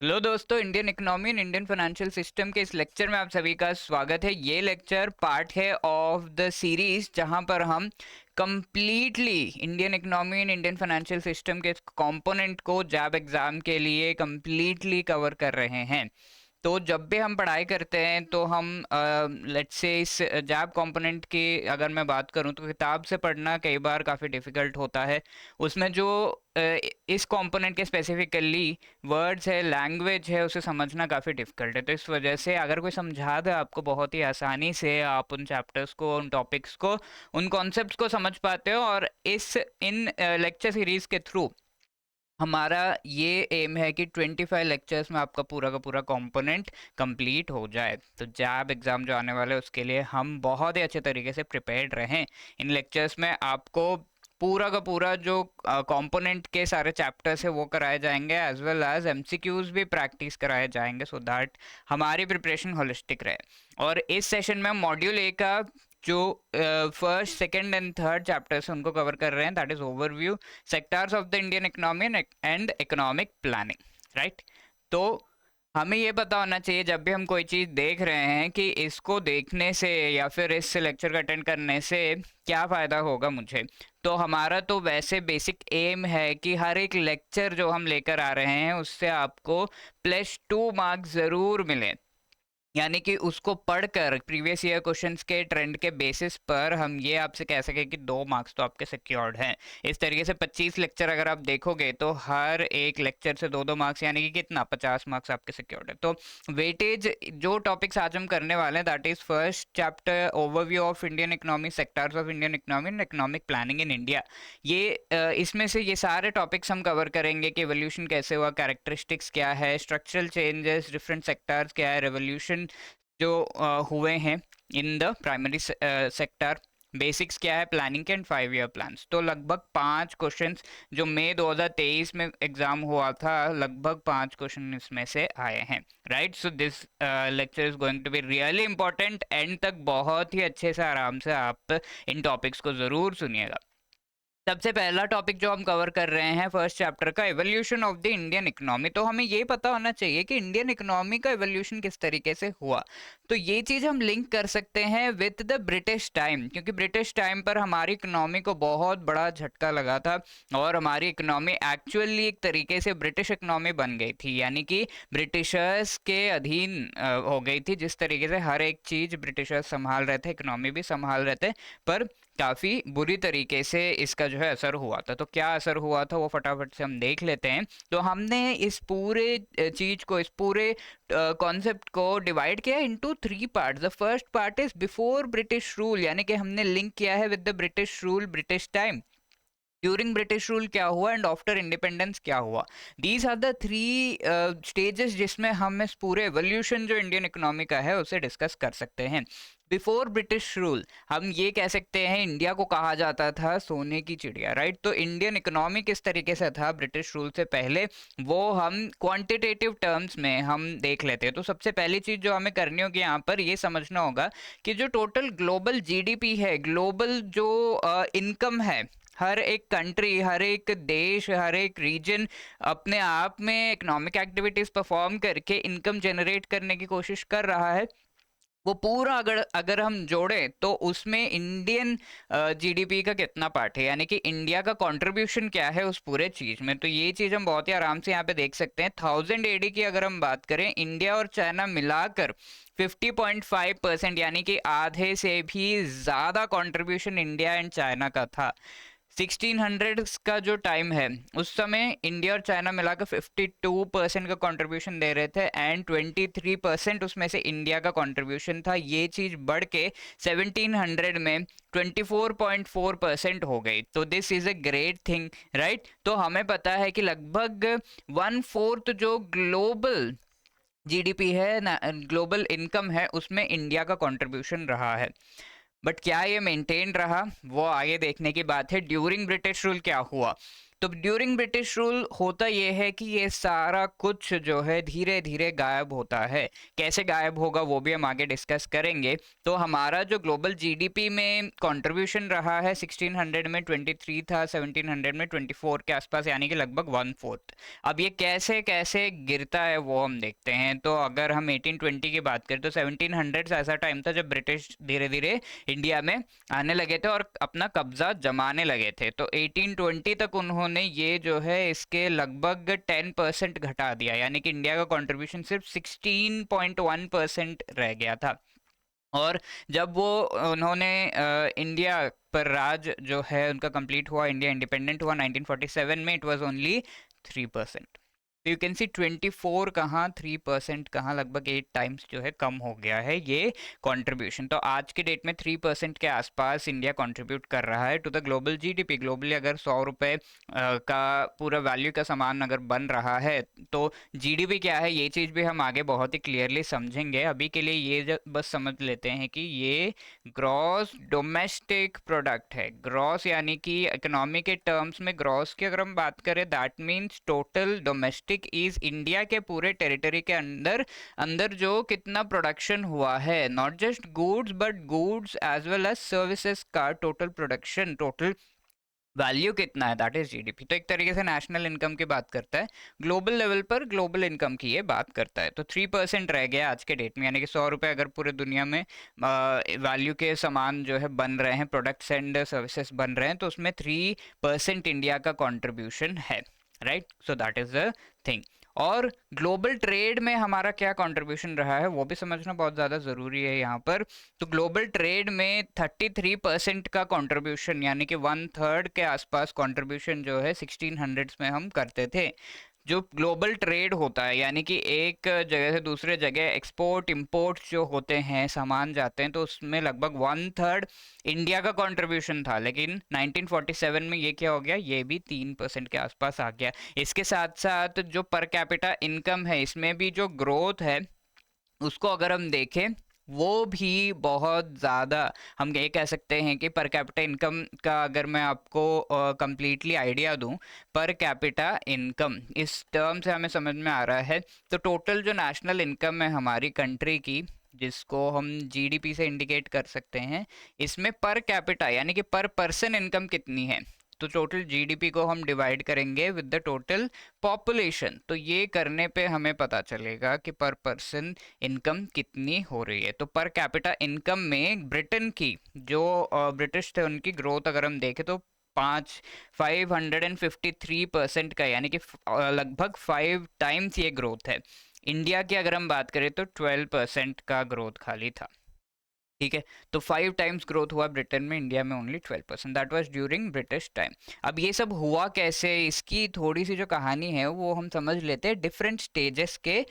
Hello दोस्तों, Indian economy and Indian financial system के इस लेक्चर में आप सभी का स्वागत है। ये लेक्चर पार्ट है ऑफ द सीरीज जहां पर हम completely Indian economy and Indian financial system के कंपोनेंट को जैब एग्जाम के लिए कंप्लीटली कवर कर रहे हैं। तो जब भी हम पढ़ाई करते हैं तो हम लेट्स से इस जैब कंपोनेंट की अगर मैं बात करूं तो किताब से पढ़ना कई बार काफ़ी डिफिकल्ट होता है। उसमें जो इस कंपोनेंट के स्पेसिफिकली वर्ड्स है, लैंग्वेज है, उसे समझना काफ़ी डिफिकल्ट है। तो इस वजह से अगर कोई समझा दे आपको बहुत ही आसानी से, आप उन चैप्टर्स को, उन टॉपिक्स को, उन कॉन्सेप्ट्स को समझ पाते हो। और इन लेक्चर सीरीज के थ्रू हमारा ये एम है कि 25 लेक्चर्स में आपका पूरा का पूरा कंपोनेंट कंप्लीट हो जाए। तो जैब एग्ज़ाम जो आने वाला है उसके लिए हम बहुत ही अच्छे तरीके से प्रिपेयर्ड रहें। इन लेक्चर्स में आपको पूरा का पूरा जो कंपोनेंट के सारे चैप्टर्स है वो कराए जाएंगे, एज वेल एज एमसीक्यूज भी प्रैक्टिस कराए जाएंगे, सो दैट हमारी प्रिपरेशन होलिस्टिक रहे। और इस सेशन में मॉड्यूल ए का जो first, second and third chapters है उनको कवर कर रहे हैं, that is overview, sectors of the Indian economy and economic planning, right. तो हमें ये पता होना चाहिए जब भी हम कोई चीज़ देख रहे हैं कि इसको देखने से या फिर इस लेक्चर को अटेंड करने से क्या फ़ायदा होगा मुझे। तो हमारा तो वैसे बेसिक एम है कि हर एक लेक्चर जो हम लेकर आ रहे हैं उससे आपको +2 मार्क्स ज़रूर मिले। यानी कि उसको पढ़कर प्रीवियस ईयर क्वेश्चंस के ट्रेंड के बेसिस पर हम ये आपसे कह सके कि 2 मार्क्स तो आपके सिक्योर्ड हैं। इस तरीके से 25 लेक्चर अगर आप देखोगे तो हर एक लेक्चर से 2-2 मार्क्स, यानी कि कितना, 50 मार्क्स आपके सिक्योर्ड है। तो वेटेज जो टॉपिक्स आज हम करने वाले हैं, that is first chapter overview of Indian economy, sectors of Indian economy and economic planning in India. ये इसमें से ये सारे टॉपिक्स हम कवर करेंगे कि एवोल्यूशन कैसे हुआ, कैरेक्टरिस्टिक्स क्या है, स्ट्रक्चरल चेंजेस, डिफरेंट सेक्टर्स क्या है, रेवोल्यूशन जो हुए हैं in the primary sector, basics क्या है प्लानिंग के, एंड 5 ईयर प्लान्स। तो लगभग 5 क्वेश्चंस जो मई 2023 में एग्जाम हुआ था, लगभग 5 क्वेश्चन इसमें से आए हैं, right. So this lecture is going to be really important. End तक बहुत ही अच्छे से आराम से आप इन टॉपिक्स को ज़रूर सुनिएगा। सबसे पहला टॉपिक जो हम कवर कर रहे हैं फर्स्ट चैप्टर का, evolution of the Indian economy. तो हमें ये पता होना चाहिए कि इंडियन इकोनॉमी का एवोल्यूशन किस तरीके से हुआ। तो ये चीज़ हम लिंक कर सकते हैं विद द ब्रिटिश टाइम, क्योंकि ब्रिटिश टाइम पर हमारी इकोनॉमी को बहुत बड़ा झटका लगा था और हमारी इकोनॉमी एक्चुअली एक तरीके से ब्रिटिश इकोनॉमी बन गई थी, यानी कि ब्रिटिशर्स के अधीन हो गई थी। जिस तरीके से हर एक चीज़ ब्रिटिशर्स संभाल रहे थे, इकोनॉमी भी संभाल रहे थे, पर काफ़ी बुरी तरीके से इसका जो है असर हुआ था। तो क्या असर हुआ था वो फटाफट से हम देख लेते हैं। तो हमने इस पूरे चीज़ को, इस पूरे कॉन्सेप्ट को डिवाइड किया into 3 parts. The first part is before British rule, यानी कि हमने लिंक किया है with the British rule, British time, during British rule क्या हुआ, एंड आफ्टर इंडिपेंडेंस क्या हुआ। दीज आर द 3 स्टेजेस जिसमें हम इस पूरे एवोल्यूशन जो इंडियन इकोनॉमी का है उसे डिस्कस कर सकते हैं। बिफोर ब्रिटिश रूल हम ये कह सकते हैं इंडिया को कहा जाता था सोने की चिड़िया, राइट। तो इंडियन इकोनॉमी किस तरीके से था ब्रिटिश रूल से पहले, वो हम क्वांटिटेटिव टर्म्स में हम देख लेते हैं। तो सबसे पहली चीज़ जो हमें करनी होगी यहाँ पर, ये समझना होगा कि जो टोटल ग्लोबल जीडीपी है, ग्लोबल जो इनकम है, हर एक कंट्री, हर एक देश, हर एक रीजन अपने आप में इकोनॉमिक एक्टिविटीज परफॉर्म करके इनकम जनरेट करने की कोशिश कर रहा है। वो पूरा अगर अगर हम जोड़ें तो उसमें इंडियन जीडीपी का कितना पार्ट है, यानी कि इंडिया का कंट्रीब्यूशन क्या है उस पूरे चीज में। तो ये चीज हम बहुत ही आराम से यहाँ पे देख सकते हैं। 1000 AD की अगर हम बात करें, इंडिया और चाइना मिलाकर 50.5%, यानी कि आधे से भी ज्यादा कंट्रीब्यूशन इंडिया एंड चाइना का था। 1600 का जो टाइम है उस समय इंडिया और चाइना मिलाकर 52% का कंट्रीब्यूशन दे रहे थे, एंड 23% उसमें से इंडिया का कंट्रीब्यूशन था। ये चीज बढ़ के 1700 में 24.4% हो गई। तो this is a great thing, right. तो हमें पता है कि लगभग 1/4 जो ग्लोबल जीडीपी है ना, ग्लोबल इनकम है, उसमें इंडिया का कंट्रीब्यूशन रहा है। बट क्या ये मेंटेन रहा, वो आगे देखने की बात है। ड्यूरिंग ब्रिटिश रूल क्या हुआ, तो ड्यूरिंग ब्रिटिश रूल होता ये है कि ये सारा कुछ जो है धीरे धीरे गायब होता है। कैसे गायब होगा वो भी हम आगे डिस्कस करेंगे। तो हमारा जो ग्लोबल जीडीपी में कंट्रीब्यूशन रहा है 1600 में 23 था, 1700 में 24 के आसपास, यानी कि लगभग 1/4। अब ये कैसे कैसे गिरता है वो हम देखते हैं। तो अगर हम 1820 की बात करें तो 1700 ऐसा टाइम था जब ब्रिटिश धीरे धीरे इंडिया में आने लगे थे और अपना कब्जा जमाने लगे थे। तो 1820 तक उन्होंने ये जो है इसके लगभग 10% घटा दिया, यानी कि इंडिया का कंट्रीब्यूशन सिर्फ 16.1% रह गया था। और जब वो उन्होंने इंडिया पर राज जो है उनका कंप्लीट हुआ, इंडिया इंडिपेंडेंट हुआ 1947 में, इट वाज ओनली 3%। तो यू कैन सी 24 कहाँ 3% कहाँ, लगभग 8 टाइम्स जो है कम हो गया है ये कंट्रीब्यूशन। तो आज के डेट में 3% के आसपास इंडिया कंट्रीब्यूट कर रहा है to the global GDP. Globally अगर 100 रुपए का पूरा वैल्यू का सामान अगर बन रहा है तो जीडीपी क्या है ये चीज़ भी हम आगे बहुत ही क्लियरली समझेंगे। अभी के लिए ये बस समझ लेते हैं कि ये ग्रॉस डोमेस्टिक प्रोडक्ट है। ग्रॉस यानी कि इकोनॉमी के टर्म्स में ग्रॉस की अगर हम बात करें that means total domestic is India के पूरे टेरिटरी के अंदर अंदर जो कितना प्रोडक्शन हुआ है, not just goods but goods as well as services का टोटल प्रोडक्शन, टोटल वैल्यू कितना है, दैट इज जीडीपी। तो एक तरीके से नेशनल इनकम की बात करता है, ग्लोबल लेवल पर ग्लोबल इनकम की ये बात करता है। तो 3% रह गया आज के डेट में, यानी कि 100 रुपए अगर पूरे दुनिया में वैल्यू के सामान जो है बन रहे हैं, प्रोडक्ट्स एंड सर्विसेज बन रहे हैं, तो उसमें 3% इंडिया का कॉन्ट्रीब्यूशन है, right. So that is the thing. और ग्लोबल ट्रेड में हमारा क्या कंट्रीब्यूशन रहा है वो भी समझना बहुत ज़्यादा ज़रूरी है यहाँ पर। तो ग्लोबल ट्रेड में 33% का कंट्रीब्यूशन, यानी कि 1/3 के आसपास कंट्रीब्यूशन जो है 1600s में हम करते थे। जो ग्लोबल ट्रेड होता है, यानी कि एक जगह से दूसरे जगह एक्सपोर्ट इंपोर्ट जो होते हैं, सामान जाते हैं, तो उसमें लगभग 1/3 इंडिया का कंट्रीब्यूशन था। लेकिन 1947 में ये क्या हो गया, ये भी 3% के आसपास आ गया। इसके साथ साथ जो पर कैपिटा इनकम है इसमें भी जो ग्रोथ है उसको अगर हम देखें वो भी बहुत ज़्यादा, हम ये कह सकते हैं कि पर कैपिटा इनकम का अगर मैं आपको कंप्लीटली आइडिया दूं, पर कैपिटा इनकम इस टर्म से हमें समझ में आ रहा है। तो टोटल जो नेशनल इनकम है हमारी कंट्री की, जिसको हम जीडीपी से इंडिकेट कर सकते हैं, इसमें पर कैपिटा यानी कि पर पर्सन इनकम कितनी है। तो टोटल जीडीपी को हम डिवाइड करेंगे विद द टोटल पॉपुलेशन, तो ये करने पे हमें पता चलेगा कि पर पर्सन इनकम कितनी हो रही है। तो पर कैपिटा इनकम में ब्रिटेन की जो ब्रिटिश थे उनकी ग्रोथ अगर हम देखें तो 553% का, यानी कि लगभग 5 टाइम्स ये ग्रोथ है। इंडिया की अगर हम बात करें तो 12% का ग्रोथ खाली था, ठीक है। तो 5 टाइम्स ग्रोथ हुआ ब्रिटेन में, इंडिया में only 12%, that was during British time. अब ये सब हुआ कैसे, इसकी थोड़ी सी जो कहानी है वो हम समझ लेते हैं डिफरेंट स्टेजेस के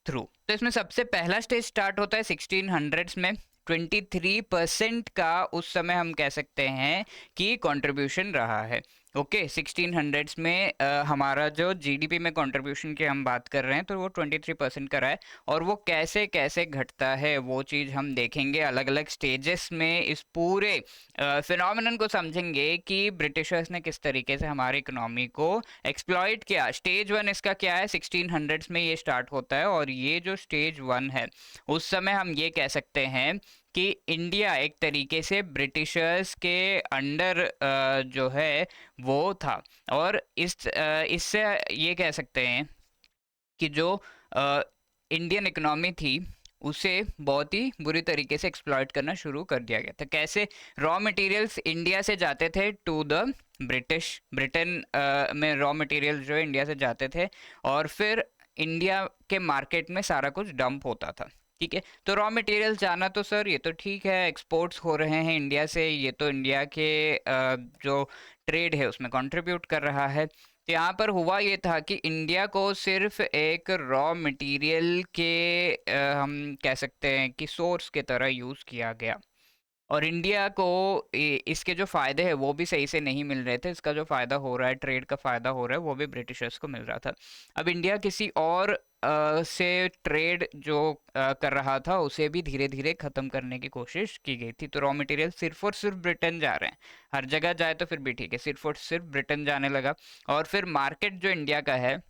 थ्रू। तो इसमें सबसे पहला स्टेज स्टार्ट होता है 1600s में। 23% का उस समय हम कह सकते हैं कि कंट्रीब्यूशन रहा है। ओके 1600s में हमारा जो जीडीपी में कंट्रीब्यूशन की हम बात कर रहे हैं तो वो 23% का रहा है। और वो कैसे कैसे घटता है वो चीज़ हम देखेंगे अलग अलग स्टेजेस में। इस पूरे फिनोमिनन को समझेंगे कि ब्रिटिशर्स ने किस तरीके से हमारी इकोनॉमी को एक्सप्लॉइट किया। स्टेज 1 इसका क्या है, 1600s में ये स्टार्ट होता है। और ये जो स्टेज 1 है उस समय हम ये कह सकते हैं कि इंडिया एक तरीके से ब्रिटिशर्स के अंडर जो है वो था। और इससे ये कह सकते हैं कि जो इंडियन इकोनॉमी थी उसे बहुत ही बुरी तरीके से एक्सप्लॉइट करना शुरू कर दिया गया था। कैसे, रॉ मटेरियल्स इंडिया से जाते थे टू द ब्रिटेन में रॉ मटेरियल्स जो इंडिया से जाते थे और फिर इंडिया के मार्केट में सारा कुछ डंप होता था, ठीक है। तो रॉ मटेरियल जाना तो सर ये तो ठीक है, एक्सपोर्ट्स हो रहे हैं इंडिया से, ये तो इंडिया के जो ट्रेड है उसमें कंट्रीब्यूट कर रहा है। तो यहाँ पर हुआ ये था कि इंडिया को सिर्फ एक रॉ मटेरियल के हम कह सकते हैं कि सोर्स के तरह यूज़ किया गया। और इंडिया को इसके जो फायदे हैं वो भी सही से नहीं मिल रहे थे। इसका जो फायदा हो रहा है, ट्रेड का फायदा हो रहा है, वो भी ब्रिटिशर्स को मिल रहा था। अब इंडिया किसी और से ट्रेड जो कर रहा था उसे भी धीरे धीरे खत्म करने की कोशिश की गई थी। तो रॉ मटेरियल सिर्फ और सिर्फ ब्रिटेन जा रहे हैं। हर जगह जाए तो फिर भी ठीक है, सिर्फ और सिर्फ ब्रिटेन जाने लगा। और फिर मार्केट जो इंडिया का है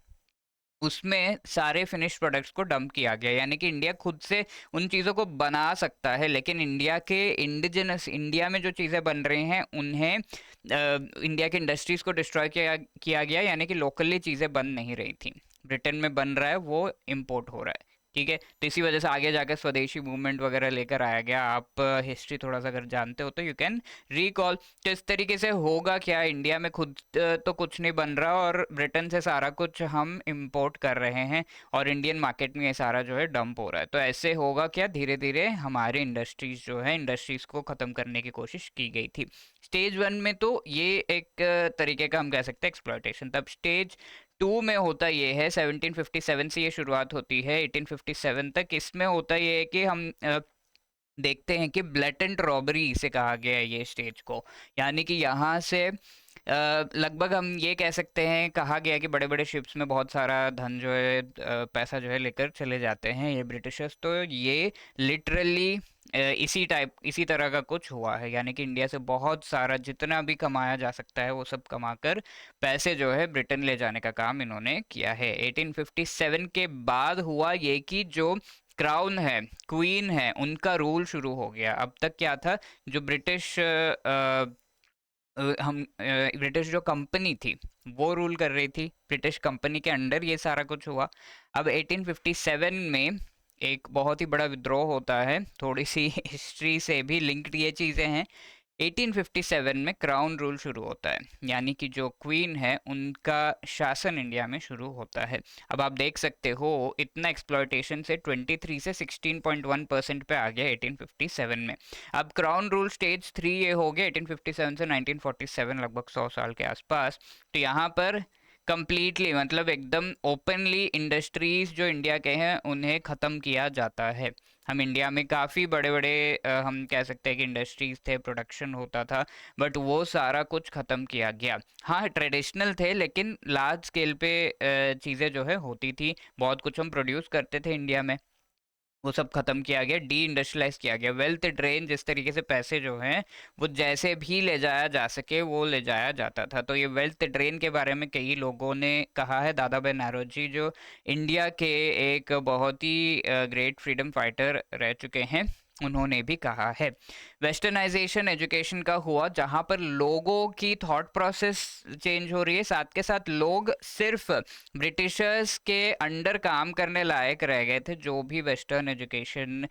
उसमें सारे फिनिश प्रोडक्ट्स को डंप किया गया, यानी कि इंडिया खुद से उन चीज़ों को बना सकता है, लेकिन इंडिया के इंडिजिनस, इंडिया में जो चीज़ें बन रही हैं उन्हें इंडिया के इंडस्ट्रीज को डिस्ट्रॉय किया गया, यानी कि लोकली चीज़ें बन नहीं रही थी। ब्रिटेन में बन रहा है वो इम्पोर्ट हो रहा है। ठीक है, तो इसी वजह से आगे जाकर स्वदेशी मूवमेंट वगैरह लेकर आया गया। आप हिस्ट्री थोड़ा सा अगर जानते हो तो यू कैन रिकॉल। तो इस तरीके से होगा क्या, इंडिया में खुद तो कुछ नहीं बन रहा और ब्रिटेन से सारा कुछ हम इंपोर्ट कर रहे हैं और इंडियन मार्केट में ये सारा जो है डंप हो रहा है। तो ऐसे होगा क्या, धीरे धीरे हमारी इंडस्ट्रीज जो है, इंडस्ट्रीज को ख़त्म करने की कोशिश की गई थी। स्टेज वन में तो ये एक तरीके का हम कह सकते हैं एक्सप्लॉयटेशन। तब स्टेज टू में होता ये है, 1757 से ये शुरुआत होती है 1857 तक। इसमें होता ये है कि हम देखते हैं कि ब्लेटेंट रॉबरी से कहा गया है ये स्टेज को, यानी कि यहाँ से लगभग हम ये कह सकते हैं, कहा गया कि बड़े बड़े शिप्स में बहुत सारा धन जो है, पैसा जो है लेकर चले जाते हैं ये ब्रिटिशर्स। तो ये लिटरली इसी तरह का कुछ हुआ है, यानी कि इंडिया से बहुत सारा जितना भी कमाया जा सकता है वो सब कमाकर पैसे जो है ब्रिटेन ले जाने का काम इन्होंने किया है। 1857 के बाद हुआ ये कि जो क्राउन है, क्वीन है, उनका रूल शुरू हो गया। अब तक क्या था, जो ब्रिटिश जो कंपनी थी वो रूल कर रही थी, ब्रिटिश कंपनी के अंडर ये सारा कुछ हुआ। अब 1857 में एक बहुत ही बड़ा विद्रोह होता है, थोड़ी सी हिस्ट्री से भी लिंक्ड ये चीज़ें हैं। 1857 में क्राउन रूल शुरू होता है, यानी कि जो क्वीन है उनका शासन इंडिया में शुरू होता है। अब आप देख सकते हो इतना एक्सप्लॉयटेशन से 23 से 16.1% पे आ गया 1857 में। अब क्राउन रूल स्टेज थ्री ये हो गया 1857 से 1947, लगभग 100 साल के आसपास। तो यहाँ पर कंप्लीटली मतलब एकदम ओपनली इंडस्ट्रीज जो इंडिया के हैं उन्हें ख़त्म किया जाता है। हम इंडिया में काफ़ी बड़े बड़े हम कह सकते हैं कि इंडस्ट्रीज थे, प्रोडक्शन होता था, बट वो सारा कुछ ख़त्म किया गया। हाँ, ट्रेडिशनल थे लेकिन लार्ज स्केल पे चीज़ें जो है होती थी, बहुत कुछ हम प्रोड्यूस करते थे इंडिया में, वो सब खत्म किया गया, डी इंडस्ट्रियलाइज किया गया। वेल्थ ड्रेन, जिस तरीके से पैसे जो हैं वो जैसे भी ले जाया जा सके वो ले जाया जाता था। तो ये वेल्थ ड्रेन के बारे में कई लोगों ने कहा है। दादा भाई नौरोजी जो इंडिया के एक बहुत ही ग्रेट फ्रीडम फाइटर रह चुके हैं, उन्होंने भी कहा है। वेस्टर्नाइजेशन एजुकेशन का हुआ, जहाँ पर लोगों की थॉट प्रोसेस चेंज हो रही है, साथ के साथ लोग सिर्फ ब्रिटिशर्स के अंडर काम करने लायक रह गए थे जो भी वेस्टर्न एजुकेशन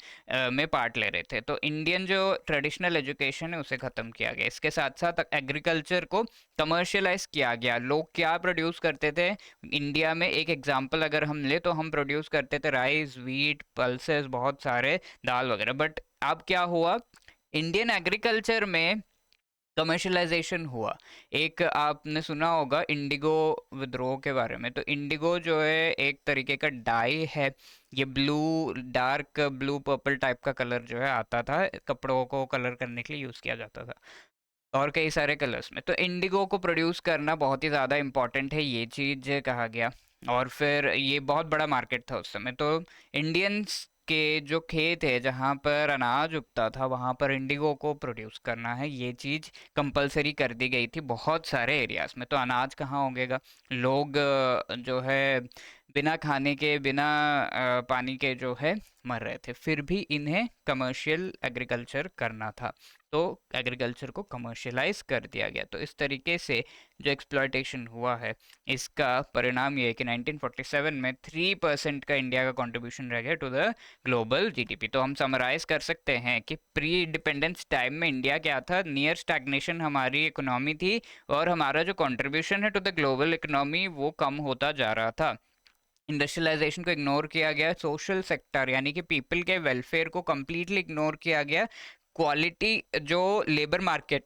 में पार्ट ले रहे थे। तो इंडियन जो ट्रेडिशनल एजुकेशन है उसे ख़त्म किया गया। इसके साथ साथ एग्रीकल्चर को कमर्शियलाइज किया गया। लोग क्या प्रोड्यूस करते थे इंडिया में, एक एग्जांपल अगर हम ले तो हम प्रोड्यूस करते थे राइस, व्हीट, पल्सेस, बहुत सारे दाल वगैरह। बट अब क्या हुआ, इंडियन एग्रीकल्चर में कमर्शलाइजेशन हुआ। एक आपने सुना होगा इंडिगो विद्रोह के बारे में। तो इंडिगो जो है एक तरीके का डाई है, ये blue, dark blue purple type का कलर जो है आता था, कपड़ों को कलर करने के लिए यूज़ किया जाता था और कई सारे कलर्स में। तो इंडिगो को प्रोड्यूस करना बहुत ही ज़्यादा इम्पोर्टेंट है, ये चीज़ कहा गया। और फिर ये बहुत बड़ा मार्केट था उस समय। तो इंडियंस के जो खेत है जहाँ पर अनाज उगता था वहाँ पर इंडिगो को प्रोड्यूस करना है, ये चीज़ कंपलसरी कर दी गई थी बहुत सारे एरियाज में। तो अनाज कहाँ उगेगा, लोग जो है बिना खाने के, बिना पानी के जो है मर रहे थे। फिर भी इन्हें कमर्शियल एग्रीकल्चर करना था, तो एग्रीकल्चर को कमर्शियलाइज कर दिया गया। तो इस तरीके से जो एक्सप्लॉयटेशन हुआ है, इसका परिणाम ये है कि 1947 में 3% का इंडिया का कंट्रीब्यूशन रह गया टू द ग्लोबल जीडीपी। तो हम समराइज कर सकते हैं कि प्री इंडिपेंडेंस टाइम में इंडिया क्या था, नियर स्टैग्नेशन हमारी इकोनॉमी थी और हमारा जो कंट्रीब्यूशन है टू द ग्लोबल इकोनॉमी वो कम होता जा रहा था। इंडस्ट्रियलाइजेशन को इग्नोर किया गया, सोशल सेक्टर यानी कि पीपल के वेलफेयर को कम्प्लीटली इग्नोर किया गया। क्वालिटी जो लेबर मार्केट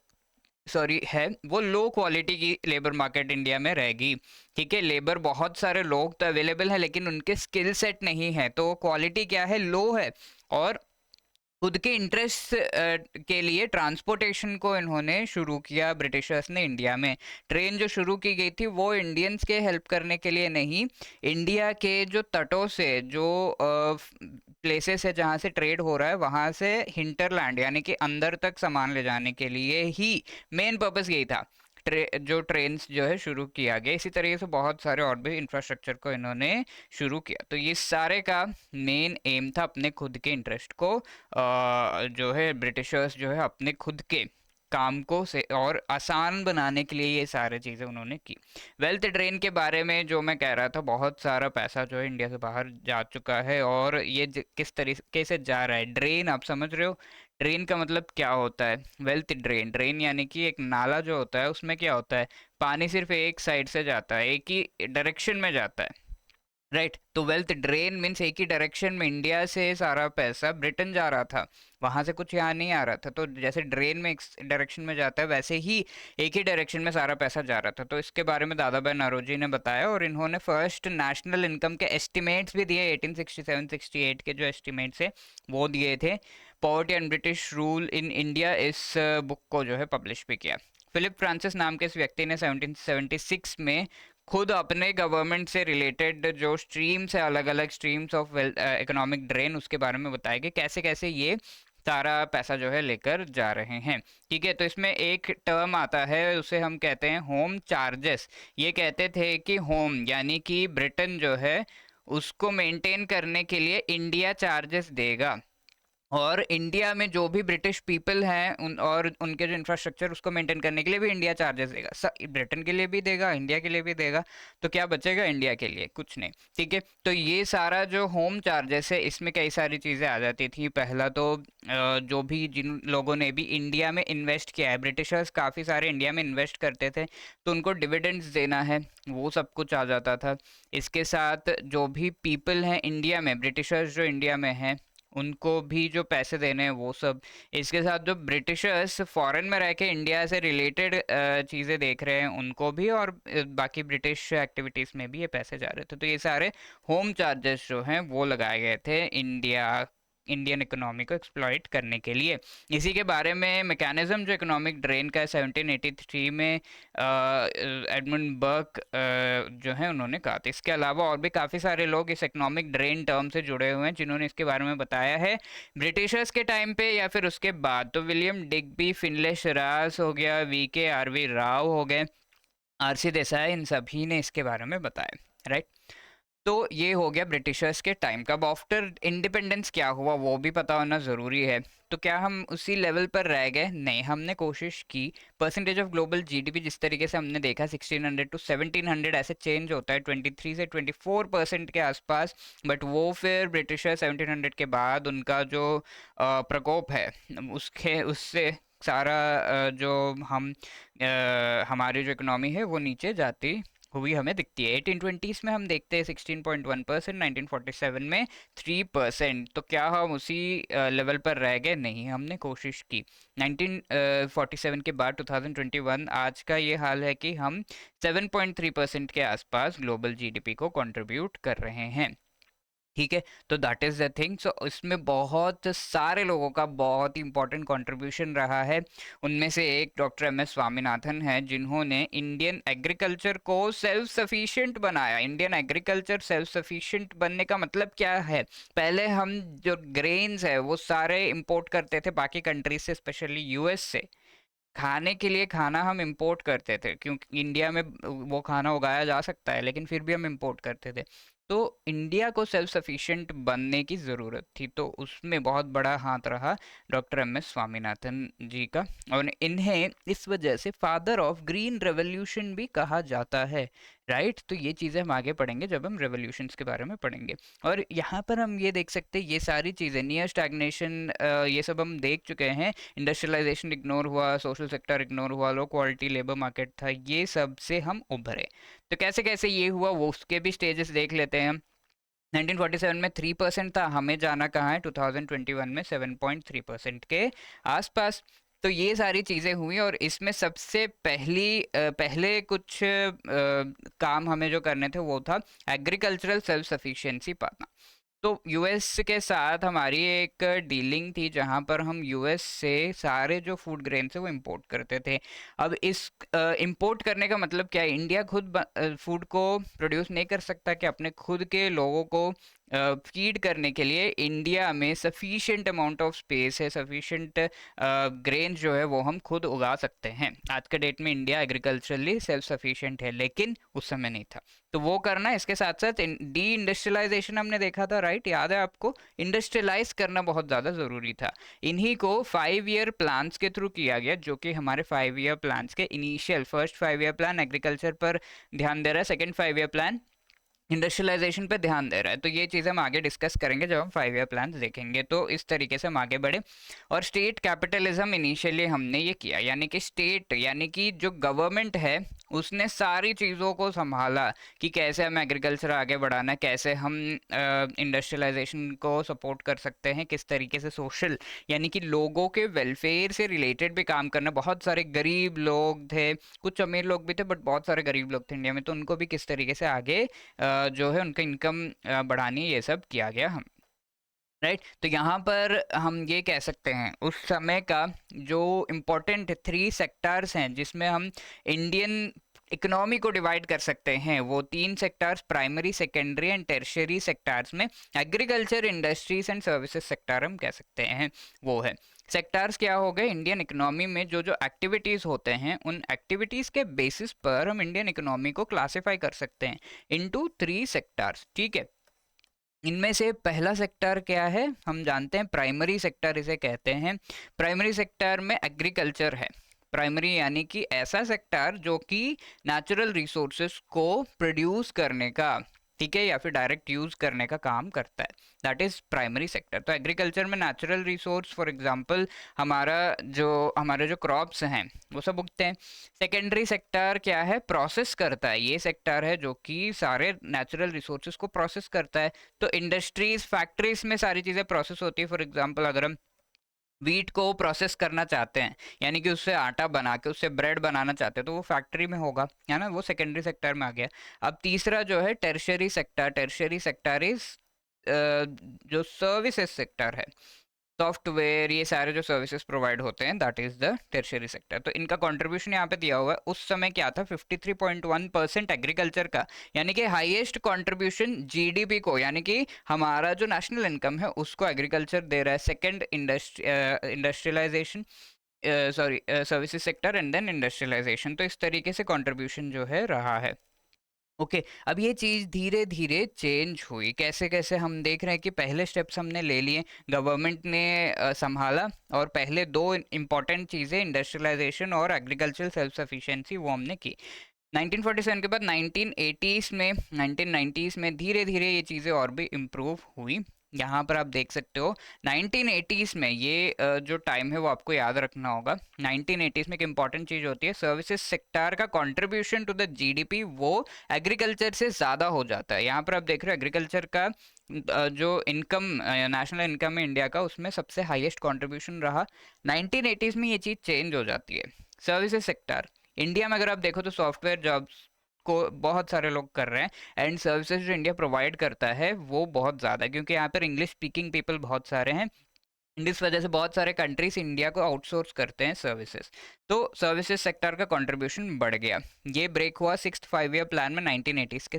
सॉरी है वो लो क्वालिटी की लेबर मार्केट इंडिया में रहेगी। ठीक है, लेबर बहुत सारे लोग तो अवेलेबल है लेकिन उनके स्किल सेट नहीं है, तो क्वालिटी क्या है, लो है। और खुद के इंटरेस्ट के लिए ट्रांसपोर्टेशन को इन्होंने शुरू किया ब्रिटिशर्स ने इंडिया में। ट्रेन जो शुरू की गई थी वो इंडियंस के हेल्प करने के लिए नहीं, इंडिया के जो तटों से जो प्लेसेस है जहाँ से ट्रेड हो रहा है वहाँ से हिंटरलैंड यानी कि अंदर तक सामान ले जाने के लिए ही मेन पर्पस यही था। जो ट्रेन्स जो है शुरू किया गया, इसी तरीके से बहुत सारे और भी इंफ्रास्ट्रक्चर को इन्होंने शुरू किया। तो ये सारे का मेन एम था अपने खुद के इंटरेस्ट को जो है ब्रिटिशर्स जो है अपने खुद के काम को से और आसान बनाने के लिए ये सारे चीज़ें उन्होंने की। वेल्थ ड्रेन के बारे में जो मैं कह रहा था, बहुत सारा पैसा जो है इंडिया से बाहर जा चुका है और ये किस तरीके से जा रहा है। ड्रेन आप समझ रहे हो, ड्रेन का मतलब क्या होता है? वेल्थ ड्रेन, ड्रेन यानी कि एक नाला जो होता है उसमें क्या होता है, पानी सिर्फ एक साइड से जाता है, एक ही डायरेक्शन में जाता है, राइट। तो वेल्थ ड्रेन मीन्स एक ही डायरेक्शन में इंडिया से सारा पैसा ब्रिटेन जा रहा था, वहां से कुछ यहाँ नहीं आ रहा था। तो जैसे ड्रेन में एक डायरेक्शन में जाता है वैसे ही एक ही डायरेक्शन में सारा पैसा जा रहा था। तो इसके बारे में दादा भाई नौरोजी ने बताया और इन्होंने फर्स्ट नेशनल इनकम के एस्टिमेट्स भी दिए, 1867-68 के जो एस्टिमेट्स है वो दिए थे। Poverty and British rule in India इस बुक को जो है पब्लिश भी किया। फिलिप फ्रांसिस नाम के इस व्यक्ति ने 1776 में खुद अपने गवर्नमेंट से रिलेटेड जो स्ट्रीम्स है, अलग अलग स्ट्रीम्स ऑफ इकोनॉमिक ड्रेन, उसके बारे में बताया कि कैसे कैसे ये सारा पैसा जो है लेकर जा रहे हैं। ठीक है, तो इसमें एक टर्म आता है उसे हम कहते हैं होम चार्जेस। ये कहते थे कि होम यानी कि ब्रिटेन जो है उसको मेंटेन करने के लिए इंडिया चार्जेस देगा, और इंडिया में जो भी ब्रिटिश पीपल हैं और उनके जो इंफ्रास्ट्रक्चर उसको मेंटेन करने के लिए भी इंडिया चार्जेस देगा। ब्रिटेन के लिए भी देगा, इंडिया के लिए भी देगा, तो क्या बचेगा इंडिया के लिए? कुछ नहीं। ठीक है, तो ये सारा जो होम चार्जेस है इसमें कई सारी चीज़ें आ जाती थी। पहला तो जो भी जिन लोगों ने भी इंडिया में इन्वेस्ट किया है, ब्रिटिशर्स काफ़ी सारे इंडिया में इन्वेस्ट करते थे तो उनको डिविडेंड्स देना है, वो सब कुछ आ जाता था। इसके साथ जो भी पीपल हैं इंडिया में, ब्रिटिशर्स जो इंडिया में हैं उनको भी जो पैसे देने हैं वो सब। इसके साथ जो ब्रिटिशर्स फॉरेन में रह के इंडिया से रिलेटेड चीज़ें देख रहे हैं उनको भी, और बाकी ब्रिटिश एक्टिविटीज़ में भी ये पैसे जा रहे थे। तो ये सारे होम चार्जेस जो हैं वो लगाए गए थे इंडियन इकोनॉमी को एक्सप्लॉइट करने के लिए। इसी के बारे में मैकेनिज्म जो इकोनॉमिक ड्रेन का 1783 में एडमंड बर्क जो है उन्होंने कहा था। इसके अलावा और भी काफ़ी सारे लोग इस इकोनॉमिक ड्रेन टर्म से जुड़े हुए हैं जिन्होंने इसके बारे में बताया है, ब्रिटिशर्स के टाइम पे या फिर उसके बाद। तो विलियम डिग्बी, फिनले शिराज हो गया, वीके आरवी राव हो गए, आरसी देसाई, इन सभी ने इसके बारे में बताया, राइट। तो ये हो गया ब्रिटिशर्स के टाइम का। अब आफ्टर इंडिपेंडेंस क्या हुआ वो भी पता होना ज़रूरी है। तो क्या हम उसी लेवल पर रह गए? नहीं, हमने कोशिश की। परसेंटेज ऑफ ग्लोबल जीडीपी जिस तरीके से हमने देखा 1600 टू 1700 ऐसे चेंज होता है, 23 से 24% के आसपास। बट वो फिर ब्रिटिशर 1700 के बाद उनका जो प्रकोप है उसके उससे सारा जो हम हमारी जो इकोनॉमी है वो नीचे जाती हुई हमें दिखती है। 1820s में हम देखते हैं 16.1%, 1947 में 3%। तो क्या हम उसी लेवल पर रह गए? नहीं, हमने कोशिश की। 1947 के बाद 2021 आज का ये हाल है कि हम 7.3% के आसपास ग्लोबल जीडीपी को कंट्रीब्यूट कर रहे हैं। ठीक है, तो दैट इज द थिंग। सो इसमें बहुत सारे लोगों का बहुत ही इंपॉर्टेंट कंट्रीब्यूशन रहा है। उनमें से एक डॉक्टर एम एस स्वामीनाथन है जिन्होंने इंडियन एग्रीकल्चर को सेल्फ सफिशिएंट बनाया। इंडियन एग्रीकल्चर सेल्फ सफिशिएंट बनने का मतलब क्या है? पहले हम जो ग्रेन्स है वो सारे इंपोर्ट करते थे बाकी कंट्रीज से, स्पेशली यूएस से। खाने के लिए खाना हम इंपोर्ट करते थे क्योंकि इंडिया में वो खाना उगाया जा सकता है, लेकिन फिर भी हम इंपोर्ट करते थे। तो इंडिया को सेल्फ सफिशिएंट बनने की ज़रूरत थी, तो उसमें बहुत बड़ा हाथ रहा डॉक्टर एम एस स्वामीनाथन जी का, और इन्हें इस वजह से फादर ऑफ ग्रीन रेवोल्यूशन भी कहा जाता है, राइट। तो ये चीज़ें हम आगे पढ़ेंगे जब हम रेवोल्यूशंस के बारे में पढ़ेंगे। और यहाँ पर हम ये देख सकते हैं, ये सारी चीज़ें नियर स्टैग्नेशन ये सब हम देख चुके हैं। इंडस्ट्रियलाइजेशन इग्नोर हुआ, सोशल सेक्टर इग्नोर हुआ, लो क्वालिटी लेबर मार्केट था, ये सब से हम उभरे। तो कैसे कैसे ये हुआ वो उसके भी स्टेजेस देख लेते हैं हम। 1947 में 3% था, हमें जाना कहाँ है 2021 में 7.3% के आसपास। तो ये सारी चीज़ें हुई और इसमें सबसे पहले कुछ काम हमें जो करने थे वो था एग्रीकल्चरल सेल्फ सफिशिएंसी पाना। तो यूएस के साथ हमारी एक डीलिंग थी जहां पर हम यूएस से सारे जो फूड ग्रेन्स है वो इंपोर्ट करते थे। अब इस इंपोर्ट करने का मतलब क्या है, इंडिया खुद फूड को प्रोड्यूस नहीं कर सकता कि अपने खुद के लोगों को फीड करने के लिए इंडिया में सफिशिएंट अमाउंट ऑफ स्पेस है, सफिशिएंट ग्रेन जो है वो हम खुद उगा सकते हैं। आज के डेट में इंडिया एग्रीकल्चरली सेल्फ सफिशिएंट है, लेकिन उस समय नहीं था। तो वो करना, इसके साथ साथ डी इंडस्ट्रियलाइजेशन हमने देखा था, राइट, याद है आपको? इंडस्ट्रियलाइज करना बहुत ज़्यादा ज़रूरी था। इन्हीं को 5 ईयर प्लान्स के थ्रू किया गया, जो कि हमारे 5 ईयर प्लान्स के initial first 5 year plan agriculture पर ध्यान दे रहा है, सेकेंड 5 ईयर प्लान इंडस्ट्रियलाइजेशन पे ध्यान दे रहा है। तो ये चीज़ हम आगे डिस्कस करेंगे जब हम 5 ईयर प्लान देखेंगे। तो इस तरीके से हम आगे बढ़े और स्टेट कैपिटलिज्म इनिशियली हमने ये किया, यानी कि स्टेट यानी कि जो गवर्नमेंट है उसने सारी चीज़ों को संभाला कि कैसे हम एग्रीकल्चर आगे बढ़ाना है, कैसे हम इंडस्ट्रियलाइजेशन को सपोर्ट कर सकते हैं, किस तरीके से सोशल यानी कि लोगों के वेलफेयर से रिलेटेड भी काम करना। बहुत सारे गरीब लोग थे, कुछ अमीर लोग भी थे, बट बहुत सारे गरीब लोग थे इंडिया में, तो उनको भी किस तरीके से आगे जो है उनका इनकम बढ़ानी, ये सब किया गया हम, राइट। तो यहाँ पर हम ये कह सकते हैं उस समय का जो इम्पोर्टेंट 3 सेक्टर्स हैं जिसमें हम इंडियन इकोनॉमी को डिवाइड कर सकते हैं, वो 3 sectors primary, secondary and tertiary sectors में agriculture, industries and services sector हम कह सकते हैं वो है। सेक्टर्स क्या हो गए, इंडियन इकोनॉमी में जो जो एक्टिविटीज़ होते हैं उन एक्टिविटीज़ के बेसिस पर हम इंडियन इकोनॉमी को क्लासिफाई कर सकते हैं इनटू 3 सेक्टर्स, ठीक है। इनमें से पहला सेक्टर क्या है, हम जानते हैं प्राइमरी सेक्टर इसे कहते हैं। प्राइमरी सेक्टर में एग्रीकल्चर है। प्राइमरी यानी कि ऐसा सेक्टर जो कि नेचुरल रिसोर्सेज को प्रोड्यूस करने का, ठीक है, या फिर डायरेक्ट यूज करने का काम करता है, दैट इज प्राइमरी सेक्टर। तो एग्रीकल्चर में नेचुरल रिसोर्स, फॉर एग्जांपल हमारे जो क्रॉप्स हैं वो सब उगते हैं। सेकेंडरी सेक्टर क्या है, प्रोसेस करता है, ये सेक्टर है जो कि सारे नेचुरल रिसोर्सेज को प्रोसेस करता है। तो इंडस्ट्रीज, फैक्ट्रीज में सारी चीज़ें प्रोसेस होती है। फॉर एग्जांपल अगर हम वीट को प्रोसेस करना चाहते हैं, यानी कि उससे आटा बना के उससे ब्रेड बनाना चाहते हैं, तो वो फैक्ट्री में होगा, है ना, वो सेकेंडरी सेक्टर में आ गया। अब तीसरा जो है tertiary sector, tertiary sector is जो सर्विसेज सेक्टर है, सॉफ्टवेयर, ये सारे जो सर्विसेज प्रोवाइड होते हैं, that is the tertiary sector. तो इनका कंट्रीब्यूशन यहाँ पे दिया हुआ है। उस समय क्या था, 53.1% एग्रीकल्चर का, यानी कि हाईएस्ट कंट्रीब्यूशन जीडीपी को, यानी कि हमारा जो नेशनल इनकम है उसको एग्रीकल्चर दे रहा है। Second industrialisation, sorry services sector and then industrialisation. तो इस तरीके से कंट्रीब्यूशन जो है रहा है। ओके, अब ये चीज़ धीरे धीरे चेंज हुई, कैसे कैसे हम देख रहे हैं कि पहले स्टेप्स हमने ले लिए, गवर्नमेंट ने संभाला, और पहले दो इम्पॉर्टेंट चीज़ें इंडस्ट्रियलाइजेशन और एग्रीकल्चरल सेल्फ सफिशिएंसी वो हमने की। 1947 के बाद 1990s में धीरे धीरे ये चीज़ें और भी इम्प्रूव हुई। यहाँ पर आप देख सकते हो 1980s में ये जो टाइम है वो आपको याद रखना होगा। 1980s में एक इंपॉर्टेंट चीज़ होती है, सर्विसेज सेक्टर का कंट्रीब्यूशन टू द जीडीपी वो एग्रीकल्चर से ज़्यादा हो जाता है। यहाँ पर आप देख रहे हो एग्रीकल्चर का जो इनकम, नेशनल इनकम है इंडिया का, उसमें सबसे हाईएस्ट कंट्रीब्यूशन रहा। 1980s में ये चीज़ चेंज हो जाती है। सर्विसेज सेक्टर इंडिया में अगर आप देखो तो सॉफ्टवेयर जॉब्स को बहुत सारे लोग कर रहे हैं, एंड सर्विसेज जो इंडिया प्रोवाइड करता है वो बहुत ज़्यादा है, क्योंकि यहाँ पर इंग्लिश स्पीकिंग पीपल बहुत सारे हैं। इस वजह से बहुत सारे कंट्रीज इंडिया को आउटसोर्स करते हैं सर्विसेज। तो सर्विसेज सेक्टर का कंट्रीब्यूशन बढ़ गया। ये ब्रेक हुआ 6th 5 ईयर प्लान में 1980s के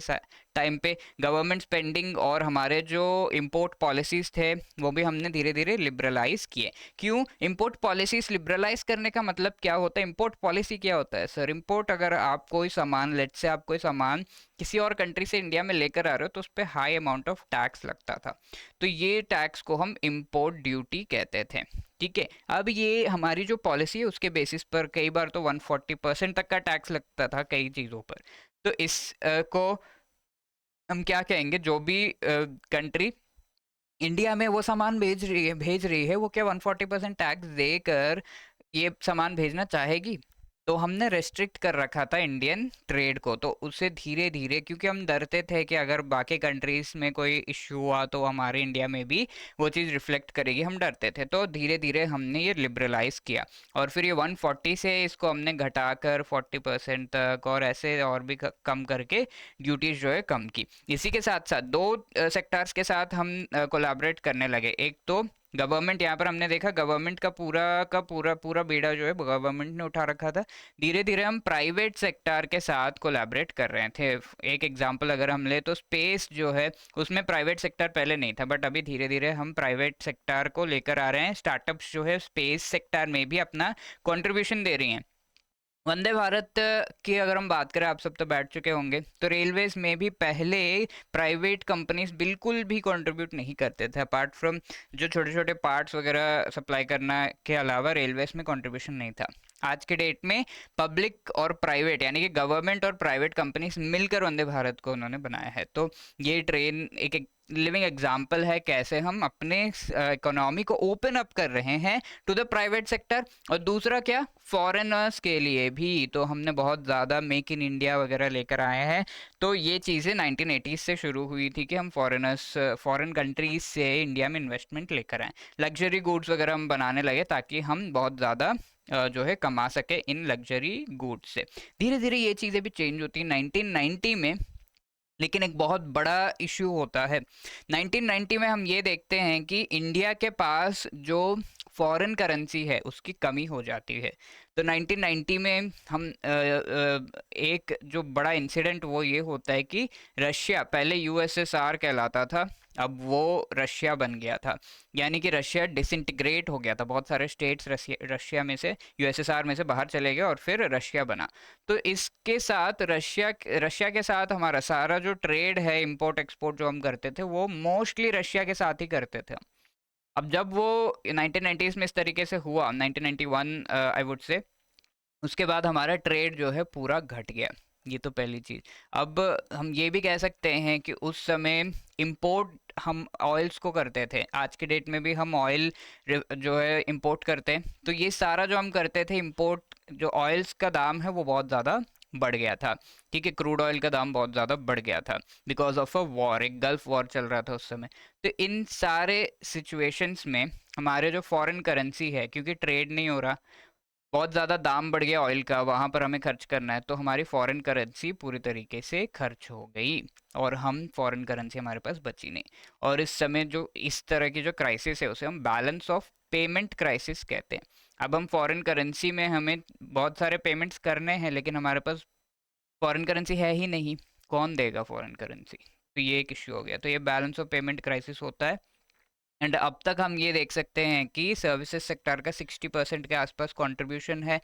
टाइम पे। गवर्नमेंट स्पेंडिंग और हमारे जो इंपोर्ट पॉलिसीज थे वो भी हमने धीरे धीरे लिबरलाइज किए। क्यों इंपोर्ट पॉलिसीज लिबरलाइज करने का मतलब क्या होता है? इंपोर्ट पॉलिसी क्या होता है सर? इंपोर्ट, अगर आप कोई सामान, लेट से आप कोई सामान किसी और कंट्री से इंडिया में लेकर आ रहे हो तो उस पर हाई अमाउंट ऑफ टैक्स लगता था, तो ये टैक्स को हम इंपोर्ट ड्यूटी कहते थे, ठीक है। अब ये हमारी जो पॉलिसी है उसके बेसिस पर कई बार तो 140% तक का टैक्स लगता था कई चीज़ों पर। तो इस को हम क्या कहेंगे, जो भी कंट्री इंडिया में वो सामान भेज रही है वो क्या 140% टैक्स देकर ये सामान भेजना चाहेगी? तो हमने रेस्ट्रिक्ट कर रखा था इंडियन ट्रेड को, तो उसे धीरे धीरे, क्योंकि हम डरते थे कि अगर बाकी कंट्रीज में कोई इश्यू हुआ तो हमारे इंडिया में भी वो चीज़ रिफ्लेक्ट करेगी, हम डरते थे, तो धीरे धीरे हमने ये लिबरलाइज किया। और फिर ये 140 से इसको हमने घटाकर 40% तक और ऐसे और भी कम करके ड्यूटीज जो है कम की। इसी के साथ साथ दो सेक्टर्स के साथ हम कोलैबोरेट करने लगे। एक तो गवर्नमेंट, यहाँ पर हमने देखा गवर्नमेंट का पूरा पूरा बीड़ा जो है गवर्नमेंट ने उठा रखा था। धीरे धीरे हम प्राइवेट सेक्टर के साथ कोलैबोरेट कर रहे थे। एक एग्जांपल अगर हम ले तो स्पेस जो है उसमें प्राइवेट सेक्टर पहले नहीं था, बट अभी धीरे धीरे हम प्राइवेट सेक्टर को लेकर आ रहे हैं। स्टार्टअप्स जो है स्पेस सेक्टर में भी अपना कंट्रीब्यूशन दे रही हैं। वंदे भारत की अगर हम बात करें, आप सब तो बैठ चुके होंगे, तो रेलवेज में भी पहले प्राइवेट कंपनीज बिल्कुल भी कंट्रीब्यूट नहीं करते थे। अपार्ट फ्रॉम जो छोटे छोटे पार्ट्स वगैरह सप्लाई करना के अलावा रेलवेज में कंट्रीब्यूशन नहीं था। आज के डेट में पब्लिक और प्राइवेट यानी कि गवर्नमेंट और प्राइवेट कंपनीज मिलकर वंदे भारत को उन्होंने बनाया है। तो ये ट्रेन एक लिविंग एग्जाम्पल है कैसे हम अपने इकोनॉमी को ओपन अप कर रहे हैं टू द प्राइवेट सेक्टर। और दूसरा क्या, फॉरेनर्स के लिए भी तो हमने बहुत ज़्यादा मेक इन इंडिया वगैरह लेकर आए हैं। तो ये चीज़ें 1980s से शुरू हुई थी कि हम फॉरेन कंट्रीज से इंडिया में इन्वेस्टमेंट लेकर आए, लग्जरी गुड्स वगैरह हम बनाने लगे ताकि हम बहुत ज़्यादा जो है कमा सके इन लग्जरी गुड्स से। धीरे धीरे ये चीज़ें भी चेंज होती हैं 1990 में। लेकिन एक बहुत बड़ा इशू होता है 1990 में। हम ये देखते हैं कि इंडिया के पास जो फॉरेन करेंसी है उसकी कमी हो जाती है। तो 1990 में हम एक जो बड़ा इंसिडेंट वो ये होता है कि रशिया, पहले यूएसएसआर कहलाता था, अब वो रशिया बन गया था। यानी कि रशिया डिसइंटीग्रेट हो गया था, बहुत सारे स्टेट्स रशिया में से, यूएसएसआर में से बाहर चले गए और फिर रशिया बना। तो इसके साथ रशिया रशिया के साथ हमारा सारा जो ट्रेड है, इंपोर्ट एक्सपोर्ट जो हम करते थे वो मोस्टली रशिया के साथ ही करते थे। अब जब वो 1990s में इस तरीके से हुआ, 1991 आई वुड से, उसके बाद हमारा ट्रेड जो है पूरा घट गया। ये तो पहली चीज़। अब हम ये भी कह सकते हैं कि उस समय इंपोर्ट हम ऑयल्स को करते थे, आज के डेट में भी हम ऑयल जो है इंपोर्ट करते हैं। तो ये सारा जो हम करते थे इंपोर्ट, जो ऑयल्स का दाम है वो बहुत ज़्यादा बढ़ गया था। ठीक है, क्रूड ऑयल का दाम बहुत ज़्यादा बढ़ गया था बिकॉज ऑफ अ वॉर, एक गल्फ वॉर चल रहा था उस समय। तो इन सारे सिचुएशंस में हमारे जो फॉरेन करेंसी है, क्योंकि ट्रेड नहीं हो रहा, बहुत ज़्यादा दाम बढ़ गया ऑयल का, वहाँ पर हमें खर्च करना है, तो हमारी फॉरेन करेंसी पूरी तरीके से खर्च हो गई और हम फॉरेन करेंसी हमारे पास बची नहीं। और इस समय जो इस तरह की जो क्राइसिस है उसे हम बैलेंस ऑफ पेमेंट क्राइसिस कहते हैं। अब हम फॉरेन करेंसी में हमें बहुत सारे पेमेंट्स करने हैं लेकिन हमारे पास फॉरेन करेंसी है ही नहीं, कौन देगा फॉरेन करेंसी? तो ये एक इश्यू हो गया। तो ये बैलेंस ऑफ पेमेंट क्राइसिस होता है। एंड अब तक हम ये देख सकते हैं कि सर्विसेज सेक्टर का 60% के आसपास कंट्रीब्यूशन है,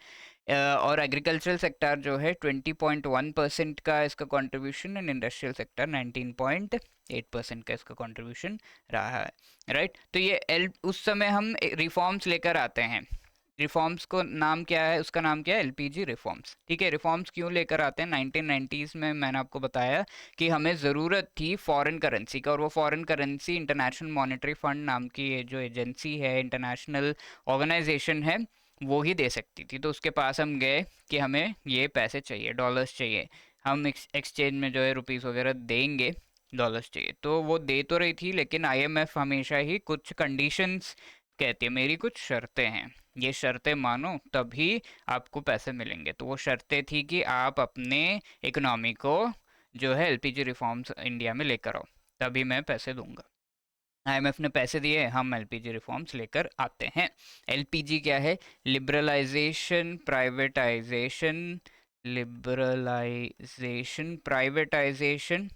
और एग्रीकल्चरल सेक्टर जो है 20.1% का इसका कंट्रीब्यूशन, एंड इंडस्ट्रियल सेक्टर 19.8% का इसका कंट्रीब्यूशन रहा है। राइट, तो ये उस समय हम रिफॉर्म्स लेकर आते हैं। रिफॉर्म्स को नाम क्या है, उसका नाम क्या है, एलपीजी रिफॉर्म्स। ठीक है, रिफॉर्म्स क्यों लेकर आते हैं? 1990s में मैंने आपको बताया कि हमें ज़रूरत थी फॉरेन करेंसी का, और वो foreign currency international monetary fund नाम की ये जो एजेंसी है, इंटरनेशनल ऑर्गेनाइजेशन है, वो ही दे सकती थी। तो उसके पास हम गए कि हमें ये पैसे चाहिए, डॉलर्स चाहिए, हम एक्सचेंज में जो है रुपीज़ वगैरह देंगे, डॉलर्स चाहिए। तो वो दे तो रही थी लेकिन आईएमएफ हमेशा ही कुछ कंडीशंस कहती है, मेरी कुछ शर्तें हैं, ये शर्तें मानो तभी आपको पैसे मिलेंगे। तो वो शर्तें थी कि आप अपने इकोनॉमी को जो है एलपीजी रिफॉर्म्स इंडिया में लेकर आओ, तभी मैं पैसे दूंगा। आईएमएफ ने पैसे दिए, हम एलपीजी रिफॉर्म्स लेकर आते हैं। एलपीजी क्या है? Liberalisation, privatisation, liberalisation, privatisation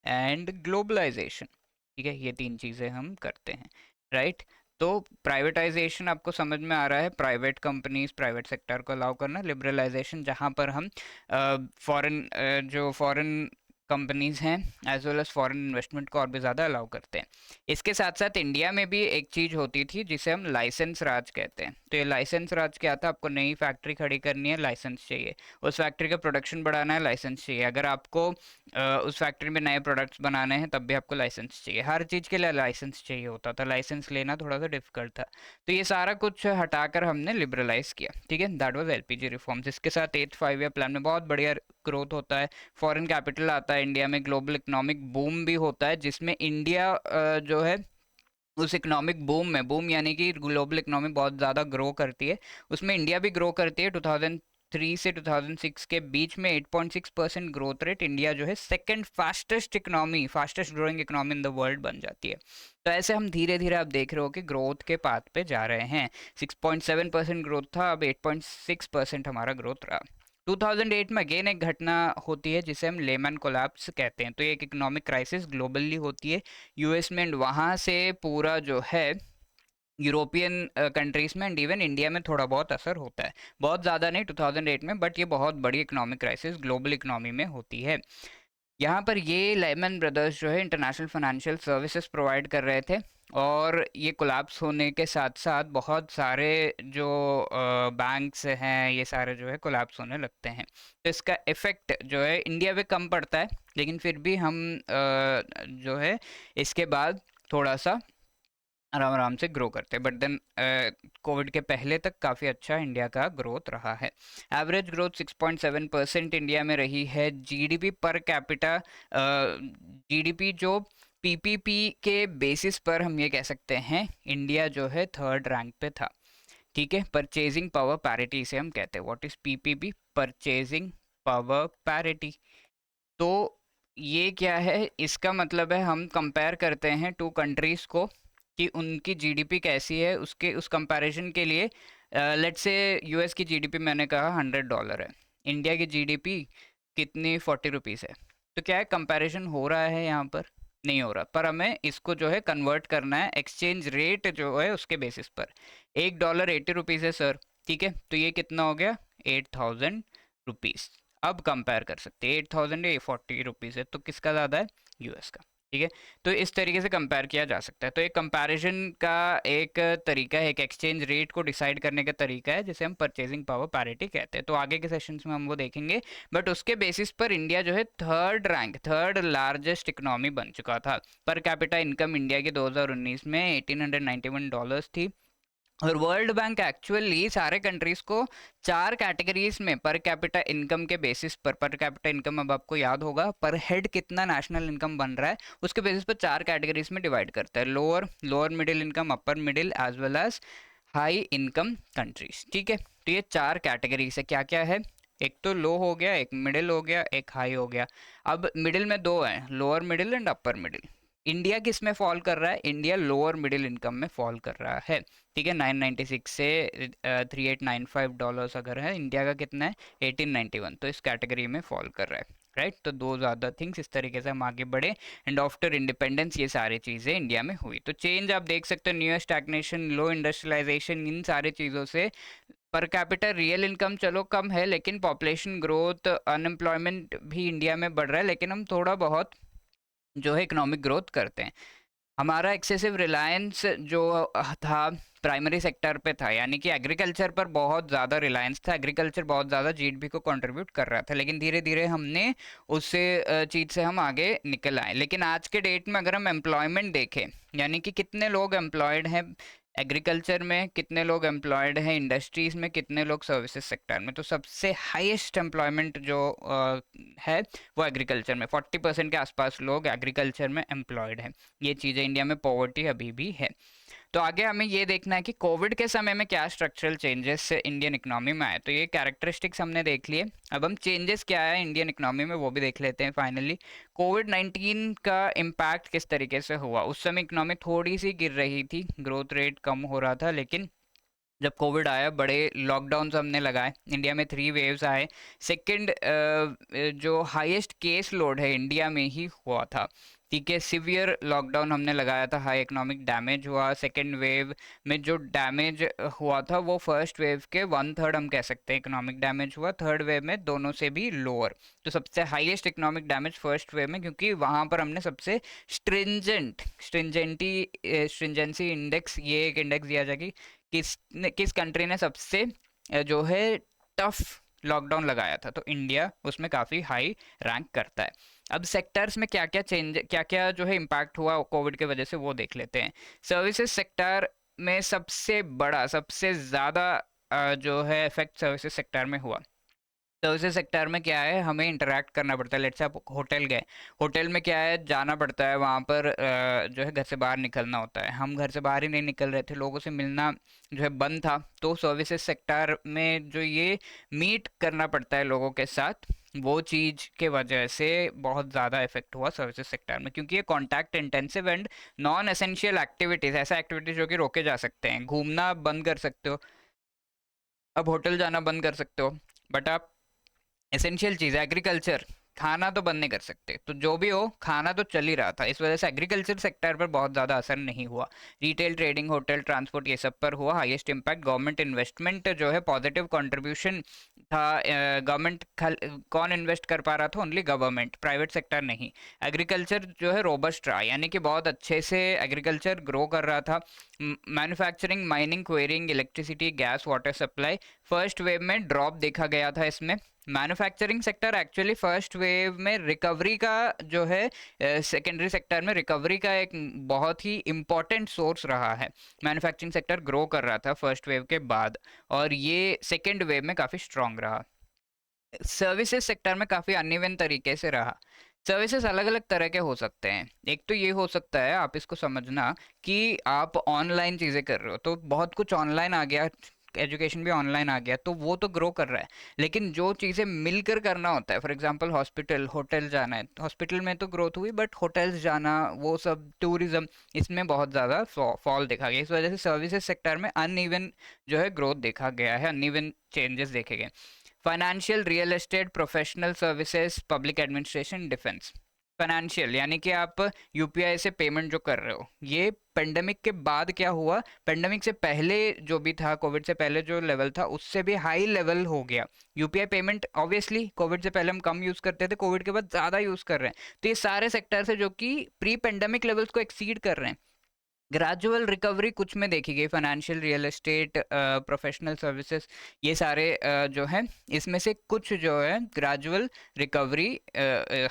and globalisation. ठीक है, ये तीन चीज़ें हम करते हैं। राइट, तो प्राइवेटाइजेशन आपको समझ में आ रहा है, प्राइवेट कंपनीज, प्राइवेट सेक्टर को अलाउ करना। लिबरलाइजेशन जहाँ पर हम फॉरेन जो फॉरेन कंपनीज हैं as well as foreign investment को और भी ज़्यादा अलाउ करते हैं। इसके साथ साथ इंडिया में भी एक चीज़ होती थी जिसे हम लाइसेंस राज कहते हैं। तो ये लाइसेंस राज क्या था, आपको नई फैक्ट्री खड़ी करनी है, लाइसेंस चाहिए। उस फैक्ट्री का प्रोडक्शन बढ़ाना है, लाइसेंस चाहिए। अगर आपको उस फैक्ट्री में नए प्रोडक्ट्स बनाने हैं तब भी आपको लाइसेंस चाहिए। हर चीज़ के लिए लाइसेंस चाहिए होता था, लाइसेंस लेना थोड़ा सा डिफिकल्ट था। तो ये सारा कुछ हटाकर हमने लिबरलाइज किया, ठीक है। That was LPG reforms. इसके साथ 8 5 ईयर प्लान में बहुत बढ़िया ग्रोथ होता है, फॉरेन कैपिटल आता है इंडिया में, ग्लोबल इकोनॉमिक बूम भी होता है जिसमें इंडिया जो है उस इकोनॉमिक बूम में, बूम यानी कि ग्लोबल इकोनॉमी बहुत ज़्यादा ग्रो करती है, उसमें इंडिया भी ग्रो करती है। 2003 से 2006 के बीच में 8.6% ग्रोथ रेट, इंडिया जो है second fastest economy, fastest growing economy in the world बन जाती है। तो ऐसे हम धीरे धीरे आप देख रहे हो कि ग्रोथ के पाथ पे जा रहे हैं। 6.7% ग्रोथ था, अब 8.6% हमारा ग्रोथ रहा। 2008 में अगेन एक घटना होती है जिसे हम लेमन कोलैप्स कहते हैं। तो ये एक इकोनॉमिक क्राइसिस ग्लोबली होती है यूएस में, एंड वहाँ से पूरा जो है यूरोपियन कंट्रीज में एंड इवन इंडिया में थोड़ा बहुत असर होता है। बहुत ज़्यादा नहीं 2008 में, बट ये बहुत बड़ी इकोनॉमिक क्राइसिस ग्लोबल इकोनॉमी में होती है। यहाँ पर ये लेमन ब्रदर्स जो है इंटरनेशनल फाइनेंशियल सर्विसेज प्रोवाइड कर रहे थे, और ये कोलैप्स होने के साथ साथ बहुत सारे जो बैंक्स हैं ये सारे जो है कोलैप्स होने लगते हैं। तो इसका इफेक्ट जो है इंडिया पे कम पड़ता है, लेकिन फिर भी हम जो है इसके बाद थोड़ा सा आराम आराम से ग्रो करते हैं। बट देन कोविड के पहले तक काफ़ी अच्छा इंडिया का ग्रोथ रहा है। एवरेज ग्रोथ 6.7% इंडिया में रही है। जीडीपी पर कैपिटा, जीडीपी जो पीपीपी के बेसिस पर हम ये कह सकते हैं इंडिया जो है थर्ड रैंक पे था, ठीक है। परचेजिंग पावर पैरिटी इसे हम कहते हैं। What is PPP? Purchasing power parity. तो ये क्या है, इसका मतलब है हम कंपेयर करते हैं टू कंट्रीज को कि उनकी जीडीपी कैसी है, उसके उस कंपैरिजन के लिए लेट्स से यूएस की जीडीपी मैंने कहा $100 है, इंडिया की जीडीपी कितनी, ₹40 है। तो क्या है, कंपैरिजन हो रहा है यहाँ पर? नहीं हो रहा। पर हमें इसको जो है कन्वर्ट करना है एक्सचेंज रेट जो है उसके बेसिस पर। $1 ₹80 है सर, ठीक है। तो ये कितना हो गया, ₹8000। अब कंपेयर कर सकते हैं, 8000 या ₹40 है, तो किसका ज़्यादा है, यूएस का, ठीक है। तो इस तरीके से कंपेयर किया जा सकता है। तो एक कंपैरिजन का एक तरीका है, एक एक्सचेंज रेट को डिसाइड करने का तरीका है जिसे हम परचेजिंग पावर पैरिटी कहते हैं। तो आगे के सेशंस में हम वो देखेंगे। बट उसके बेसिस पर इंडिया जो है third rank, third largest economy बन चुका था। पर कैपिटा इनकम इंडिया की 2019 में $1891 थी। और वर्ल्ड बैंक एक्चुअली सारे कंट्रीज को 4 कैटेगरीज में पर कैपिटा इनकम के बेसिस पर, पर कैपिटा इनकम अब आपको याद होगा पर हेड कितना नेशनल इनकम बन रहा है उसके बेसिस पर 4 कैटेगरीज में डिवाइड करता है। Lower lower middle income, upper middle, as well as high income countries, ठीक है। तो ये 4 कैटेगरीज है। क्या क्या है, एक तो लो हो गया, एक मिडिल हो गया, एक हाई हो गया। अब मिडिल में दो है, lower middle and upper middle. India किस में फॉल कर रहा है, इंडिया लोअर मिडिल इनकम में फॉल कर रहा है, ठीक है। 996 से $3895 अगर है, इंडिया का कितना है 1891, तो इस कैटेगरी में फॉल कर रहा है, राइट। तो दो ज़्यादा थिंग्स, इस तरीके से हम आगे बढ़े एंड आफ्टर इंडिपेंडेंस ये सारी चीज़ें इंडिया में हुई। तो चेंज आप देख सकते हो, न्यू स्टैग्नेशन, लो इंडस्ट्रियलाइजेशन, इन सारी चीज़ों से पर कैपिटल रियल इनकम चलो कम है, लेकिन पॉपुलेशन ग्रोथ, अनएम्प्लॉयमेंट भी इंडिया में बढ़ रहा है, लेकिन हम थोड़ा बहुत जो है इकोनॉमिक ग्रोथ करते हैं। हमारा एक्सेसिव रिलायंस जो था प्राइमरी सेक्टर पे था, यानी कि एग्रीकल्चर पर बहुत ज़्यादा रिलायंस था, एग्रीकल्चर बहुत ज़्यादा जीडीपी को कंट्रीब्यूट कर रहा था, लेकिन धीरे धीरे हमने उससे चीज़ से हम आगे निकल आए। लेकिन आज के डेट में अगर हम एम्प्लॉयमेंट देखें, यानी कि कितने लोग एम्प्लॉयड हैं एग्रीकल्चर में, कितने लोग एम्प्लॉयड हैं इंडस्ट्रीज़ में, कितने लोग सर्विसेज सेक्टर में, तो सबसे हाईएस्ट एम्प्लॉयमेंट जो है वो एग्रीकल्चर में, 40% के आसपास लोग एग्रीकल्चर में एम्प्लॉयड हैं। ये चीज़ें, इंडिया में पॉवर्टी अभी भी है। तो आगे हमें ये देखना है कि कोविड के समय में क्या स्ट्रक्चरल चेंजेस इंडियन इकोनॉमी में आए। तो ये कैरेक्टरिस्टिक्स हमने देख लिए, अब हम चेंजेस क्या है इंडियन इकोनॉमी में वो भी देख लेते हैं फाइनली। कोविड-19 का इम्पैक्ट किस तरीके से हुआ, उस समय इकोनॉमी थोड़ी सी गिर रही थी, ग्रोथ रेट कम हो रहा था, लेकिन जब कोविड आया बड़े लॉकडाउन्स हमने लगाए, इंडिया में 3 वेव्स आए। सेकंड जो हाईएस्ट केस लोड है इंडिया में ही हुआ था, ठीक है, सिवियर लॉकडाउन हमने लगाया था, हाई इकोनॉमिक डैमेज हुआ। सेकेंड वेव में जो डैमेज हुआ था वो फर्स्ट वेव के 1/3 हम कह सकते हैं इकोनॉमिक डैमेज हुआ। थर्ड वेव में दोनों से भी लोअर। तो सबसे highest economic damage first wave में, क्योंकि वहां पर हमने सबसे स्ट्रिंजेंसी इंडेक्स, ये एक इंडेक्स दिया जाएगी किस कंट्री ने सबसे जो है टफ लॉकडाउन लगाया था, तो इंडिया उसमें काफी हाई रैंक करता है। अब सेक्टर्स में क्या क्या जो है इम्पैक्ट हुआ कोविड के वजह से वो देख लेते हैं। सर्विसेज सेक्टर में सबसे बड़ा, सबसे ज्यादा जो है इफेक्ट सर्विसेज सेक्टर में हुआ। सर्विसेज सेक्टर में क्या है, हमें इंटरेक्ट करना पड़ता है। लेट्स से आप होटल गए, होटल में क्या है, जाना पड़ता है वहाँ पर, जो है घर से बाहर निकलना होता है। हम घर से बाहर ही नहीं निकल रहे थे, लोगों से मिलना जो है बंद था। तो सर्विसेज सेक्टर में जो ये मीट करना पड़ता है लोगों के साथ, वो चीज के वजह से बहुत ज़्यादा इफेक्ट हुआ सर्विसेज सेक्टर में, क्योंकि ये contact intensive and non essential activities, ऐसा एक्टिविटीज जो कि रोके जा सकते हैं। घूमना आप बंद कर सकते हो, अब होटल जाना बंद कर सकते हो, बट आप एसेंशियल चीज़ है एग्रीकल्चर, खाना तो बंद नहीं कर सकते। तो जो भी हो, खाना तो चल ही रहा था, इस वजह से एग्रीकल्चर सेक्टर पर बहुत ज़्यादा असर नहीं हुआ। रिटेल, ट्रेडिंग, होटल, ट्रांसपोर्ट, ये सब पर हुआ हाईएस्ट इम्पैक्ट। गवर्नमेंट इन्वेस्टमेंट जो है पॉजिटिव कंट्रीब्यूशन था। गवर्नमेंट कौन इन्वेस्ट कर पा रहा था? ओनली गवर्नमेंट, प्राइवेट सेक्टर नहीं। एग्रीकल्चर जो है रोबस्ट रहा, यानी कि बहुत अच्छे से एग्रीकल्चर ग्रो कर रहा था। Manufacturing, mining, quarrying, electricity, gas, water supply first wave में ड्रॉप देखा गया था इसमें। Manufacturing sector actually first wave में रिकवरी का जो है, सेकेंडरी सेक्टर में रिकवरी का एक बहुत ही इम्पोर्टेंट सोर्स रहा है। मैन्युफैक्चरिंग सेक्टर ग्रो कर रहा था फर्स्ट वेव के बाद, और ये सेकेंड वेव में काफ़ी स्ट्रांग रहा। सर्विसेज सेक्टर में काफ़ी अनइवन तरीके से रहा। सर्विसेज अलग अलग तरह के हो सकते हैं। एक तो ये हो सकता है, आप इसको समझना कि आप ऑनलाइन चीज़ें कर रहे हो, तो बहुत कुछ ऑनलाइन आ गया, एजुकेशन भी ऑनलाइन आ गया, तो वो तो ग्रो कर रहा है। लेकिन जो चीज़ें मिलकर करना होता है, फॉर एग्जांपल हॉस्पिटल, होटल जाना है, हॉस्पिटल में तो ग्रोथ हुई, बट होटल्स जाना, वो सब, टूरिज्म, इसमें बहुत ज़्यादा फॉल देखा गया। इस वजह से सर्विसेज सेक्टर में अनइवन जो है ग्रोथ देखा गया है, अनइवन चेंजेस देखे गए। Financial, real estate, professional services, public administration, defence. Financial यानी कि आप यूपीआई से पेमेंट जो कर रहे हो, ये पेंडेमिक के बाद क्या हुआ, पेंडेमिक से पहले जो भी था, कोविड से पहले जो लेवल था उससे भी हाई लेवल हो गया। यूपीआई पेमेंट ऑब्वियसली कोविड से पहले हम कम यूज करते थे, कोविड के बाद ज्यादा यूज कर रहे हैं। तो ये सारे सेक्टर्स है जो कि प्री पेंडेमिक लेवल्स को एक्सीड कर रहे हैं। ग्रेजुअल रिकवरी कुछ में देखी गई, financial, real estate, professional services, ये सारे जो है, इसमें से कुछ जो है ग्रेजुअल रिकवरी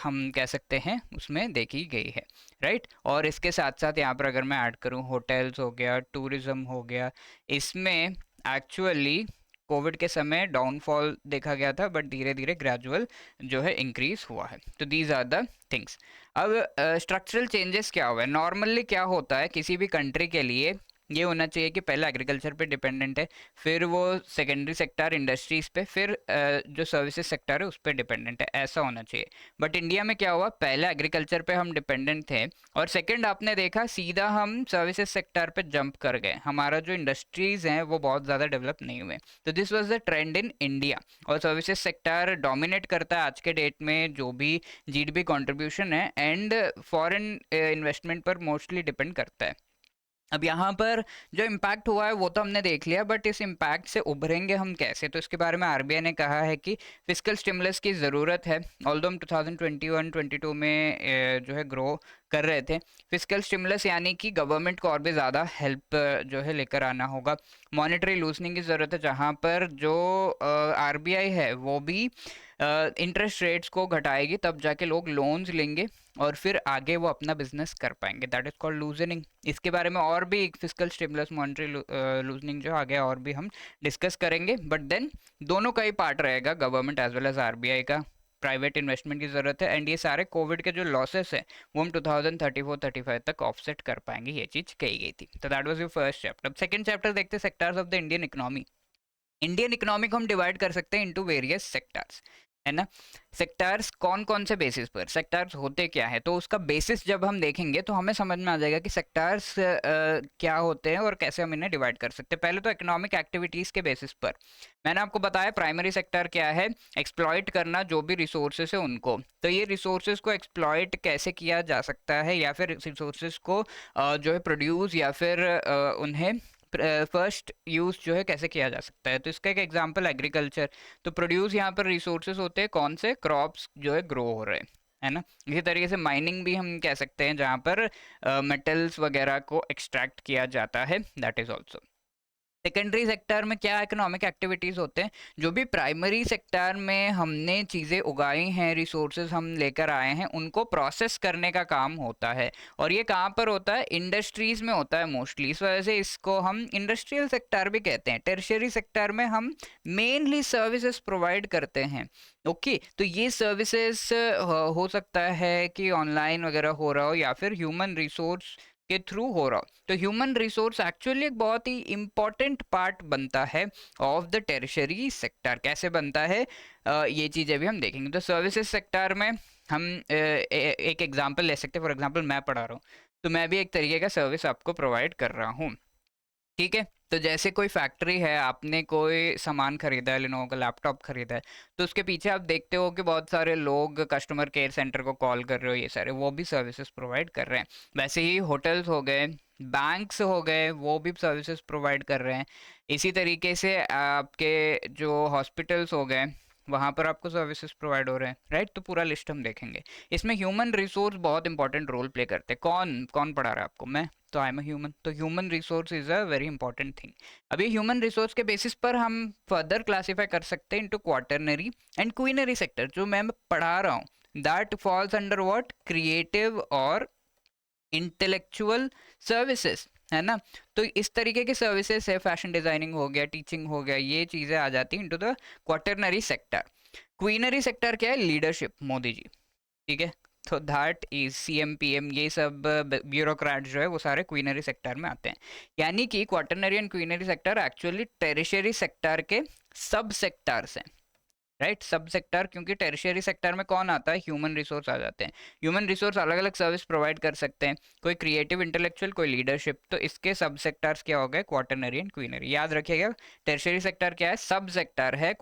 हम कह सकते हैं उसमें देखी गई है, राइट। और इसके साथ साथ यहाँ पर अगर मैं ऐड करूँ, होटल्स हो गया, टूरिज्म हो गया, इसमें एक्चुअली कोविड के समय डाउनफॉल देखा गया था, बट धीरे धीरे ग्रेजुअल जो है इंक्रीज हुआ है। तो दीज आर द थिंग्स। अब स्ट्रक्चरल चेंजेस क्या हुआ है? नॉर्मली क्या होता है किसी भी कंट्री के लिए, ये होना चाहिए कि पहले एग्रीकल्चर पे डिपेंडेंट है, फिर वो सेकेंडरी सेक्टर इंडस्ट्रीज पे, फिर जो सर्विसेज सेक्टर है उस पर डिपेंडेंट है, ऐसा होना चाहिए। बट इंडिया में क्या हुआ, पहले एग्रीकल्चर पे हम डिपेंडेंट थे, और सेकंड आपने देखा सीधा हम सर्विसेज सेक्टर पे जंप कर गए। हमारा जो इंडस्ट्रीज हैं वो बहुत ज़्यादा डेवलप नहीं हुए। तो this was the trend in India, और सर्विसेज सेक्टर डोमिनेट करता है आज के डेट में जो भी जीडीपी कंट्रीब्यूशन है, एंड फॉरेन इन्वेस्टमेंट पर मोस्टली डिपेंड करता है। अब यहाँ पर जो इम्पैक्ट हुआ है वो तो हमने देख लिया, बट इस इम्पैक्ट से उभरेंगे हम कैसे, तो इसके बारे में आरबीआई ने कहा है कि फिस्कल स्टिमुलस की ज़रूरत है। ऑल्दो हम 2021-22 में जो है ग्रो कर रहे थे। फिस्कल स्टिमुलस यानी कि गवर्नमेंट को और भी ज़्यादा हेल्प जो है लेकर आना होगा। मॉनेटरी लूजनिंग की ज़रूरत है, जहाँ पर जो आरबीआई है वो भी इंटरेस्ट रेट्स को घटाएगी, तब जाके लोग लोन्स लेंगे और फिर आगे वो अपना बिजनेस कर पाएंगे। That is called loosening. इसके बारे में और भी फिस्कल स्टिमुलस, मॉनेटरी लूजनिंग जो आगे और भी हम डिस्कस करेंगे, बट देन दोनों का ही पार्ट रहेगा, government as well as RBI का। प्राइवेट इन्वेस्टमेंट की जरूरत है, एंड ये सारे कोविड के जो लॉसेस है वो हम 2034-35 तक ऑफसेट कर पाएंगे, ये चीज कही गई थी। तो that was your first chapter. अब सेकंड चैप्टर देखते हैं, sectors of the Indian economy. Indian economy को हम डिवाइड कर सकते हैं इनटू वेरियस सेक्टर्स। है ना। सेक्टार्स कौन कौन से बेसिस पर, सेक्टार्स होते क्या है, तो उसका बेसिस जब हम देखेंगे तो हमें समझ में आ जाएगा कि सेक्टार्स क्या होते हैं और कैसे हम इन्हें डिवाइड कर सकते हैं। पहले तो इकोनॉमिक एक्टिविटीज के बेसिस पर मैंने आपको बताया प्राइमरी सेक्टर क्या है, एक्सप्लॉइट करना जो भी रिसोर्सेस है उनको। तो ये रिसोर्सेस को एक्सप्लॉइट कैसे किया जा सकता है, या फिर रिसोर्सेस को जो है प्रोड्यूस या फिर उन्हें फर्स्ट यूज जो है कैसे किया जा सकता है। तो इसका एक एग्जांपल एग्रीकल्चर। तो प्रोड्यूस यहाँ पर रिसोर्सेज होते हैं कौन से, क्रॉप्स जो है ग्रो हो रहे हैं, है ना। इसी तरीके से माइनिंग भी हम कह सकते हैं जहाँ पर मेटल्स वगैरह को एक्सट्रैक्ट किया जाता है, that is also. Secondary sector में क्या इकोनॉमिक एक्टिविटीज होते हैं, जो भी प्राइमरी सेक्टर में हमने चीज़ें उगाई हैं, रिसोर्सेज हम लेकर आए हैं, उनको प्रोसेस करने का काम होता है। और ये कहाँ पर होता है, इंडस्ट्रीज में होता है मोस्टली, इस वजह से इसको हम इंडस्ट्रियल सेक्टर भी कहते हैं। टेरिशरी सेक्टर में हम मेनली सर्विसेज प्रोवाइड करते हैं। ओके तो ये सर्विसेज हो सकता है कि ऑनलाइन वगैरह हो रहा हो या फिर ह्यूमन रिसोर्स के थ्रू हो रहा हो। तो ह्यूमन रिसोर्स एक्चुअली एक बहुत ही इंपॉर्टेंट पार्ट बनता है ऑफ द टेरिशरी सेक्टर। कैसे बनता है ये चीज़ अभी हम देखेंगे। तो सर्विसेज सेक्टर में हम एक एग्जांपल ले सकते हैं। फॉर एग्जांपल मैं पढ़ा रहा हूँ, तो मैं भी एक तरीके का सर्विस आपको प्रोवाइड कर रहा हूँ, ठीक है। तो जैसे कोई फैक्ट्री है, आपने कोई सामान खरीदा है, लिनोवो का लैपटॉप खरीदा है, तो उसके पीछे आप देखते हो कि बहुत सारे लोग कस्टमर केयर सेंटर को कॉल कर रहे हो, ये सारे वो भी सर्विसेज प्रोवाइड कर रहे हैं। वैसे ही होटल्स हो गए, बैंक्स हो गए, वो भी सर्विसेज प्रोवाइड कर रहे हैं। इसी तरीके से आपके जो हॉस्पिटल्स हो गए, वहाँ पर आपको सर्विसेज प्रोवाइड हो रहे हैं, राइट। तो पूरा लिस्ट हम देखेंगे। इसमें ह्यूमन रिसोर्स बहुत इंपॉर्टेंट रोल प्ले करते हैं। कौन कौन पढ़ा रहा है आपको, मैं तो आई एम ह्यूमन। तो human resource is a very important thing. अब ये ह्यूमन रिसोर्स के बेसिस पर हम फर्दर क्लासीफाई कर सकते हैं into quaternary and quinary sector, जो मैं पढ़ा रहा हूँ that falls under what, creative और इंटेलेक्चुअल सर्विसेज, है ना। तो इस तरीके के सर्विसेज है, फैशन डिजाइनिंग हो गया, टीचिंग हो गया, ये चीजें आ जाती हैं into the quaternary sector. Quinary sector क्या है, लीडरशिप, मोदी जी, ठीक है। तो दैट इज सीएम पीएम, ये सब ब्यूरोक्रेट जो है वो सारे क्वीनरी सेक्टर में आते हैं। यानी कि quaternary and quinary sector actually tertiary sector के सब सेक्टर्स हैं, राइट। सब सेक्टर, क्योंकि टेरिशरी सेक्टर में कौन आता है, ह्यूमन रिसोर्स आ जाते हैं। ह्यूमन रिसोर्स अलग अलग सर्विस प्रोवाइड कर सकते हैं, कोई क्रिएटिव, इंटेलेक्चुअल, कोई लीडरशिप। तो इसके सब सेक्टर्स क्या हो गए, क्वाटरनरी एंड क्वीनरी। याद रखिएगा, टेरिशरी सेक्टर क्या है, सब सेक्टर है,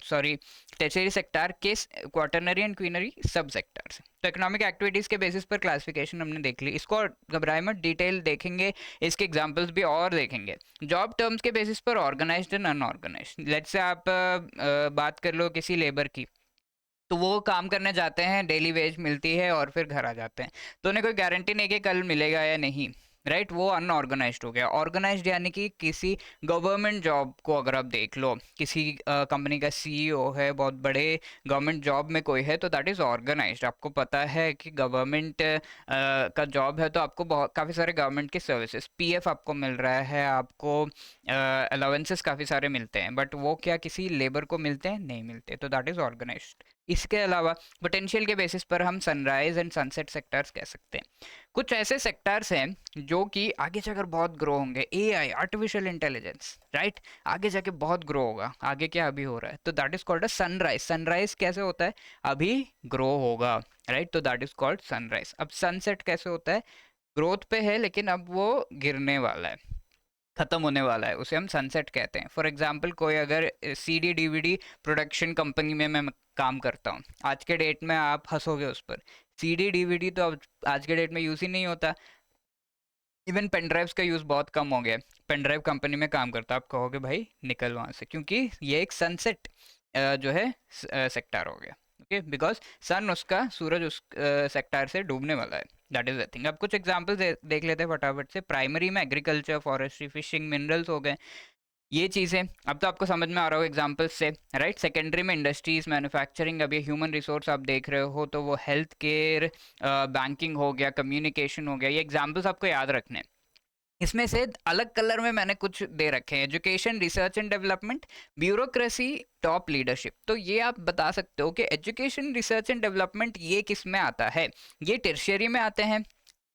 सॉरी टेरिशरी सेक्टर के क्वाटरनरी एंड क्वीनरी सब सेक्टर्स। तो इकोनॉमिक एक्टिविटीज के बेसिस पर क्लासिफिकेशन हमने देख ली, इसको घबराए मत, डिटेल देखेंगे, इसके एग्जांपल्स भी और देखेंगे। जॉब टर्म्स के बेसिस पर organised and unorganised. Let's say आप बात कर लो किसी लेबर की, तो वो काम करने जाते हैं, डेली वेज मिलती है और फिर घर आ जाते हैं, तो उन्हें कोई गारंटी नहीं कि कल मिलेगा या नहीं, राइट। वो अनऑर्गेनाइज्ड हो गया। ऑर्गेनाइज्ड यानी कि किसी गवर्नमेंट जॉब को अगर आप देख लो, किसी कंपनी का सीईओ है, बहुत बड़े गवर्नमेंट जॉब में कोई है, तो दैट इज़ ऑर्गेनाइज्ड। आपको पता है कि गवर्नमेंट का जॉब है, तो आपको बहुत काफ़ी सारे गवर्नमेंट के सर्विसेज, पीएफ आपको मिल रहा है, आपको अलाउंसेस काफ़ी सारे मिलते हैं, बट वो क्या किसी लेबर को मिलते हैं, नहीं मिलते, तो दैट इज़ ऑर्गेनाइज्ड। इसके अलावा पोटेंशियल के बेसिस पर हम सनराइज एंड सनसेट सेक्टर्स कह सकते हैं। कुछ ऐसे सेक्टर्स हैं जो कि आगे जाकर बहुत ग्रो होंगे, एआई, आर्टिफिशियल इंटेलिजेंस, राइट, आगे जाके बहुत ग्रो होगा। आगे क्या अभी हो रहा है, तो that is called a sunrise. Sunrise कैसे होता है, अभी ग्रो होगा, राइट, तो दैट इज कॉल्ड सनराइज। अब सनसेट कैसे होता है, ग्रोथ पे है लेकिन अब वो गिरने वाला है, खत्म होने वाला है, उसे हम सनसेट कहते हैं। फॉर एग्जाम्पल, कोई अगर सीडी डीवीडी प्रोडक्शन कंपनी में मैं काम करता हूँ, आज के डेट में आप हंसोगे उस पर, सीडी डीवीडी तो अब आज के डेट में यूज़ ही नहीं होता। इवन पेन ड्राइव्स का यूज़ बहुत कम हो गया। पेन ड्राइव कंपनी में काम करता, आप कहोगे भाई निकल वहाँ से, क्योंकि ये एक सनसेट जो है सेक्टर हो गया, ओके, बिकॉज सन, उसका सूरज उस सेक्टर से डूबने वाला है, दैट इज द थिंग। अब कुछ एग्जांपल्स देख लेते हैं फटाफट से। प्राइमरी में एग्रीकल्चर, फॉरेस्ट्री, फिशिंग, मिनरल्स हो गए, ये चीज़ें अब तो आपको समझ में आ रहा हो एग्जांपल्स से, राइट। सेकेंडरी में इंडस्ट्रीज, मैन्युफैक्चरिंग। अब ये ह्यूमन रिसोर्स आप देख रहे हो, तो वो हेल्थ केयर, बैंकिंग हो गया, कम्युनिकेशन हो गया, ये एग्जांपल्स आपको याद रखने हैं। इसमें से अलग कलर में मैंने कुछ दे रखे हैं, education, research and development, bureaucracy, top leadership. तो ये आप बता सकते हो कि एजुकेशन, रिसर्च एंड डेवलपमेंट ये किस में आता है, ये टर्शियरी में आते हैं,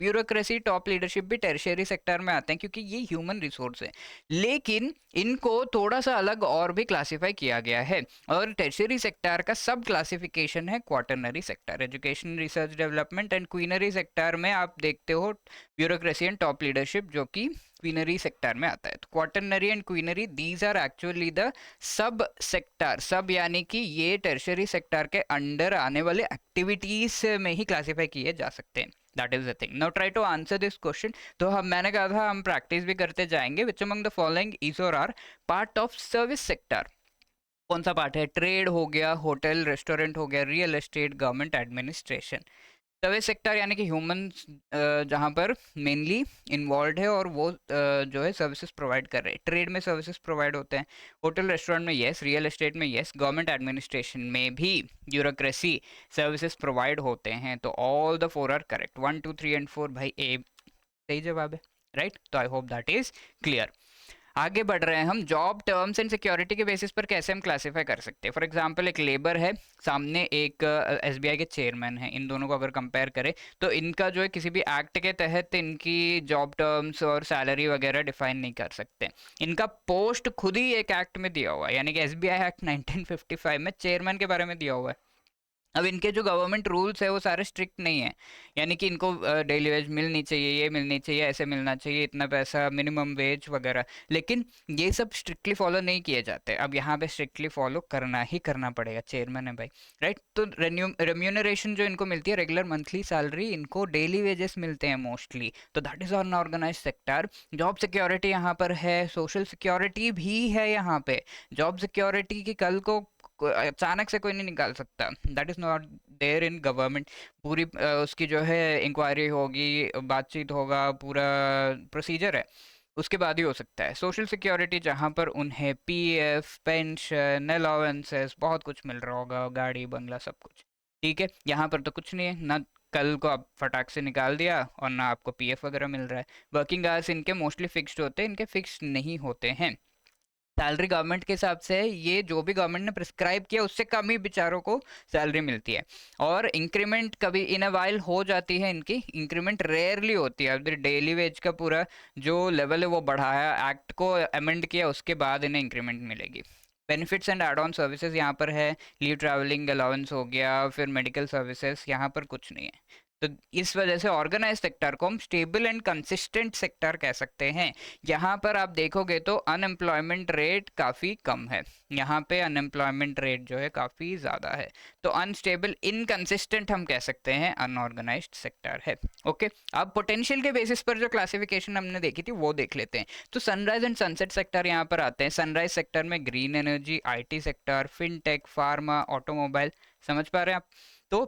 ब्यूरोक्रेसी, टॉप लीडरशिप भी टर्शियरी सेक्टर में आते हैं क्योंकि ये ह्यूमन रिसोर्स है। लेकिन इनको थोड़ा सा अलग और भी क्लासिफाई किया गया है, और टर्शियरी सेक्टर का सब क्लासिफिकेशन है quaternary sector. Education, research, development and quinary sector में आप देखते हो ब्यूरोक्रेसी एंड टॉप लीडरशिप, जो कि क्वीनरी सेक्टर में आता है। तो quaternary and quinary, these are actually the sub sector. Sub यानी कि ये टर्शियरी सेक्टर के अंडर आने वाले एक्टिविटीज में ही क्लासिफाई किए जा सकते हैं। That is the thing. Now try to answer this question. तो हम, मैंने कहा था हम प्रैक्टिस भी करते जाएंगे। Which among the following is or are part of service sector? कौन सा पार्ट है? ट्रेड हो गया, होटल रेस्टोरेंट हो गया, real estate, government administration. Service sector यानी कि ह्यूमंस जहाँ पर मेनली इन्वॉल्व है और वो जो है सर्विसेज प्रोवाइड कर रहे हैं। ट्रेड में सर्विसेज प्रोवाइड होते हैं, होटल रेस्टोरेंट में यस, रियल एस्टेट में यस, गवर्नमेंट एडमिनिस्ट्रेशन में भी ब्यूरोक्रेसी सर्विसेज प्रोवाइड होते हैं। तो all the four are correct. 1 2 3 and 4 भाई, ए सही जवाब है, राइट। तो I hope that is clear. आगे बढ़ रहे हैं हम। जॉब टर्म्स एंड सिक्योरिटी के बेसिस पर कैसे हम क्लासिफाई कर सकते हैं? फॉर एग्जांपल एक लेबर है, सामने एक एसबीआई के चेयरमैन है। इन दोनों को अगर कंपेयर करें तो इनका जो है किसी भी एक्ट के तहत इनकी जॉब टर्म्स और सैलरी वगैरह डिफाइन नहीं कर सकते। इनका पोस्ट खुद ही एक एक्ट में दिया हुआ है, यानी कि एसबीआई एक्ट 1955 में चेयरमैन के बारे में दिया हुआ है। अब इनके जो गवर्नमेंट रूल्स है वो सारे स्ट्रिक्ट नहीं है, यानी कि इनको डेली वेज मिलनी चाहिए, ये मिलनी चाहिए, ऐसे मिलना चाहिए, इतना पैसा, मिनिमम वेज वगैरह। लेकिन ये सब स्ट्रिक्टली फॉलो नहीं किए जाते। अब यहाँ पे स्ट्रिक्टली फॉलो करना ही करना पड़ेगा, चेयरमैन है भाई, राइट। तो रेम्यूनरेशन जो इनको मिलती है, रेगुलर मंथली सैलरी, इनको डेली वेजेस मिलते हैं मोस्टली। तो that is unorganised sector. Job security यहाँ पर है, सोशल सिक्योरिटी भी है यहाँ पे। जॉब सिक्योरिटी की कल को अचानक से कोई नहीं निकाल सकता, that is not there in government. पूरी उसकी जो है इंक्वायरी होगी, बातचीत होगा, पूरा प्रोसीजर है, उसके बाद ही हो सकता है। सोशल सिक्योरिटी जहाँ पर उन्हें पीएफ, पेंशन, अलाउंसेस, बहुत कुछ मिल रहा होगा, गाड़ी बंगला सब कुछ, ठीक है। यहाँ पर तो कुछ नहीं है ना, कल को आप फटाक से निकाल दिया और ना आपको पीएफ वगैरह मिल रहा है। वर्किंग आवर्स इनके मोस्टली फिक्स्ड होते हैं, इनके फिक्स्ड नहीं होते हैं। सैलरी गवर्नमेंट के हिसाब से ये जो भी गवर्नमेंट ने प्रिस्क्राइब किया उससे कम ही बेचारों को सैलरी मिलती है। और इंक्रीमेंट कभी इन अ वाइल हो जाती है, इनकी इंक्रीमेंट रेयरली होती है। अब डेली वेज का पूरा जो लेवल है वो बढ़ाया, एक्ट को अमेंड किया, उसके बाद इन्हें इंक्रीमेंट मिलेगी। Benefits and add on services यहाँ पर है, लीव ट्रैवलिंग अलाउंस हो गया, फिर मेडिकल सर्विसेज, यहाँ पर कुछ नहीं है। तो इस वजह से ऑर्गेनाइज सेक्टर को हम स्टेबल एंड कंसिस्टेंट सेक्टर कह सकते हैं। यहाँ पर आप देखोगे तो अनएम्प्लॉयमेंट रेट काफ़ी कम है, यहाँ पे अनएम्प्लॉयमेंट रेट जो है काफ़ी ज़्यादा है। तो अनस्टेबल, इनकंसिस्टेंट हम कह सकते हैं अनऑर्गेनाइज्ड सेक्टर है। ओके, अब पोटेंशियल के बेसिस पर जो क्लासिफिकेशन हमने देखी थी वो देख लेते हैं। तो सनराइज एंड सनसेट सेक्टर यहाँ पर आते हैं। सनराइज सेक्टर में green energy, IT sector, fintech, pharma, automobile, समझ पा रहे हैं आप? तो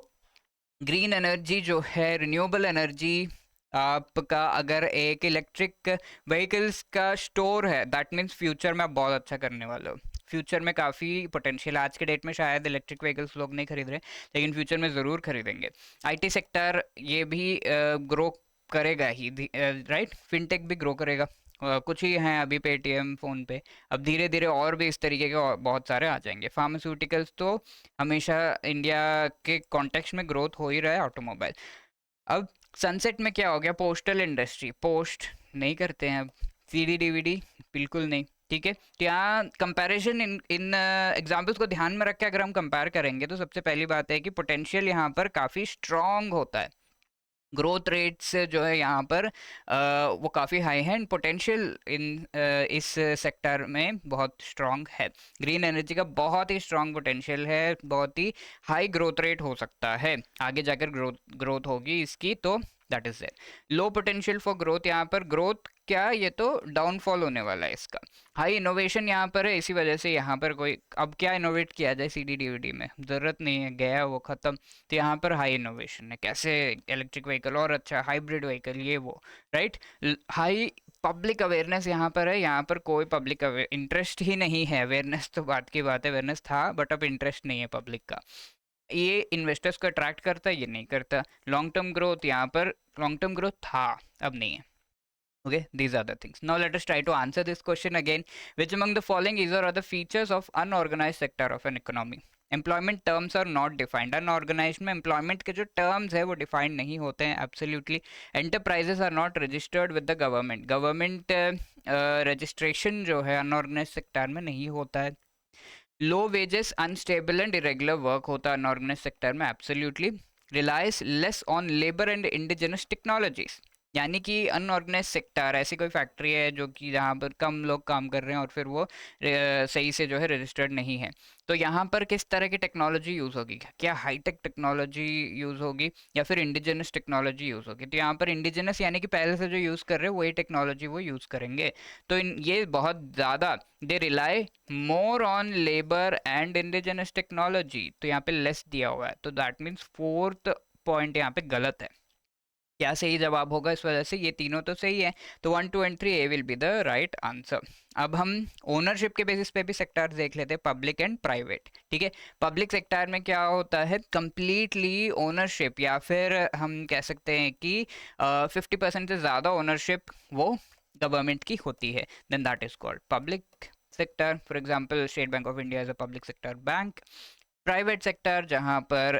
ग्रीन एनर्जी जो है, रिन्यूएबल एनर्जी, आपका अगर एक इलेक्ट्रिक व्हीकल्स का स्टोर है, दैट मीन्स फ्यूचर में आप बहुत अच्छा करने वाले हो। फ्यूचर में काफ़ी पोटेंशियल, आज के डेट में शायद इलेक्ट्रिक व्हीकल्स लोग नहीं खरीद रहे, लेकिन फ्यूचर में ज़रूर खरीदेंगे। आईटी सेक्टर ये भी ग्रो करेगा ही, राइट। फिनटेक भी ग्रो करेगा। कुछ ही हैं अभी, पेटीएम, फ़ोन पे। अब धीरे धीरे और भी इस तरीके के बहुत सारे आ जाएंगे। फार्मास्यूटिकल्स तो हमेशा इंडिया के कॉन्टेक्स्ट में ग्रोथ हो ही रहा है, ऑटोमोबाइल। अब सनसेट में क्या हो गया? पोस्टल इंडस्ट्री, पोस्ट नहीं करते हैं अब, सीडी डीवीडी बिल्कुल नहीं, ठीक है। तो यहाँ कंपैरिजन इन इन एग्जाम्पल्स को ध्यान में रख के अगर हम कंपेयर करेंगे तो सबसे पहली बात है कि पोटेंशियल यहाँ पर काफ़ी स्ट्रांग होता है। ग्रोथ रेट्स जो है यहाँ पर वो काफ़ी हाई हैं। पोटेंशियल इन इस सेक्टर में बहुत स्ट्रांग है। ग्रीन एनर्जी का बहुत ही स्ट्रांग पोटेंशियल है, बहुत ही हाई ग्रोथ रेट हो सकता है, आगे जाकर ग्रोथ होगी इसकी, तो that is it. Low potential for growth, यहाँ पर ग्रोथ क्या, ये तो डाउनफॉल होने वाला है इसका। हाई इनोवेशन यहाँ पर है, इसी वजह से यहाँ पर कोई, अब क्या इनोवेट किया जाए सीडी डीवीडी में, ज़रूरत नहीं है, गया वो ख़त्म। तो यहाँ पर हाई इनोवेशन है, कैसे इलेक्ट्रिक व्हीकल और अच्छा, हाइब्रिड व्हीकल, ये वो, राइट। हाई पब्लिक अवेयरनेस यहाँ पर है, यहाँ पर कोई पब्लिक इंटरेस्ट ही नहीं है। अवेयरनेस तो बात की बात है, अवेयरनेस था बट अब इंटरेस्ट नहीं है पब्लिक का। ये इन्वेस्टर्स को अट्रैक्ट करता है, ये नहीं करता। लॉन्ग टर्म ग्रोथ, यहाँ पर लॉन्ग टर्म ग्रोथ था, अब नहीं है। Okay, these are the things. Now let us try to answer this question again. Which among the following is or are the features of unorganized sector of an economy? Employment terms are not defined, unorganised में employment के जो terms है वो defined नहीं होते हैं absolutely. Enterprises are not registered with the government, government registration जो है अनऑर्गेनाइज्ड सेक्टर में नहीं होता है। Low wages, unstable and irregular work होता है अनऑर्गेनाइज्ड सेक्टर में absolutely. Relies less on labour and indigenous technologies, यानी कि अनऑर्गेनाइज सेक्टर ऐसी कोई फैक्ट्री है जो कि जहाँ पर कम लोग काम कर रहे हैं और फिर वो सही से जो है रजिस्टर्ड नहीं है। तो यहाँ पर किस तरह की टेक्नोलॉजी यूज़ होगी, क्या हाईटेक टेक्नोलॉजी यूज़ होगी या फिर इंडिजिनस टेक्नोलॉजी यूज़ होगी? तो यहाँ पर इंडिजिनस यानी कि पहले से जो यूज़ कर रहे हैं वही टेक्नोलॉजी वो यूज़ करेंगे। तो ये बहुत ज़्यादा, they rely more on labour and indigenous technology, तो यहाँ पे लेस दिया हुआ है, तो दैट मीन्स फोर्थ पॉइंट यहाँ पे गलत है। क्या सही जवाब होगा इस वजह से? ये तीनों तो सही है, तो 1 2 and 3 A will be the right answer. अब हम ओनरशिप के बेसिस पे भी सेक्टर देख लेते हैं, पब्लिक एंड प्राइवेट। ठीक है, पब्लिक सेक्टर में क्या होता है, कंप्लीटली ओनरशिप या फिर हम कह सकते हैं कि 50% से ज़्यादा ओनरशिप वो गवर्नमेंट की होती है, then that is called public sector. For example State Bank of India is a public sector bank. Private sector जहाँ पर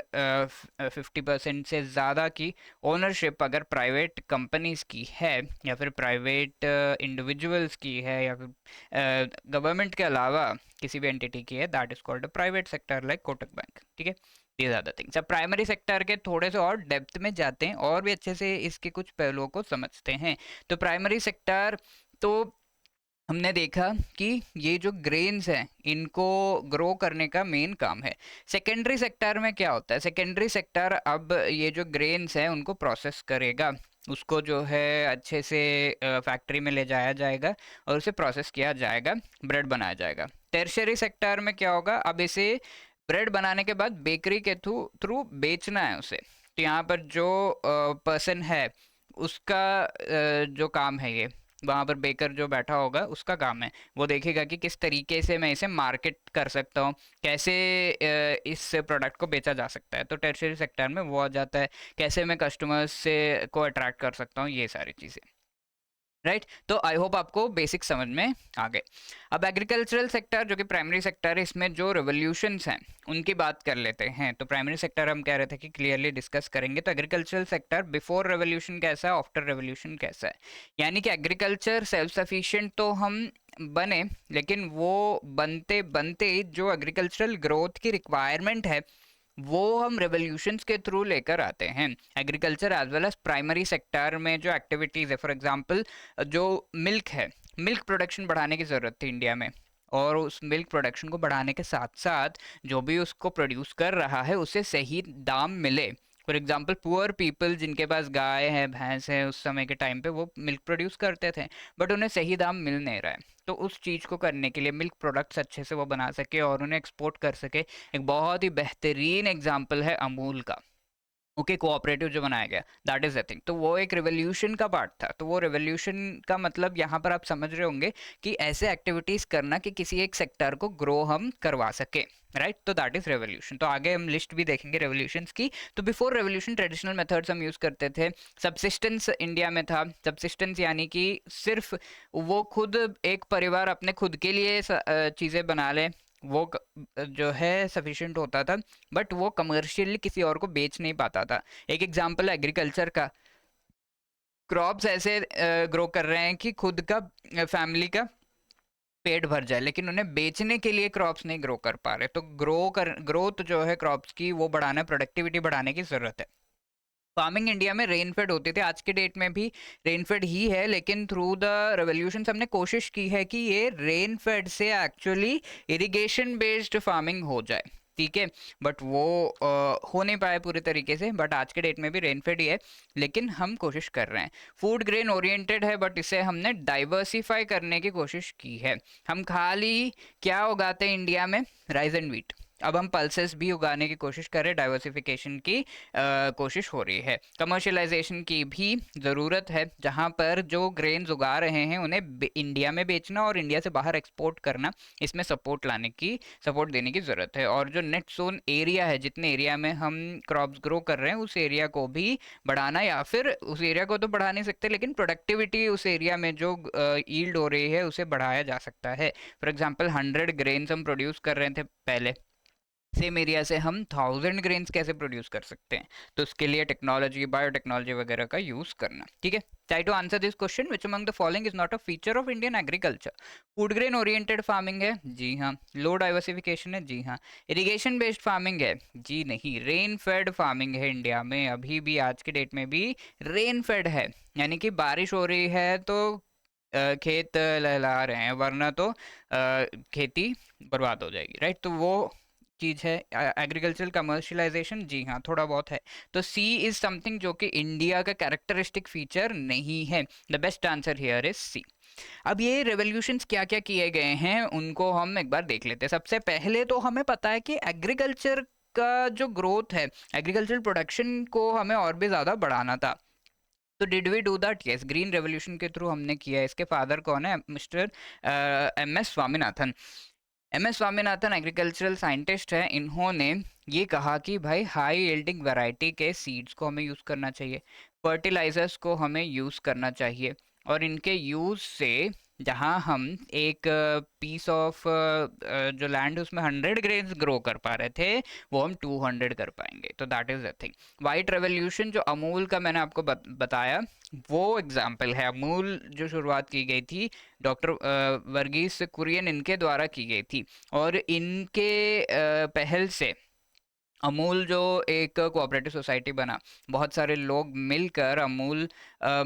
50% से ज़्यादा की ओनरशिप अगर प्राइवेट कंपनीज की है या फिर प्राइवेट इंडिविजुअल्स की है या फिर गवर्नमेंट के अलावा किसी भी एंटिटी की है, that is called a private sector like Kotak bank. ठीक है, ये ज़्यादा थिंग्स। अब प्राइमरी सेक्टर के थोड़े से और डेप्थ में जाते हैं और भी अच्छे से इसके कुछ पहलुओं को समझते हैं। तो प्राइमरी सेक्टर, तो हमने देखा कि ये जो ग्रेन्स हैं इनको ग्रो करने का मेन काम है। सेकेंडरी सेक्टर में क्या होता है, सेकेंडरी सेक्टर अब ये जो ग्रेन्स हैं उनको प्रोसेस करेगा, उसको जो है अच्छे से फैक्ट्री में ले जाया जाएगा और उसे प्रोसेस किया जाएगा, ब्रेड बनाया जाएगा। टर्शियरी सेक्टर में क्या होगा, अब इसे ब्रेड बनाने के बाद बेकरी के थ्रू थ्रू बेचना है उसे। तो यहाँ पर जो पर्सन है उसका जो काम है, ये वहाँ पर बेकर जो बैठा होगा उसका काम है, वो देखेगा कि किस तरीके से मैं इसे मार्केट कर सकता हूँ, कैसे इस प्रोडक्ट को बेचा जा सकता है। तो टर्शियरी सेक्टर में वो आ जाता है, कैसे मैं कस्टमर्स से को अट्रैक्ट कर सकता हूँ, ये सारी चीज़ें। राइट तो आई होप आपको बेसिक समझ में आ गए। अब एग्रीकल्चरल सेक्टर जो कि प्राइमरी सेक्टर है, इसमें जो रेवोल्यूशंस हैं उनकी बात कर लेते हैं। तो प्राइमरी सेक्टर हम कह रहे थे कि क्लियरली डिस्कस करेंगे। तो एग्रीकल्चरल सेक्टर बिफोर रेवोल्यूशन कैसा है, आफ्टर रेवोल्यूशन कैसा है, यानी कि एग्रीकल्चर सेल्फ सफिशिएंट तो हम बने, लेकिन वो बनते बनते जो एग्रीकल्चरल ग्रोथ की रिक्वायरमेंट है वो हम रेवोल्यूशंस के थ्रू लेकर आते हैं। Agriculture as well as primary sector में जो एक्टिविटीज़ है, फॉर एग्जांपल जो मिल्क है, मिल्क प्रोडक्शन बढ़ाने की ज़रूरत थी इंडिया में, और उस मिल्क प्रोडक्शन को बढ़ाने के साथ साथ जो भी उसको प्रोड्यूस कर रहा है उसे सही दाम मिले। फॉर एग्जांपल पुअर पीपल जिनके पास गाय है, भैंस है, उस समय के टाइम पे वो मिल्क प्रोड्यूस करते थे, बट उन्हें सही दाम मिल नहीं रहा है। तो उस चीज़ को करने के लिए मिल्क प्रोडक्ट्स अच्छे से वो बना सके और उन्हें एक्सपोर्ट कर सके, एक बहुत ही बेहतरीन एग्जाम्पल है अमूल का। ओके, कोऑपरेटिव जो बनाया गया, दैट इज द थिंग। तो वो एक रेवोल्यूशन का पार्ट था। तो वो रेवोल्यूशन का मतलब यहाँ पर आप समझ रहे होंगे कि ऐसे एक्टिविटीज करना कि किसी एक सेक्टर को ग्रो हम करवा सके। राइट तो दैट इज रेवोल्यूशन। तो आगे हम लिस्ट भी देखेंगे रेवोल्यूशंस की। तो बिफोर रेवोल्यूशन ट्रेडिशनल मेथड्स हम यूज करते थे। सबसिस्टेंस इंडिया में था। सबसिस्टेंस यानी कि सिर्फ वो खुद एक परिवार अपने खुद के लिए चीज़ें बना ले, वो जो है सफिशिएंट होता था, बट वो कमर्शियली किसी और को बेच नहीं पाता था। एक एग्जांपल है एग्रीकल्चर का, क्रॉप्स ऐसे ग्रो कर रहे हैं कि खुद का फैमिली का पेट भर जाए, लेकिन उन्हें बेचने के लिए क्रॉप्स नहीं ग्रो कर पा रहे। तो ग्रोथ जो है क्रॉप्स की वो बढ़ाना, प्रोडक्टिविटी बढ़ाने की जरूरत है। फार्मिंग इंडिया में रेनफेड होती थी, आज के डेट में भी रेनफेड ही है, लेकिन थ्रू द रेवोल्यूशन हमने कोशिश की है कि ये रेनफेड से एक्चुअली इरिगेशन बेस्ड फार्मिंग हो जाए। ठीक है, बट वो हो नहीं पाया पूरे तरीके से, बट आज के डेट में भी रेनफेड ही है, लेकिन हम कोशिश कर रहे हैं। फूड ग्रेन ओरिएंटेड है, बट इसे हमने डाइवर्सिफाई करने की कोशिश की है। हम खाली क्या उगाते हैं इंडिया में, राइस एंड व्हीट। अब हम पल्सेस भी उगाने की कोशिश कर रहे हैं, डाइवर्सिफिकेशन की कोशिश हो रही है। कमर्शलाइजेशन की भी ज़रूरत है, जहाँ पर जो ग्रेन्स उगा रहे हैं उन्हें इंडिया में बेचना और इंडिया से बाहर एक्सपोर्ट करना, इसमें सपोर्ट देने की ज़रूरत है। और जो नेट सोन एरिया है, जितने एरिया में हम क्रॉप्स ग्रो कर रहे हैं उस एरिया को भी बढ़ाना, या फिर उस एरिया को तो बढ़ा नहीं सकते लेकिन प्रोडक्टिविटी उस एरिया में जो ईल्ड हो रही है उसे बढ़ाया जा सकता है। फॉर एग्जाम्पल 100 ग्रेन्स हम प्रोड्यूस कर रहे थे पहले, सेम एरिया से हम 1000 ग्रेन्स कैसे प्रोड्यूस कर सकते हैं, तो उसके लिए टेक्नोलॉजी, बायोटेक्नोलॉजी वगैरह का यूज करना। ठीक है, try to answer this question, which among the following is not a feature of Indian agriculture. Food grain oriented farming है, जी हाँ। लो डाइवर्सिफिकेशन है, जी हाँ। इरिगेशन बेस्ड फार्मिंग है, जी नहीं। रेन फेड फार्मिंग है, इंडिया में अभी भी आज के डेट में भी रेन फेड है, यानी कि बारिश हो रही है तो खेत लहला रहे हैं, वरना तो खेती बर्बाद हो जाएगी, राइट। तो वो चीज है। एग्रीकल्चरल कमर्शियलाइजेशन, जी हाँ, थोड़ा बहुत है। तो सी इज समथिंग जो कि इंडिया का कैरेक्टरिस्टिक फीचर नहीं है। The best answer here is C. अब ये रेवोल्यूशंस क्या क्या किए गए हैं उनको हम एक बार देख लेते हैं। सबसे पहले तो हमें पता है कि एग्रीकल्चर का जो ग्रोथ है, एग्रीकल्चर प्रोडक्शन को हमें और भी ज़्यादा बढ़ाना था। तो did we do that? Yes, green revolution के थ्रू हमने किया है। इसके फादर कौन है? Mister M S Swaminathan. M S Swaminathan agricultural scientist है। इन्होंने ये कहा कि भाई हाई यील्डिंग वैरायटी के सीड्स को हमें यूज़ करना चाहिए, फर्टिलाइजर्स को हमें यूज़ करना चाहिए, और इनके यूज़ से जहाँ हम एक पीस ऑफ जो लैंड उसमें 100 ग्रेन्स ग्रो कर पा रहे थे, वो हम 200 कर पाएंगे। तो that is the thing. White revolution जो अमूल का मैंने आपको बताया, वो एग्जाम्पल है। अमूल जो शुरुआत की गई थी डॉक्टर वर्गीस कुरियन इनके द्वारा की गई थी, और इनके पहल से अमूल जो एक कोऑपरेटिव सोसाइटी बना, बहुत सारे लोग मिलकर अमूल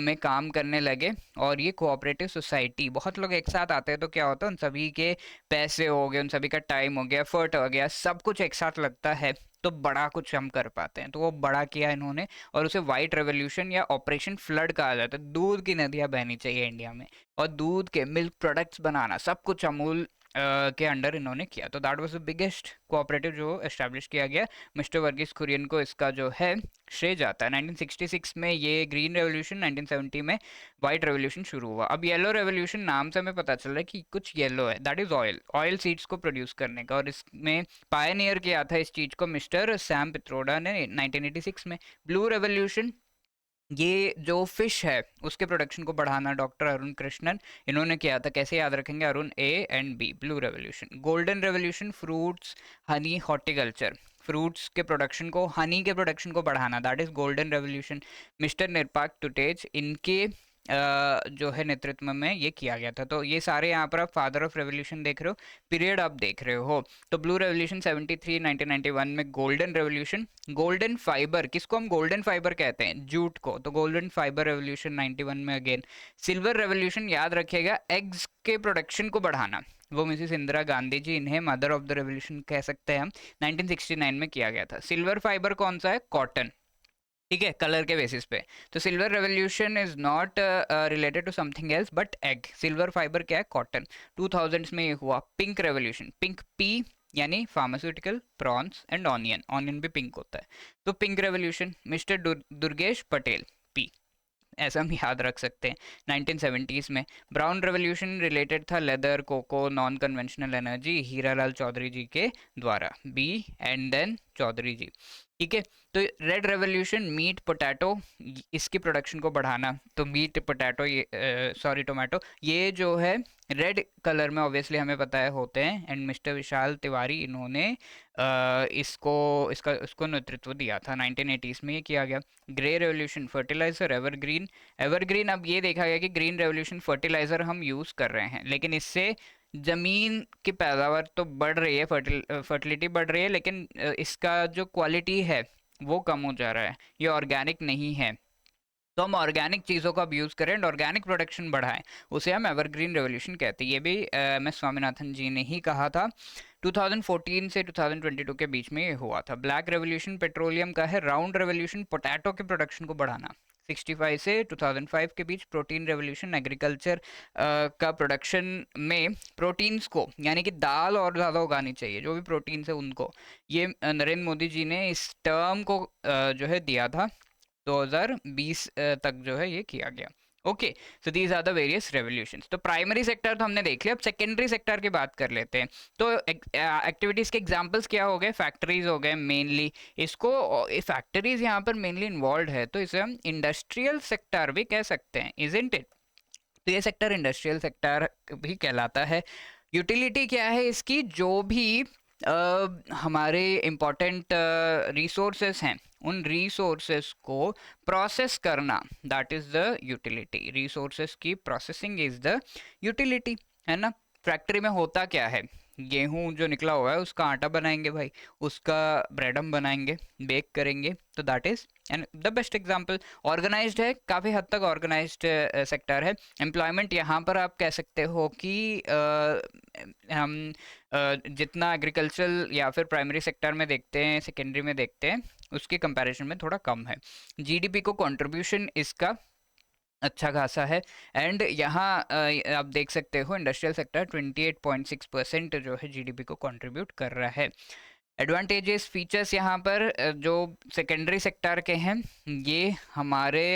में काम करने लगे। और ये कोऑपरेटिव सोसाइटी, बहुत लोग एक साथ आते हैं तो क्या होता है, उन सभी के पैसे हो गए, उन सभी का टाइम हो गया, एफर्ट हो गया, सब कुछ एक साथ लगता है तो बड़ा कुछ हम कर पाते हैं। तो वो बड़ा किया इन्होंने, और उसे वाइट रेवोल्यूशन या ऑपरेशन फ्लड कहा जाता है। दूध की नदियां बहनी चाहिए इंडिया में, और दूध के मिल्क प्रोडक्ट्स बनाना, सब कुछ अमूल के अंडर इन्होंने किया। तो that was the biggest cooperative जो एस्टेब्लिश किया गया। मिस्टर वर्गीस कुरियन को इसका जो है श्रेय जाता है। 1966 में ये ग्रीन रेवोल्यूशन, 1970 में वाइट रेवोल्यूशन शुरू हुआ। अब येलो रेवोल्यूशन नाम से हमें पता चल रहा है कि कुछ येलो है, that is oil, oil seeds को प्रोड्यूस करने का। और इसमें पायनियर किया था इस चीज को मिस्टर सैम पित्रोडा ने 1986 में। ब्लू रेवोल्यूशन, ये जो फिश है उसके प्रोडक्शन को बढ़ाना, डॉक्टर अरुण कृष्णन इन्होंने किया था। कैसे याद रखेंगे? Arun A and B. Blue revolution. Golden revolution, fruits, honey, horticulture, fruits के प्रोडक्शन को, हनी के प्रोडक्शन को बढ़ाना, that is golden revolution. Mister Nirpak Tutej इनके जो है नेतृत्व में ये किया गया था। तो ये सारे यहाँ पर आप फादर ऑफ रेवोल्यूशन देख रहे हो, पीरियड आप देख रहे हो। तो ब्लू रेवोल्यूशन 73, 1991 में। गोल्डन रेवोल्यूशन, गोल्डन फाइबर, किसको हम गोल्डन फाइबर कहते हैं? जूट को। तो गोल्डन फाइबर रेवोल्यूशन 91 में अगेन। सिल्वर रेवोल्यूशन, याद रखिएगा, एग्स के प्रोडक्शन को बढ़ाना, वो मिसिस इंदिरा गांधी जी, इन्हें मदर ऑफ द रेवोल्यूशन कह सकते हैं हम, 1969 में किया गया था। सिल्वर फाइबर कौन सा है? कॉटन। ठीक है, कलर के बेसिस पे। तो silver revolution is not related to something else but egg. Silver fibre क्या है? कॉटन। 2000s में ये हुआ। पिंक रेवोल्यूशन, पिंक पी यानी pharmaceutical, prawns and onion, onion भी पिंक होता है। तो pink revolution, mister Durgesh Patel, P, ऐसा हम याद रख सकते हैं। 1970s में। ब्राउन रेवोल्यूशन रिलेटेड था leather, cocoa, non conventional energy, Hiralal Chaudhary ji के द्वारा, बी एंड देन चौधरी जी। ठीक है। तो रेड रेवोल्यूशन, मीट, पोटैटो, इसकी प्रोडक्शन को बढ़ाना। तो मीट, पोटैटो, ये सॉरी टोमेटो, ये जो है रेड कलर में ऑब्वियसली हमें पता है होते हैं। एंड मिस्टर विशाल तिवारी इन्होंने इसको इसको नेतृत्व दिया था। 1980s में ये किया गया। Grey revolution, fertiliser, evergreen. Evergreen, अब ये देखा गया कि ग्रीन रेवोल्यूशन फर्टिलाइजर हम यूज कर रहे हैं, लेकिन इससे जमीन की पैदावार तो बढ़ रही है, फर्टिलिटी बढ़ रही है, लेकिन इसका जो क्वालिटी है वो कम हो जा रहा है, ये ऑर्गेनिक नहीं है। तो हम ऑर्गेनिक चीज़ों का अब यूज़ करें एंड ऑर्गेनिक प्रोडक्शन बढ़ाएं, उसे हम एवरग्रीन रेवोल्यूशन कहते हैं। ये भी एम एस स्वामीनाथन जी ने ही कहा था। 2014 से 2022 के बीच में ये हुआ था। ब्लैक रेवोल्यूशन पेट्रोलियम का है। राउंड रेवोल्यूशन, पोटैटो के प्रोडक्शन को बढ़ाना, 65 से 2005 के बीच। प्रोटीन रेवोल्यूशन, एग्रीकल्चर का प्रोडक्शन में प्रोटीन्स को, यानी कि दाल और ज़्यादा उगानी चाहिए, जो भी प्रोटीन्स है उनको। ये नरेंद्र मोदी जी ने इस टर्म को जो है दिया था। 2020 तक जो है ये किया गया। Okay, so these are the various revolutions. तो प्राइमरी सेक्टर तो हमने देख लिया, अब सेकेंडरी सेक्टर की बात कर लेते हैं। तो एक्टिविटीज के एग्जांपल्स क्या हो गए? फैक्ट्रीज हो गए मेनली। इसको फैक्ट्रीज यहाँ पर मेनली इन्वॉल्व है, तो इसे हम इंडस्ट्रियल सेक्टर भी कह सकते हैं, इजंट इट? तो ये सेक्टर इंडस्ट्रियल सेक्टर भी कहलाता है। यूटिलिटी क्या है इसकी? जो भी हमारे इम्पोर्टेंट रिसोर्सेस हैं, उन रिसोर्सेस को प्रोसेस करना, that is the utility. Resources की प्रोसेसिंग इज द यूटिलिटी, है ना। फैक्ट्री में होता क्या है, गेहूं जो निकला हुआ है उसका आटा बनाएंगे भाई, उसका ब्रेड हम बनाएंगे, बेक करेंगे, तो that is and the best example. Organised है, काफ़ी हद तक ऑर्गेनाइज्ड सेक्टर है। एम्प्लॉयमेंट यहाँ पर आप कह सकते हो कि हम जितना एग्रीकल्चरल या फिर प्राइमरी सेक्टर में देखते हैं, सेकेंडरी में देखते हैं, उसके कंपैरिजन में थोड़ा कम है। जीडीपी को कंट्रीब्यूशन इसका अच्छा खासा है। एंड यहाँ आप देख सकते हो इंडस्ट्रियल सेक्टर 28.6% जो है जीडीपी को कंट्रीब्यूट कर रहा है। एडवांटेजेस फीचर्स यहाँ पर जो सेकेंडरी सेक्टर के हैं, ये हमारे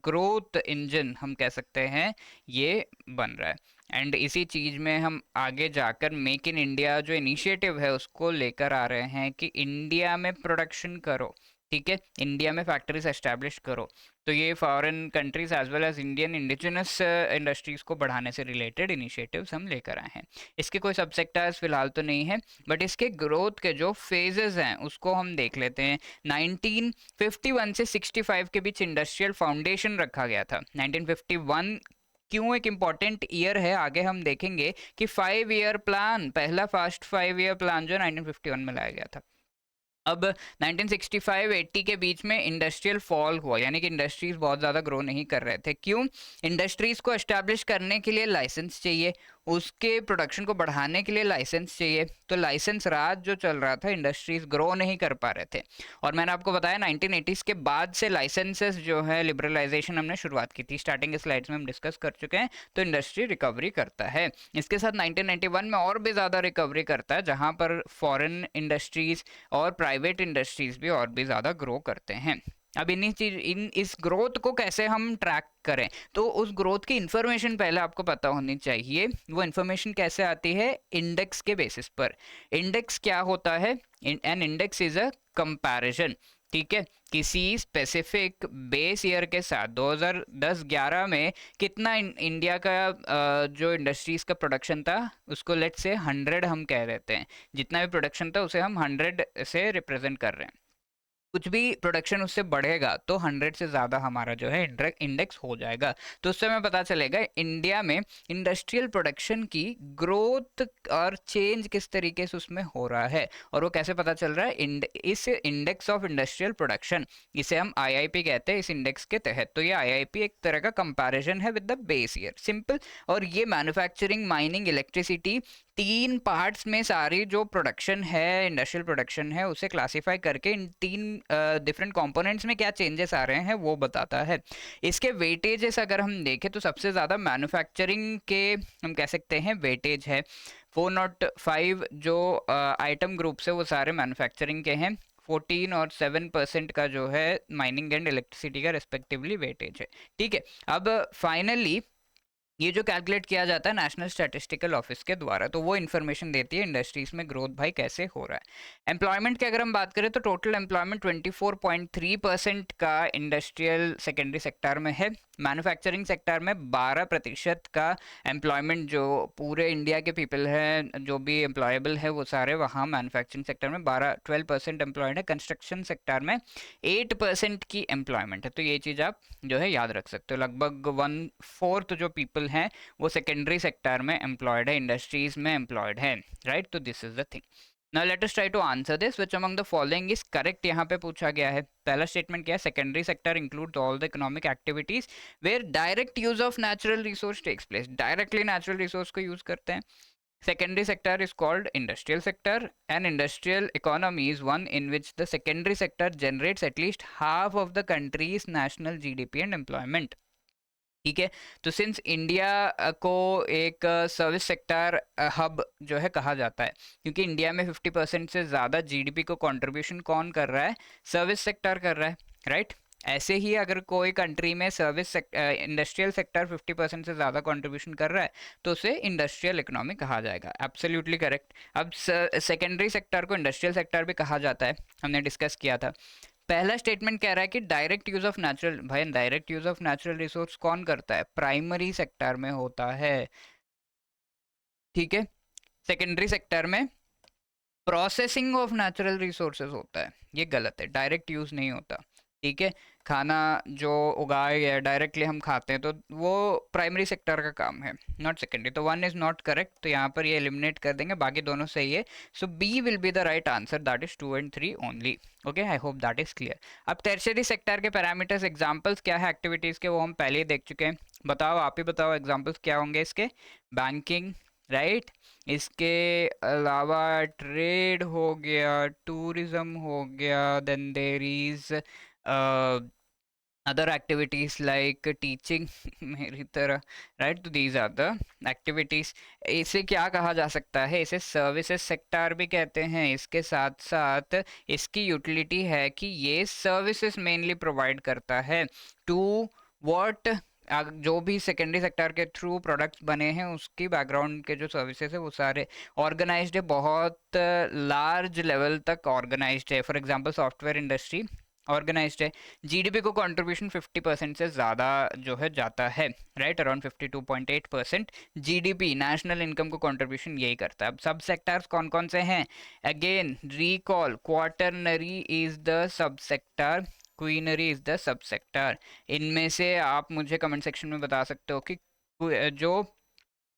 ग्रोथ इंजन हम कह सकते हैं, ये बन रहा है। एंड इसी चीज़ में हम आगे जाकर मेक इन इंडिया जो इनिशिएटिव है उसको लेकर आ रहे हैं कि इंडिया में प्रोडक्शन करो, ठीक है, इंडिया में फैक्ट्रीज एस्टैब्लिश करो। तो ये foreign countries as well as Indian indigenous industries को बढ़ाने से रिलेटेड इनिशिएटिव्स हम लेकर आए हैं। इसके कोई सब सेक्टर्स फिलहाल तो नहीं है, बट इसके ग्रोथ के जो फेजेस हैं उसको हम देख लेते हैं। 1951 से 65 के बीच इंडस्ट्रियल फाउंडेशन रखा गया था। 1951 क्यों एक इम्पॉर्टेंट ईयर है, आगे हम देखेंगे कि 5 ईयर प्लान, पहला फास्ट 5 ईयर प्लान जो 1951 में लाया गया था। अब 1965-80 के बीच में इंडस्ट्रियल फॉल हुआ, यानी कि इंडस्ट्रीज बहुत ज़्यादा ग्रो नहीं कर रहे थे। क्यों? इंडस्ट्रीज को एस्टैब्लिश करने के लिए लाइसेंस चाहिए, उसके प्रोडक्शन को बढ़ाने के लिए लाइसेंस चाहिए। तो लाइसेंस राज जो चल रहा था, इंडस्ट्रीज ग्रो नहीं कर पा रहे थे। और मैंने आपको बताया 1980s के बाद से लाइसेंसेस जो है लिबरलाइजेशन हमने शुरुआत की थी, स्टार्टिंग के स्लाइड्स में हम डिस्कस कर चुके हैं। तो इंडस्ट्री रिकवरी करता है। इसके साथ 1991 में और भी ज़्यादा रिकवरी करता है, जहाँ पर फॉरेन इंडस्ट्रीज और प्राइवेट इंडस्ट्रीज भी और भी ज़्यादा ग्रो करते हैं। अब इस ग्रोथ को कैसे हम ट्रैक करें, तो उस ग्रोथ की इंफॉर्मेशन पहले आपको पता होनी चाहिए। वो इंफॉर्मेशन कैसे आती है? इंडेक्स के बेसिस पर। इंडेक्स क्या होता है? An index is a comparison, ठीक है, किसी स्पेसिफिक बेस ईयर के साथ। 2010-11 में कितना इंडिया का जो इंडस्ट्रीज का प्रोडक्शन था उसको लेट से 100 हम कह देते हैं। जितना भी प्रोडक्शन था उसे हम 100 से रिप्रेजेंट कर रहे हैं। कुछ भी प्रोडक्शन उससे बढ़ेगा तो 100 से ज़्यादा हमारा जो है इंडेक्स हो जाएगा। तो उससे हमें पता चलेगा इंडिया में इंडस्ट्रियल प्रोडक्शन की ग्रोथ और चेंज किस तरीके से उसमें हो रहा है। और वो कैसे पता चल रहा है? इस इंडेक्स ऑफ इंडस्ट्रियल प्रोडक्शन, इसे हम आईआईपी कहते हैं, इस इंडेक्स के तहत। तो ये आईआईपी एक तरह का कंपैरिजन है with the base year, simple. और ये मैन्युफैक्चरिंग, माइनिंग, इलेक्ट्रिसिटी, तीन पार्ट्स में सारी जो प्रोडक्शन है, इंडस्ट्रियल प्रोडक्शन है, उसे क्लासिफाई करके इन तीन डिफरेंट कंपोनेंट्स में क्या चेंजेस आ रहे हैं वो बताता है। इसके वेटेजेस अगर हम देखें तो सबसे ज़्यादा मैन्युफैक्चरिंग के हम कह सकते हैं वेटेज है। 405 जो आइटम ग्रुप्स है वो सारे मैन्युफैक्चरिंग के हैं। 14 और 7% का जो है माइनिंग एंड इलेक्ट्रिसिटी का रेस्पेक्टिवली वेटेज है, ठीक है। अब फाइनली ये जो कैलकुलेट किया जाता है नेशनल स्टैटिस्टिकल ऑफिस के द्वारा, तो वो इन्फॉर्मेशन देती है इंडस्ट्रीज में ग्रोथ भाई कैसे हो रहा है। एम्प्लॉयमेंट की अगर हम बात करें तो टोटल एम्प्लॉयमेंट 24.3% का इंडस्ट्रियल सेकेंडरी सेक्टर में है। मैन्युफैक्चरिंग सेक्टर में 12% का एम्प्लॉयमेंट, जो पूरे इंडिया के पीपल हैं जो भी एम्प्लॉयबल है वो सारे वहाँ मैन्युफैक्चरिंग सेक्टर में 12% एम्प्लॉयड है। कंस्ट्रक्शन सेक्टर में 8% की एम्प्लॉयमेंट है। तो ये चीज़ आप जो है याद रख सकते हो। लगभग 1/4 जो पीपल हैं वो सेकेंडरी सेक्टर में एम्प्लॉयड है, इंडस्ट्रीज में एम्प्लॉयड है, राइट। तो this is the thing. Now let us try to answer this, which among the following is correct. यहाँ पे पूछा गया है, पहला स्टेटमेंट क्या है? Secondary sector includes all the economic activities where direct use of natural resource takes place. Directly natural resource को use करते हैं। Secondary sector is called industrial sector. An industrial economy is one in which the secondary sector generates at least half of the country's national GDP and employment. ठीक है। तो since India को एक service sector hub जो है कहा जाता है, क्योंकि इंडिया में 50% से ज़्यादा जीडीपी को कंट्रीब्यूशन कौन कर रहा है? सर्विस सेक्टर कर रहा है, राइट। ऐसे ही अगर कोई कंट्री में सर्विस इंडस्ट्रियल सेक्टर 50% से ज़्यादा कंट्रीब्यूशन कर रहा है तो उसे इंडस्ट्रियल इकोनॉमी कहा जाएगा। Absolutely correct. अब सेकेंडरी सेक्टर को इंडस्ट्रियल सेक्टर भी कहा जाता है, हमने डिस्कस किया था। पहला स्टेटमेंट कह रहा है कि डायरेक्ट यूज ऑफ नेचुरल, भाई direct use of natural resource कौन करता है? प्राइमरी सेक्टर में होता है, ठीक है। सेकेंडरी सेक्टर में प्रोसेसिंग ऑफ नेचुरल रिसोर्सेज होता है, ये गलत है, डायरेक्ट यूज़ नहीं होता। ठीक है, खाना जो उगाया गया डायरेक्टली हम खाते हैं तो वो प्राइमरी सेक्टर का काम है, नॉट सेकेंडरी। तो वन इज नॉट करेक्ट, तो यहाँ पर ये एलिमिनेट कर देंगे, बाकी दोनों सही है। So B will be the right answer, that is 2 and 3 only. Okay, I hope that is clear. अब टर्शियरी सेक्टर के पैरामीटर्स, एग्जांपल्स क्या है एक्टिविटीज़ के, वो हम पहले ही देख चुके हैं। बताओ, आप ही बताओ एग्जांपल्स क्या होंगे इसके। बैंकिंग, राइट, इसके अलावा ट्रेड हो गया, टूरिज्म हो गया, then there is other activities like teaching मेरी तरह, राइट। तो दीज आर द एक्टिविटीज। इसे क्या कहा जा सकता है, इसे सर्विसेज सेक्टर भी कहते हैं। इसके साथ साथ इसकी यूटिलिटी है कि ये सर्विसेज मेनली प्रोवाइड करता है टू व्हाट, जो भी सेकेंडरी सेक्टर के थ्रू प्रोडक्ट्स बने हैं उसकी बैकग्राउंड के जो सर्विसेज है वो सारे ऑर्गेनाइज्ड है, बहुत लार्ज लेवल तक ऑर्गेनाइज्ड है। For example software industry organised है। जीडीपी को कंट्रीब्यूशन 50% से ज़्यादा जो है जाता है, right, around 52.8% GDP national income को कंट्रीब्यूशन यही करता है। अब सब सेक्टर्स कौन कौन से हैं, again recall, quaternary is the sub sector, quinary is the sub sector. इनमें से आप मुझे कमेंट सेक्शन में बता सकते हो कि जो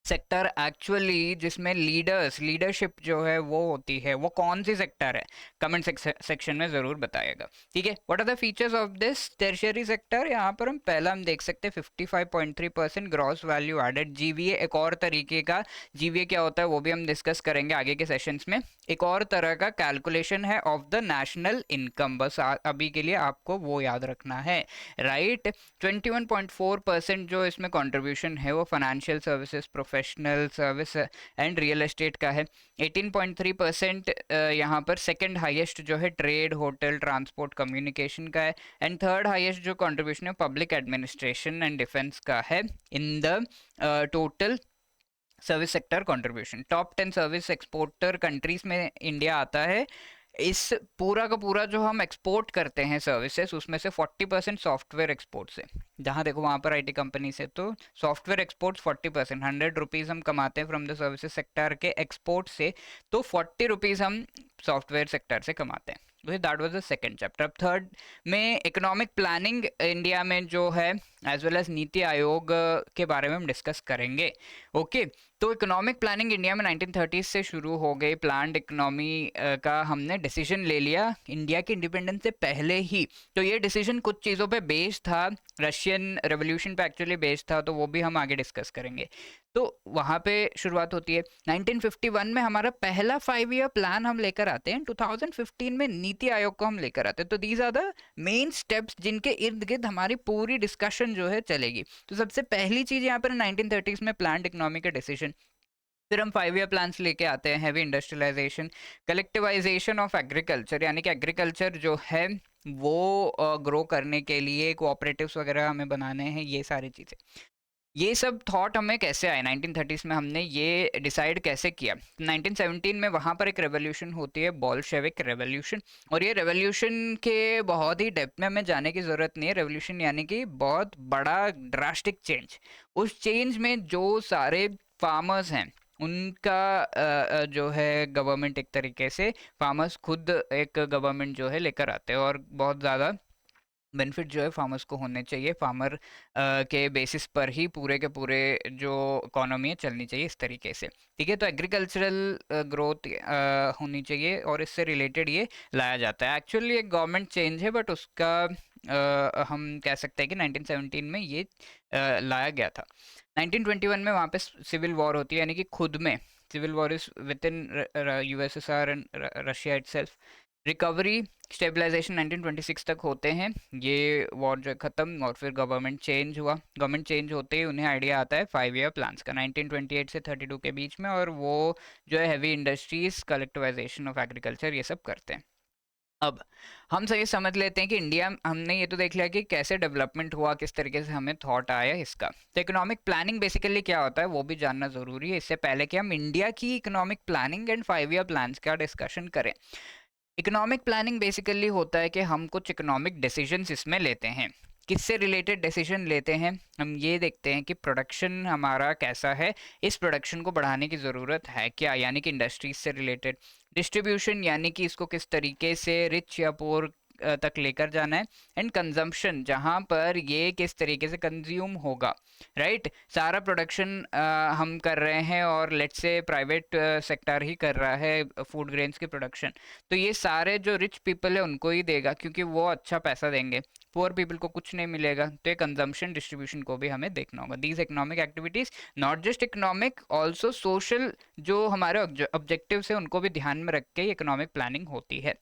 सेक्टर एक्चुअली जिसमें लीडरशिप जो है वो होती है वो कौन सी सेक्टर है, कमेंट सेक्शन में ज़रूर बताइएगा। ठीक है, what are the features of this tertiary sector. यहाँ पर हम पहला हम देख सकते हैं 55.3% ग्रॉस वैल्यू एडेड, जीवीए एक और तरीके का, जीवीए क्या होता है वो भी हम डिस्कस करेंगे आगे के सेशंस में। एक और तरह का कैलकुलेशन है ऑफ द नेशनल इनकम, बस अभी के लिए आपको वो याद रखना है, राइट। 21.4% जो इसमें कंट्रीब्यूशन है वो financial services, professional service and real estate का है। 18.3% यहाँ पर सेकंड हाईएस्ट जो है ट्रेड, होटल, ट्रांसपोर्ट, कम्युनिकेशन का है। एंड थर्ड हाईएस्ट जो कंट्रीब्यूशन है पब्लिक एडमिनिस्ट्रेशन एंड डिफेंस का है in the total service sector contribution. Top 10 service exporter countries में इंडिया आता है। इस पूरा का पूरा जो हम एक्सपोर्ट करते हैं सर्विसेज उसमें से 40% सॉफ्टवेयर एक्सपोर्ट से, जहाँ देखो वहाँ पर आईटी कंपनी से, तो सॉफ्टवेयर एक्सपोर्ट्स 40%, 100 रुपीज़ हम कमाते हैं फ्रॉम द सर्विसेज सेक्टर के एक्सपोर्ट से, तो 40 रुपीज़ हम सॉफ्टवेयर सेक्टर से कमाते हैं। That was the second chapter. अब थर्ड में इकोनॉमिक प्लानिंग इंडिया में जो है as well as NITI Aayog के बारे में हम डिस्कस करेंगे। ओके, तो इकोनॉमिक प्लानिंग इंडिया में 1930s से शुरू हो गई। प्लान्ड इकोनॉमी का हमने डिसीजन ले लिया इंडिया के इंडिपेंडेंस से पहले ही। तो ये डिसीजन कुछ चीज़ों पे बेस्ड था, रशियन रेवोल्यूशन पे एक्चुअली बेस्ड था, तो वो भी हम आगे डिस्कस करेंगे। तो वहाँ पे शुरुआत होती है। 1951 में हमारा पहला 5 ईयर प्लान हम लेकर आते हैं, 2015 में नीति आयोग को हम लेकर आते हैं। तो these are the main steps जिनके इर्द गिर्द हमारी पूरी डिस्कशन जो है चलेगी। तो सबसे पहली चीज़ यहाँ पर 1930s में प्लान्ड इकोनॉमी का डिसीजन। फिर हम 5 ईयर प्लान्स लेके आते हैं, heavy industrialisation, collectivisation of agriculture, यानी कि एग्रीकल्चर जो है वो ग्रो करने के लिए कोऑपरेटिव्स वगैरह हमें बनाने हैं, ये सारी चीज़ें। ये सब थॉट हमें कैसे आए 1930s में, हमने ये डिसाइड कैसे किया। 1917 में वहाँ पर एक रेवोल्यूशन होती है, बोल्शेविक रेवोल्यूशन। और ये रेवोल्यूशन के बहुत ही डेप्थ में हमें जाने की ज़रूरत नहीं है। रेवोल्यूशन यानी कि बहुत बड़ा ड्रास्टिक चेंज। उस चेंज में जो सारे फार्मर्स हैं उनका जो है गवर्नमेंट, एक तरीके से फार्मर्स खुद एक गवर्नमेंट जो है लेकर आते हैं, और बहुत ज़्यादा बेनिफिट जो है फार्मर्स को होने चाहिए। फार्मर के बेसिस पर ही पूरे के पूरे जो इकोनॉमी है चलनी चाहिए, इस तरीके से। ठीक है, तो एग्रीकल्चरल ग्रोथ होनी चाहिए और इससे रिलेटेड ये लाया जाता है। एक्चुअली एक गवर्नमेंट चेंज है, बट उसका हम कह सकते हैं कि 1917 में ये लाया गया था। 1921 में वहाँ पे सिविल वॉर होती है, यानी कि खुद में civil war is within USSR and Russia itself. Recovery stabilisation 1926 तक होते हैं, ये वॉर जो ख़त्म, और फिर गवर्नमेंट चेंज हुआ। गवर्नमेंट चेंज होते ही उन्हें आइडिया आता है 5 ईयर प्लान्स का 1928 से 32 के बीच में, और वो जो है heavy industries, collectivisation of agriculture, ये सब करते हैं। अब हम सही समझ लेते हैं कि इंडिया, हमने ये तो देख लिया कि कैसे डेवलपमेंट हुआ, किस तरीके से हमें थॉट आया इसका। तो इकोनॉमिक प्लानिंग बेसिकली क्या होता है वो भी जानना ज़रूरी है, इससे पहले कि हम इंडिया की economic planning and 5 year plans का डिस्कशन करें। इकोनॉमिक प्लानिंग बेसिकली होता है कि हम कुछ इकोनॉमिक डिसीजंस इसमें लेते हैं। किससे रिलेटेड डिसीजन लेते हैं? हम ये देखते हैं कि प्रोडक्शन हमारा कैसा है, इस प्रोडक्शन को बढ़ाने की ज़रूरत है क्या, यानी कि इंडस्ट्रीज से रिलेटेड। डिस्ट्रीब्यूशन यानी कि इसको किस तरीके से रिच या पुअर तक लेकर जाना है। एंड कंजम्पशन, जहाँ पर ये किस तरीके से कंज्यूम होगा, राइट। सारा प्रोडक्शन हम कर रहे हैं और लेट्स से प्राइवेट सेक्टर ही कर रहा है फूड ग्रेन्स की प्रोडक्शन, तो ये सारे जो रिच पीपल है उनको ही देगा क्योंकि वो अच्छा पैसा देंगे, पुअर पीपल को कुछ नहीं मिलेगा। तो ये कंजम्पशन डिस्ट्रीब्यूशन को भी हमें देखना होगा। These economic activities, not just economic, also social, जो हमारे ऑब्जेक्टिव्स है उनको भी ध्यान में रख के इकोनॉमिक प्लानिंग होती है।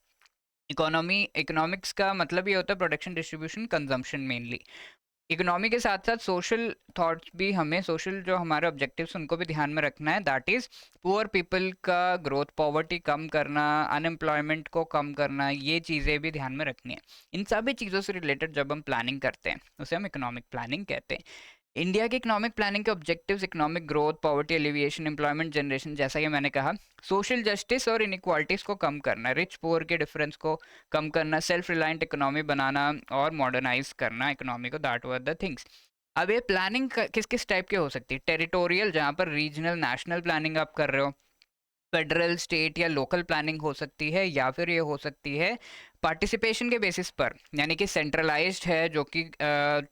इकोनॉमिक्स का मतलब ये होता है production, distribution, consumption mainly. Economy के साथ साथ सोशल थॉट्स भी हमें, सोशल जो हमारे ऑब्जेक्टिव्स उनको भी ध्यान में रखना है। दैट इज पुअर पीपल का ग्रोथ, पॉवर्टी कम करना, अनएम्प्लॉयमेंट को कम करना, ये चीज़ें भी ध्यान में रखनी है। इन सभी चीज़ों से रिलेटेड जब हम प्लानिंग करते हैं उसे हम इकोनॉमिक प्लानिंग कहते हैं। इंडिया की इकोनॉमिक प्लानिंग के objectives economic growth, poverty alleviation, employment generation, जैसा कि मैंने कहा, सोशल जस्टिस और इनइक्वालिटीज को कम करना, रिच पुअर के डिफरेंस को कम करना, सेल्फ रिलायंट इकोनॉमी बनाना और मॉडर्नाइज करना इकोनॉमी को। That were the things. अब ये प्लानिंग किस किस टाइप की हो सकती है? टेरिटोरियल, जहाँ पर रीजनल नेशनल प्लानिंग आप कर रहे हो। फेडरल, स्टेट या लोकल प्लानिंग हो सकती है, या फिर ये हो सकती है पार्टिसिपेशन के बेसिस पर, यानी कि सेंट्रलाइज्ड है जो कि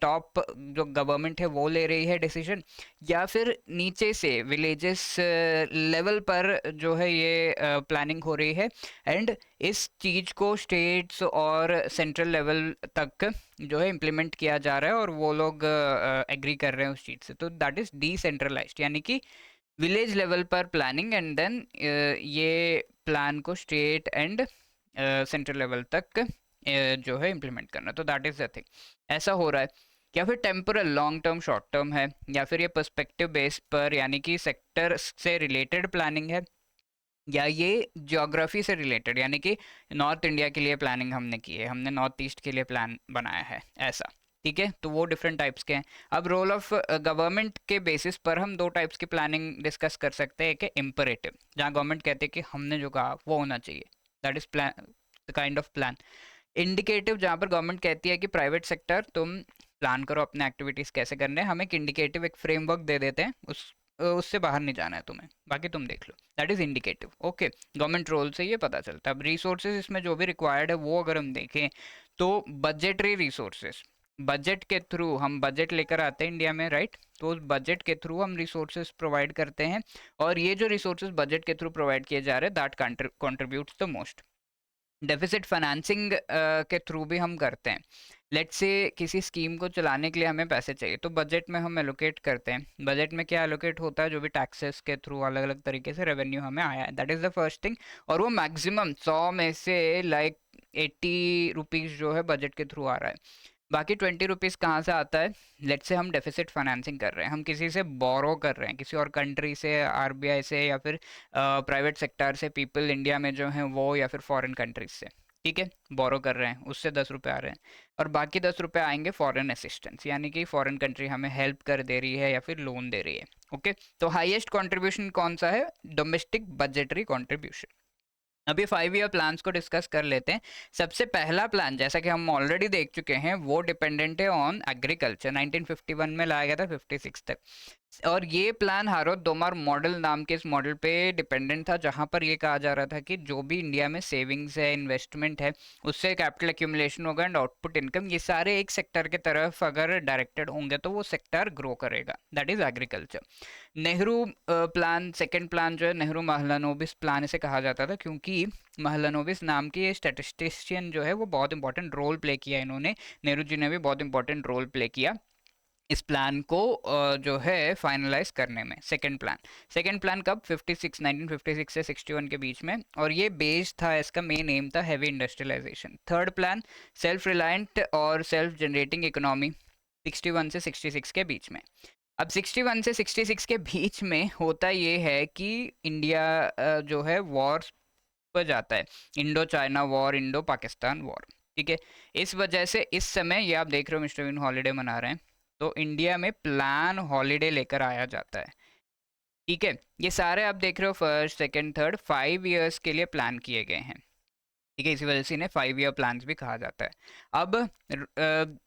टॉप जो गवर्नमेंट है वो ले रही है डिसीजन, या फिर नीचे से विलेजेस लेवल पर जो है ये प्लानिंग हो रही है। एंड इस चीज़ को स्टेट्स और सेंट्रल लेवल तक जो है इम्प्लीमेंट किया जा रहा है और वो लोग एग्री कर रहे हैं उस चीज़ से। तो दैट इज़ डिसेंट्रलाइज्ड, यानी कि विलेज लेवल पर प्लानिंग, एंड देन ये प्लान को स्टेट एंड सेंट्रल लेवल तक जो है इम्प्लीमेंट करना। तो दैट इज द थिंग, ऐसा हो रहा है। या फिर temporal, long term, short term है, या फिर ये पर्सपेक्टिव बेस पर, यानी कि सेक्टर से रिलेटेड प्लानिंग है, या ये ज्योग्राफी से रिलेटेड, यानी कि नॉर्थ इंडिया के लिए प्लानिंग हमने की है, हमने नॉर्थ ईस्ट के लिए प्लान बनाया है, ऐसा। ठीक है, तो वो डिफरेंट टाइप्स के हैं। अब रोल ऑफ गवर्नमेंट के बेसिस पर हम दो टाइप्स की प्लानिंग डिस्कस कर सकते हैं। एक है इम्परेटिव, जहाँ गवर्नमेंट कहते हैं कि हमने जो कहा वो होना चाहिए, that is plan, the kind of plan. Indicative, जहाँ पर गवर्नमेंट कहती है कि प्राइवेट सेक्टर तुम प्लान करो अपने एक्टिविटीज कैसे करने हैं, हम एक इंडिकेटिव, एक फ्रेमवर्क दे देते हैं, उससे बाहर नहीं जाना है तुम्हें, बाकी तुम देख लो। That is indicative. Okay, government role से ये पता चलता है। अब रिसोर्सेज इसमें जो भी रिक्वायर्ड है वो अगर हम देखें तो बजटरी रिसोर्सेज, बजट के थ्रू हम बजट लेकर आते हैं इंडिया में, राइट। तो उस बजट के थ्रू हम रिसोर्सेज प्रोवाइड करते हैं, और ये जो रिसोर्सेज बजट के थ्रू प्रोवाइड किए जा रहे हैं that contributes the most. Deficit financing के थ्रू भी हम करते हैं। लेट्स से किसी स्कीम को चलाने के लिए हमें पैसे चाहिए, तो बजट में हम एलोकेट करते हैं। बजट में क्या एलोकेट होता है? जो भी टैक्सेस के थ्रू अलग अलग तरीके से रेवेन्यू हमें आया है, that is the first thing. और वो मैक्सिमम 100 में से लाइक 80 रुपीज़ जो है बजट के थ्रू आ रहा है। बाकी 20 रुपीज़ कहाँ से आता है? लेट्स से हम डेफिसिट फाइनेंसिंग कर रहे हैं, हम किसी से बोरो कर रहे हैं, किसी और कंट्री से, आरबीआई से, या फिर प्राइवेट सेक्टर से, पीपल इंडिया में जो हैं वो, या फिर फॉरेन कंट्रीज से। ठीक है, बोरो कर रहे हैं, उससे 10 रुपये आ रहे हैं, और बाकी 10 रुपये आएंगे फॉरेन असिस्टेंस, यानी कि फॉरेन कंट्री हमें हेल्प कर दे रही है या फिर लोन दे रही है। ओके, तो हाईएस्ट कंट्रीब्यूशन कौन सा है? Domestic budgetary contribution. अब ये 5 ईयर प्लान्स को डिस्कस कर लेते हैं। सबसे पहला प्लान, जैसा कि हम ऑलरेडी देख चुके हैं, वो डिपेंडेंट है ऑन एग्रीकल्चर, 1951 में लाया गया था 56 तक। और ये प्लान हारोद दोमार मॉडल नाम के इस मॉडल पे डिपेंडेंट था, जहां पर ये कहा जा रहा था कि जो भी इंडिया में सेविंग्स है, इन्वेस्टमेंट है, उससे कैपिटल एक्यूमुलेशन होगा एंड आउटपुट इनकम, ये सारे एक सेक्टर के तरफ अगर डायरेक्टेड होंगे तो वो सेक्टर ग्रो करेगा, that is agriculture. Nehru plan, second plan जो है नेहरू महलानोबिस प्लान इसे कहा जाता था, क्योंकि महलानोबिस नाम की स्टैटिस्टिशियन जो है वो बहुत इंपॉर्टेंट रोल प्ले किया इन्होंने, नेहरू जी ने भी बहुत इंपॉर्टेंट रोल प्ले किया इस प्लान को जो है फाइनलाइज करने में। सेकंड प्लान कब? 1956 से 61 के बीच में, और ये बेस्ड था, इसका मेन एम था heavy industrialisation. Third plan self reliant और सेल्फ जनरेटिंग इकोनॉमी, 61 से 66 के बीच में। अब 61 से 66 के बीच में होता ये है कि इंडिया जो है वॉर पर जाता है, Indo China war, Indo Pakistan war. ठीक है, इस वजह से इस समय ये आप देख रहे हो मिस्टर विन हॉलीडे मना रहे हैं, तो इंडिया में प्लान हॉलीडे लेकर आया जाता है। ठीक है, ये सारे आप देख रहे हो फर्स्ट, सेकंड, थर्ड, 5 इयर्स के लिए प्लान किए गए हैं। ठीक है, इसी वजह से इन्हें 5 ईयर प्लान्स भी कहा जाता है। अब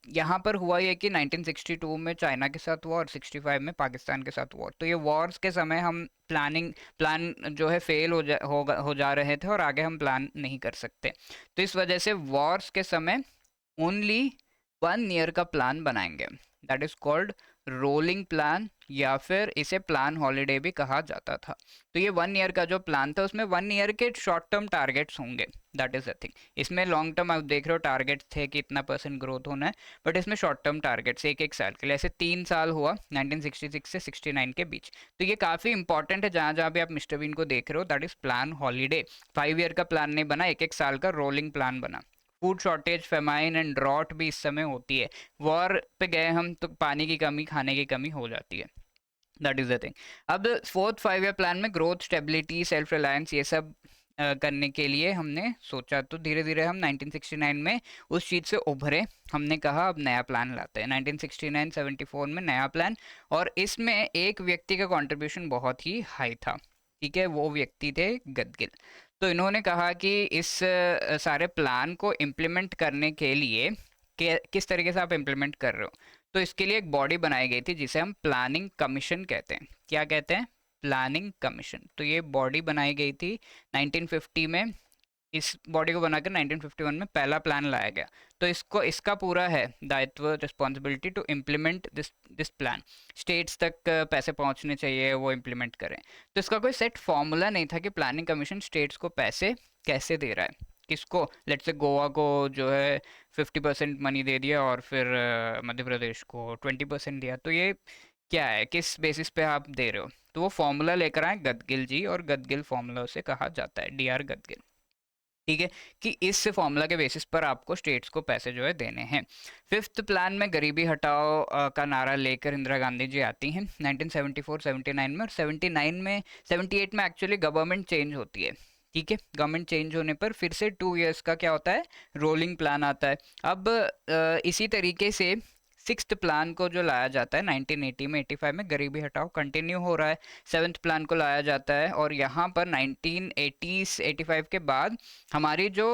यहाँ पर हुआ ये कि 1962 में चाइना के साथ हुआ और 65 में पाकिस्तान के साथ हुआ। तो ये वॉर्स के समय हम प्लान जो है फेल हो जा रहे थे और आगे हम प्लान नहीं कर सकते। तो इस वजह से वॉर्स के समय ओनली 1 ईयर का प्लान बनाएंगे, that is called rolling plan, या फिर इसे प्लान हॉलीडे भी कहा जाता था। तो ये 1 ईयर का जो प्लान था उसमें 1 ईयर के शॉर्ट टर्म टारगेट्स होंगे, दैट इज द थिंग। इसमें लॉन्ग टर्म आप देख रहे हो टारगेट्स थे कि इतना % ग्रोथ होना है, बट इसमें शॉर्ट टर्म टारगेट्स एक एक साल के लिए, ऐसे 3 साल हुआ 1966 से 69 के बीच। तो ये काफ़ी इंपॉर्टेंट है, जहाँ जहाँ भी आप मिस्टर बीन को देख रहे हो that is plan holiday. 5 year का प्लान नहीं बना, एक एक साल का रोलिंग प्लान बना। Food shortage, famine and drought भी इस समय होती है। वॉर पे गए हम तो पानी की कमी, खाने की कमी हो जाती है, दैट इज द थिंग। अब 4th 5 ईयर प्लान में ग्रोथ, स्टेबिलिटी, सेल्फ रिलायंस, ये सब करने के लिए हमने सोचा। तो धीरे धीरे हम 1969 में उस चीज़ से उभरे। हमने कहा अब नया प्लान लाते हैं। 1969-74 में नया प्लान, और इसमें एक व्यक्ति का कंट्रीब्यूशन बहुत ही हाई था। ठीक है, वो व्यक्ति थे गदगिल। तो इन्होंने कहा कि इस सारे प्लान को इम्प्लीमेंट करने के लिए किस तरीके से आप इम्प्लीमेंट कर रहे हो, तो इसके लिए एक बॉडी बनाई गई थी जिसे हम प्लानिंग कमीशन कहते हैं। क्या कहते हैं? Planning commission. तो ये बॉडी बनाई गई थी 1950 में। इस बॉडी को बनाकर 1951 में पहला प्लान लाया गया। तो इसका पूरा है दायित्व, responsibility to implement this plan. States तक पैसे पहुंचने चाहिए, वो इम्प्लीमेंट करें। तो इसका कोई सेट फॉर्मूला नहीं था कि प्लानिंग कमीशन स्टेट्स को पैसे कैसे दे रहा है। किसको? लेट्स से गोवा को जो है 50% मनी दे दिया और फिर मध्य प्रदेश को 20% दिया। तो ये क्या है, किस बेसिस पे आप दे रहे हो? तो वो फॉर्मूला लेकर आए गदगिल जी, और गदगिल फॉर्मूला उसे कहा जाता है, DR गदगिल। ठीक है, कि इस फॉर्मूला के बेसिस पर आपको स्टेट्स को पैसे जो है देने हैं। 5th प्लान में गरीबी हटाओ का नारा लेकर इंदिरा गांधी जी आती हैं 1974-79 में, और 79 में 78 में एक्चुअली गवर्नमेंट चेंज होती है। ठीक है, गवर्नमेंट चेंज होने पर फिर से 2 इयर्स का क्या होता है, रोलिंग प्लान आता है। अब इसी तरीके से 6th प्लान को जो लाया जाता है 1980 में, 85 में गरीबी हटाओ कंटिन्यू हो रहा है। 7th प्लान को लाया जाता है, और यहाँ पर 1980-85 के बाद हमारी जो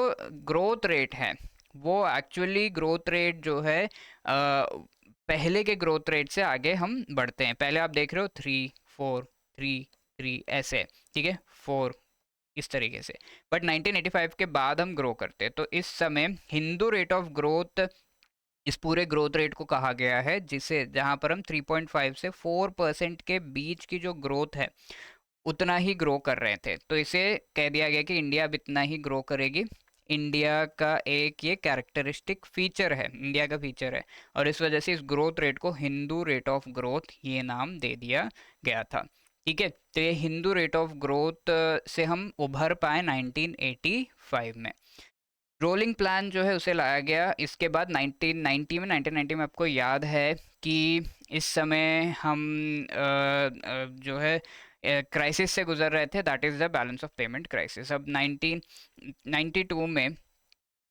ग्रोथ रेट है, वो एक्चुअली ग्रोथ रेट जो है पहले के ग्रोथ रेट से आगे हम बढ़ते हैं। पहले आप देख रहे हो 3 4 3 3 ऐसे, ठीक है, 4 इस तरीके से। बट 1985 के बाद हम ग्रो करते हैं। तो इस समय हिंदू रेट ऑफ ग्रोथ इस पूरे ग्रोथ रेट को कहा गया है, जिसे जहां पर हम 3.5 से 4% के बीच की जो ग्रोथ है उतना ही ग्रो कर रहे थे। तो इसे कह दिया गया कि इंडिया अब इतना ही ग्रो करेगी। इंडिया का एक ये कैरेक्टरिस्टिक फीचर है, इंडिया का फीचर है, और इस वजह से इस ग्रोथ रेट को हिंदू रेट ऑफ ग्रोथ ये नाम दे दिया गया था। ठीक है, तो ये हिंदू रेट ऑफ ग्रोथ से हम उभर पाए 1985 में। रोलिंग प्लान जो है उसे लाया गया। इसके बाद 1990 में आपको याद है कि इस समय हम जो है क्राइसिस से गुजर रहे थे, that is the balance of payment crisis. अब 1992 में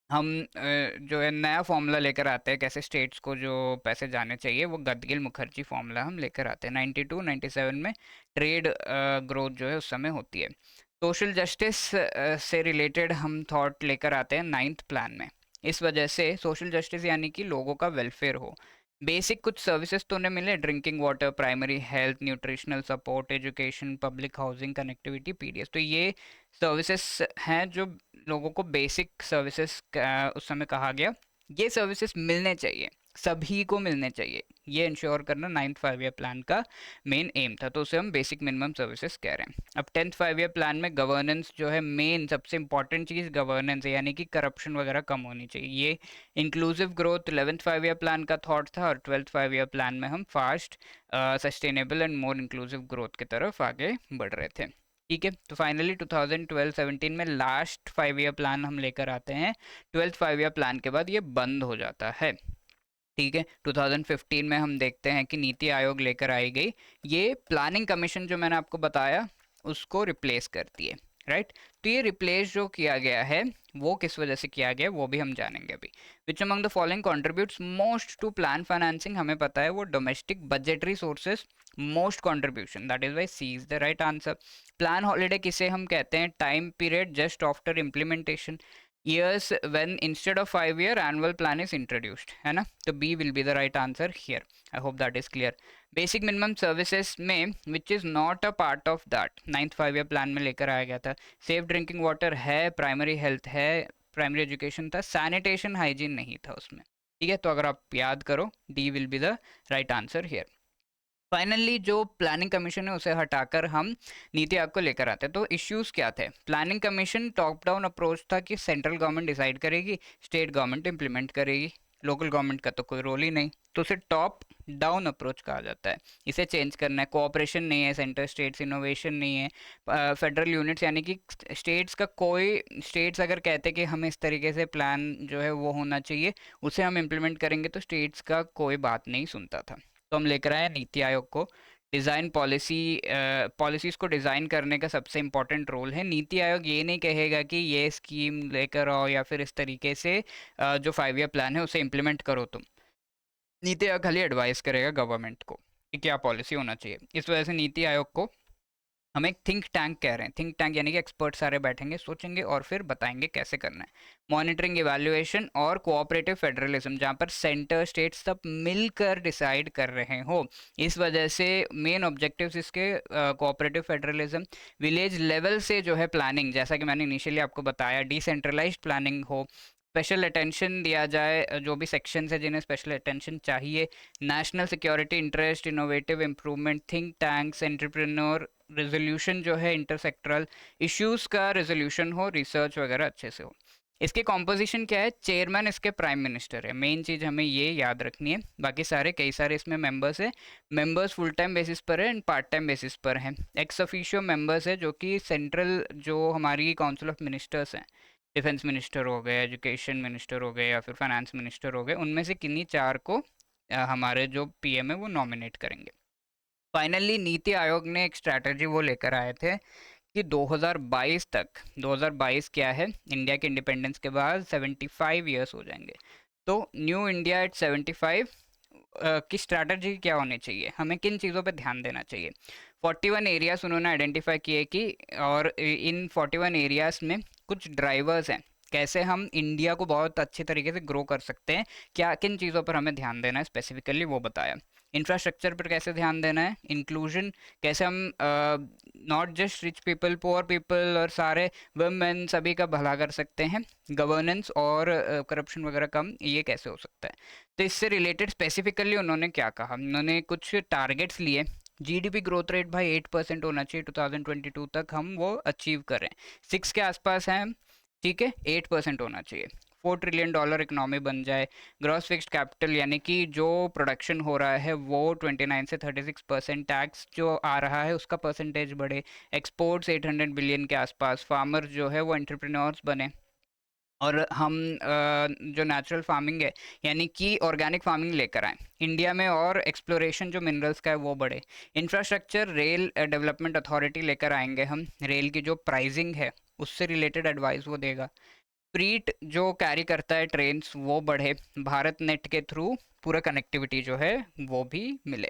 हम जो है नया फॉर्मूला लेकर आते हैं कैसे स्टेट्स को जो पैसे जाने चाहिए, वो गदगिल मुखर्जी फॉर्मूला हम लेकर आते हैं। 92-97 में ट्रेड ग्रोथ जो है उस समय होती है। सोशल जस्टिस से रिलेटेड हम थॉट लेकर आते हैं 9th प्लान में। इस वजह से सोशल जस्टिस यानी कि लोगों का वेलफेयर हो, बेसिक कुछ सर्विसेज तो उन्हें मिले, drinking water, primary health, nutritional support, education, public housing, connectivity, PDS। तो ये सर्विसेज हैं जो लोगों को बेसिक सर्विसेज उस समय कहा गया, ये सर्विसेज मिलने चाहिए, सभी को मिलने चाहिए। ये इंश्योर करना 9th 5 ईयर प्लान का मेन एम था। तो उसे हम बेसिक मिनिमम सर्विसेज कह रहे हैं। अब 10th 5 ईयर प्लान में गवर्नेंस जो है, मेन सबसे इंपॉर्टेंट चीज़ गवर्नेंस है, यानी कि करप्शन वगैरह कम होनी चाहिए। ये inclusive growth 11th 5 year plan का थॉट था, और 12th 5 ईयर प्लान में हम fast, sustainable and more inclusive growth की तरफ आगे बढ़ रहे थे। ठीक है, तो फाइनली 2012-17 में लास्ट 5 ईयर प्लान हम लेकर आते हैं। 12th 5 ईयर प्लान के बाद ये बंद हो जाता है। ठीक है, 2015 में हम देखते हैं कि नीति आयोग लेकर आई गई ये प्लानिंग कमीशन जो मैंने आपको बताया, उसको रिप्लेस करती है। राइट, तो ये रिप्लेस जो किया गया है वो किस वजह से किया गया वो भी हम जानेंगे अभी। Which among the following contributes most to plan financing? हमें पता है वो domestic budgetary sources most contribution, that is why C is the right answer. Plan holiday किसे हम कहते हैं? Time period just after implementation. years when instead of 5 year annual plan is introduced, है ना? तो B will be the right answer here. I hope that is clear. Basic minimum services में which is not a part of that 9th 5 year plan में लेकर आया गया था. Safe drinking water है, प्राइमरी हेल्थ है, प्राइमरी एजुकेशन था, sanitation hygiene नहीं था उसमें. ठीक है, तो अगर आप याद करो D will be the right answer here. Finally जो प्लानिंग कमीशन है उसे हटाकर हम नीति आयोग को लेकर आते हैं. तो इश्यूज क्या थे? Planning commission top down approach था कि सेंट्रल गवर्नमेंट डिसाइड करेगी, स्टेट गवर्नमेंट इंप्लीमेंट करेगी, लोकल गवर्नमेंट का तो कोई रोल ही नहीं, तो उसे टॉप डाउन अप्रोच कहा जाता है. इसे चेंज करना है. कोऑपरेशन नहीं है, सेंटर स्टेट्स, इनोवेशन नहीं है, फेडरल यूनिट्स यानी कि स्टेट्स का कोई, स्टेट्स अगर कहते हैं कि हमें इस तरीके से प्लान जो है वो होना चाहिए, उसे हम इम्प्लीमेंट करेंगे, तो स्टेट्स का कोई बात नहीं सुनता था. तो हम लेकर आए नीति आयोग को. डिज़ाइन पॉलिसीज़ को डिज़ाइन करने का सबसे इम्पोर्टेंट रोल है. नीति आयोग ये नहीं कहेगा कि ये स्कीम लेकर आओ या फिर इस तरीके से जो 5 year प्लान है उसे इम्प्लीमेंट करो. तुम, नीति आयोग खाली एडवाइस करेगा गवर्नमेंट को कि क्या पॉलिसी होना चाहिए. इस वजह से नीति आयोग को हम एक थिंक टैंक कह रहे हैं. थिंक टैंक यानी कि एक्सपर्ट सारे बैठेंगे, सोचेंगे और फिर बताएंगे कैसे करना है. मॉनिटरिंग, इवैल्यूएशन और कोऑपरेटिव फेडरलिज्म, जहाँ पर सेंटर स्टेट सब मिलकर डिसाइड कर रहे हो. इस वजह से मेन ऑब्जेक्टिव्स इसके कोऑपरेटिव फेडरलिज्म, विलेज लेवल से जो है प्लानिंग, जैसा कि मैंने इनिशियली आपको बताया, डिसेंट्रलाइज्ड प्लानिंग हो, स्पेशल अटेंशन दिया जाए जो भी सेक्शन है जिन्हें स्पेशल अटेंशन चाहिए, national security interest, innovative improvement, think tanks, entrepreneur, resolution जो है इंटरसेक्टरल इश्यूज का रेजोल्यूशन हो, रिसर्च वगैरह अच्छे से हो. इसकी कॉम्पोजिशन क्या है? चेयरमैन इसके प्राइम मिनिस्टर है. मेन चीज़ हमें ये याद रखनी है. बाकी सारे कई सारे इसमें मेंबर्स है. मेंबर्स फुल टाइम बेसिस पर है एंड पार्ट टाइम बेसिस पर हैं. एक्स ऑफिशियो मेंबर्स है जो कि सेंट्रल जो हमारी काउंसिल ऑफ मिनिस्टर्स हैं, डिफेंस मिनिस्टर हो गए, एजुकेशन मिनिस्टर हो गए या फिर फाइनेंस मिनिस्टर हो गए, उनमें से किन्हीं चार को हमारे जो पीएम है वो नॉमिनेट करेंगे. फाइनली नीति आयोग ने एक स्ट्रैटेजी वो लेकर आए थे कि 2022 तक, 2022 क्या है, इंडिया के इंडिपेंडेंस के बाद 75 ईयर्स हो जाएंगे. तो न्यू इंडिया एट 75 की स्ट्रैटेजी क्या होनी चाहिए, हमें किन चीज़ों पे ध्यान देना चाहिए. 41 एरियाज उन्होंने आइडेंटिफाई किए कि, और इन 41 एरियाज में कुछ ड्राइवर्स हैं, कैसे हम इंडिया को बहुत अच्छे तरीके से ग्रो कर सकते हैं, क्या किन चीज़ों पर हमें ध्यान देना है स्पेसिफिकली वो बताया. इंफ्रास्ट्रक्चर पर कैसे ध्यान देना है, इंक्लूजन, कैसे हम not just rich people, poor people और सारे वुमेन सभी का भला कर सकते हैं, गवर्नेंस और करप्शन वगैरह कम, ये कैसे हो सकता है. तो इससे रिलेटेड स्पेसिफिकली उन्होंने क्या कहा, उन्होंने कुछ टारगेट्स लिए. जीडीपी ग्रोथ रेट भाई 8% होना चाहिए 2022 तक, हम वो अचीव करें. 6 के आसपास हैं हम, ठीक है, 8% होना चाहिए. $4 ट्रिलियन इकोनॉमी बन जाए. ग्रॉस फिक्स्ड कैपिटल यानी कि जो प्रोडक्शन हो रहा है वो 29 से 36%, टैक्स जो आ रहा है उसका परसेंटेज बढ़े. एक्सपोर्ट्स 800 बिलियन के आसपास. फार्मर जो है वो एंटरप्रेन्योर्स बने. और हम जो नेचुरल फार्मिंग है यानी कि ऑर्गेनिक फार्मिंग लेकर आए इंडिया में, और एक्सप्लोरेशन जो मिनरल्स का है वो बढ़े. इंफ्रास्ट्रक्चर, रेल डेवलपमेंट अथॉरिटी लेकर आएंगे हम. रेल की जो प्राइसिंग है उससे रिलेटेड एडवाइस वो देगा. फ्रीट जो कैरी करता है ट्रेन्स वो बढ़े. भारत नेट के थ्रू पूरा कनेक्टिविटी जो है वो भी मिले.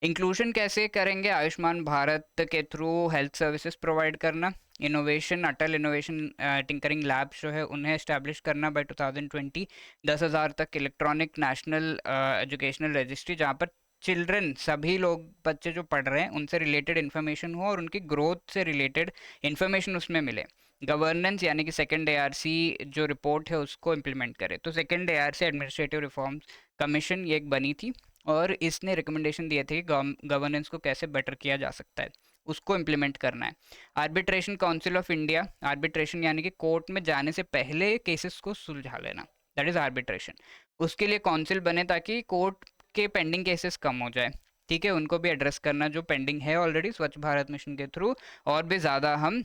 इंक्लूजन कैसे करेंगे? आयुष्मान भारत के थ्रू हेल्थ सर्विसेज प्रोवाइड करना. इनोवेशन, अटल इनोवेशन टिंकरिंग लैब्स जो है उन्हें एस्टैब्लिश करना बाय 2020. 10,000 तक इलेक्ट्रॉनिक नेशनल एजुकेशनल रजिस्ट्री, जहाँ पर चिल्ड्रन, सभी लोग, बच्चे जो पढ़ रहे हैं उनसे रिलेटेड इन्फॉर्मेशन हो और उनकी ग्रोथ से रिलेटेड इन्फॉर्मेशन उसमें मिले. गवर्नेंस यानी कि सेकंड एआरसी जो रिपोर्ट है उसको इम्प्लीमेंट करे. तो second ARC administrative reforms commission ये एक बनी थी और इसने रिकमेंडेशन दिए थे कि गवर्नेंस को कैसे बेटर किया जा सकता है, उसको इम्प्लीमेंट करना है. Arbitration council of India, arbitration यानी कि कोर्ट में जाने से पहले केसेस को सुलझा लेना, दैट इज आर्बिट्रेशन. उसके लिए काउंसिल बने ताकि कोर्ट के पेंडिंग केसेस कम हो जाए. ठीक है, उनको भी एड्रेस करना जो पेंडिंग है ऑलरेडी स्वच्छ भारत मिशन के थ्रू, और भी ज़्यादा हम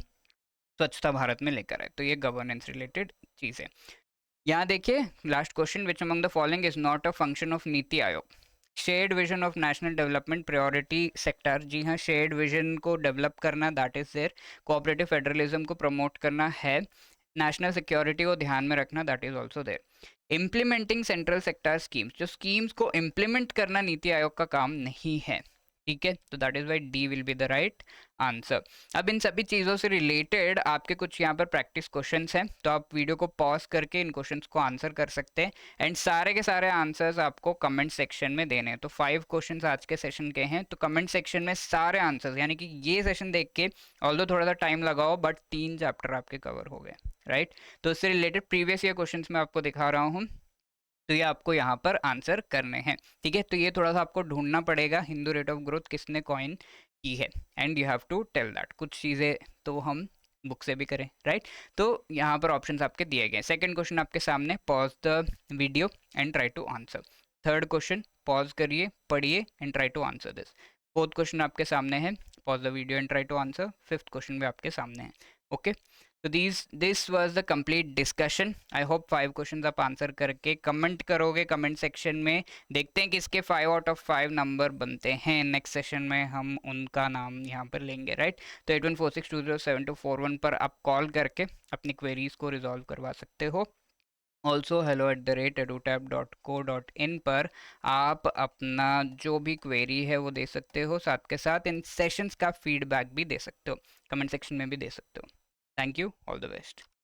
स्वच्छता भारत में लेकर आए. तो ये गवर्नेंस रिलेटेड चीज़ है. यहाँ देखिए last question, which among the following is not a function of NITI Aayog. Shared vision of national development priority sector, जी हाँ, शेयर्ड विजन को डेवलप करना, that is there. Cooperative federalism को प्रमोट करना है. नेशनल सिक्योरिटी को ध्यान में रखना, that is also there. Implementing central sector schemes, जो स्कीम्स को इम्प्लीमेंट करना नीति आयोग का काम नहीं है. ठीक है, तो that is why D will be the right answer. अब इन सभी चीज़ों से रिलेटेड आपके कुछ यहाँ पर प्रैक्टिस क्वेश्चंस हैं, तो आप वीडियो को पॉज करके इन क्वेश्चंस को आंसर कर सकते हैं। एंड सारे के सारे आंसर्स आपको कमेंट सेक्शन में देने हैं। तो 5 क्वेश्चंस आज के सेशन के हैं, तो कमेंट सेक्शन में सारे आंसर्स, यानी कि ये सेशन देख के ऑल्दो थोड़ा सा टाइम लगाओ बट 3 चैप्टर आपके कवर हो गए, राइट। तो इससे रिलेटेड प्रीवियस ईयर क्वेश्चन मैं आपको दिखा रहा हूँ, तो ये आपको यहाँ पर आंसर करने हैं, ठीक है। तो ये थोड़ा सा आपको ढूंढना पड़ेगा हिंदू रेट ऑफ ग्रोथ किसने कॉइन की है, and you have to tell that. कुछ चीज़ें तो हम बुक से भी करें, राइट। तो यहाँ पर ऑप्शंस आपके दिए गए। सेकंड क्वेश्चन आपके सामने, pause the video and try to answer. Third question, pause करिए, पढ़िए and try to answer this. Fourth question आपके सामने है, pause the video and try to answer. Fifth question भी आपके सामने है, ओके। तो this was the complete discussion. I hope 5 questions आप आंसर करके कमेंट करोगे कमेंट सेक्शन में। देखते हैं किसके 5 आउट ऑफ 5 नंबर बनते हैं। नेक्स्ट सेशन में हम उनका नाम यहाँ पर लेंगे, राइट। तो 8146207241 पर आप कॉल करके अपनी क्वेरीज को रिजॉल्व करवा सकते हो। ऑल्सो hello@edutap.co.in पर आप अपना जो भी क्वेरी है वो दे सकते हो, साथ के साथ इन सेशंस का फीडबैक भी दे सकते हो, कमेंट सेक्शन में भी दे सकते हो। Thank you. All the best.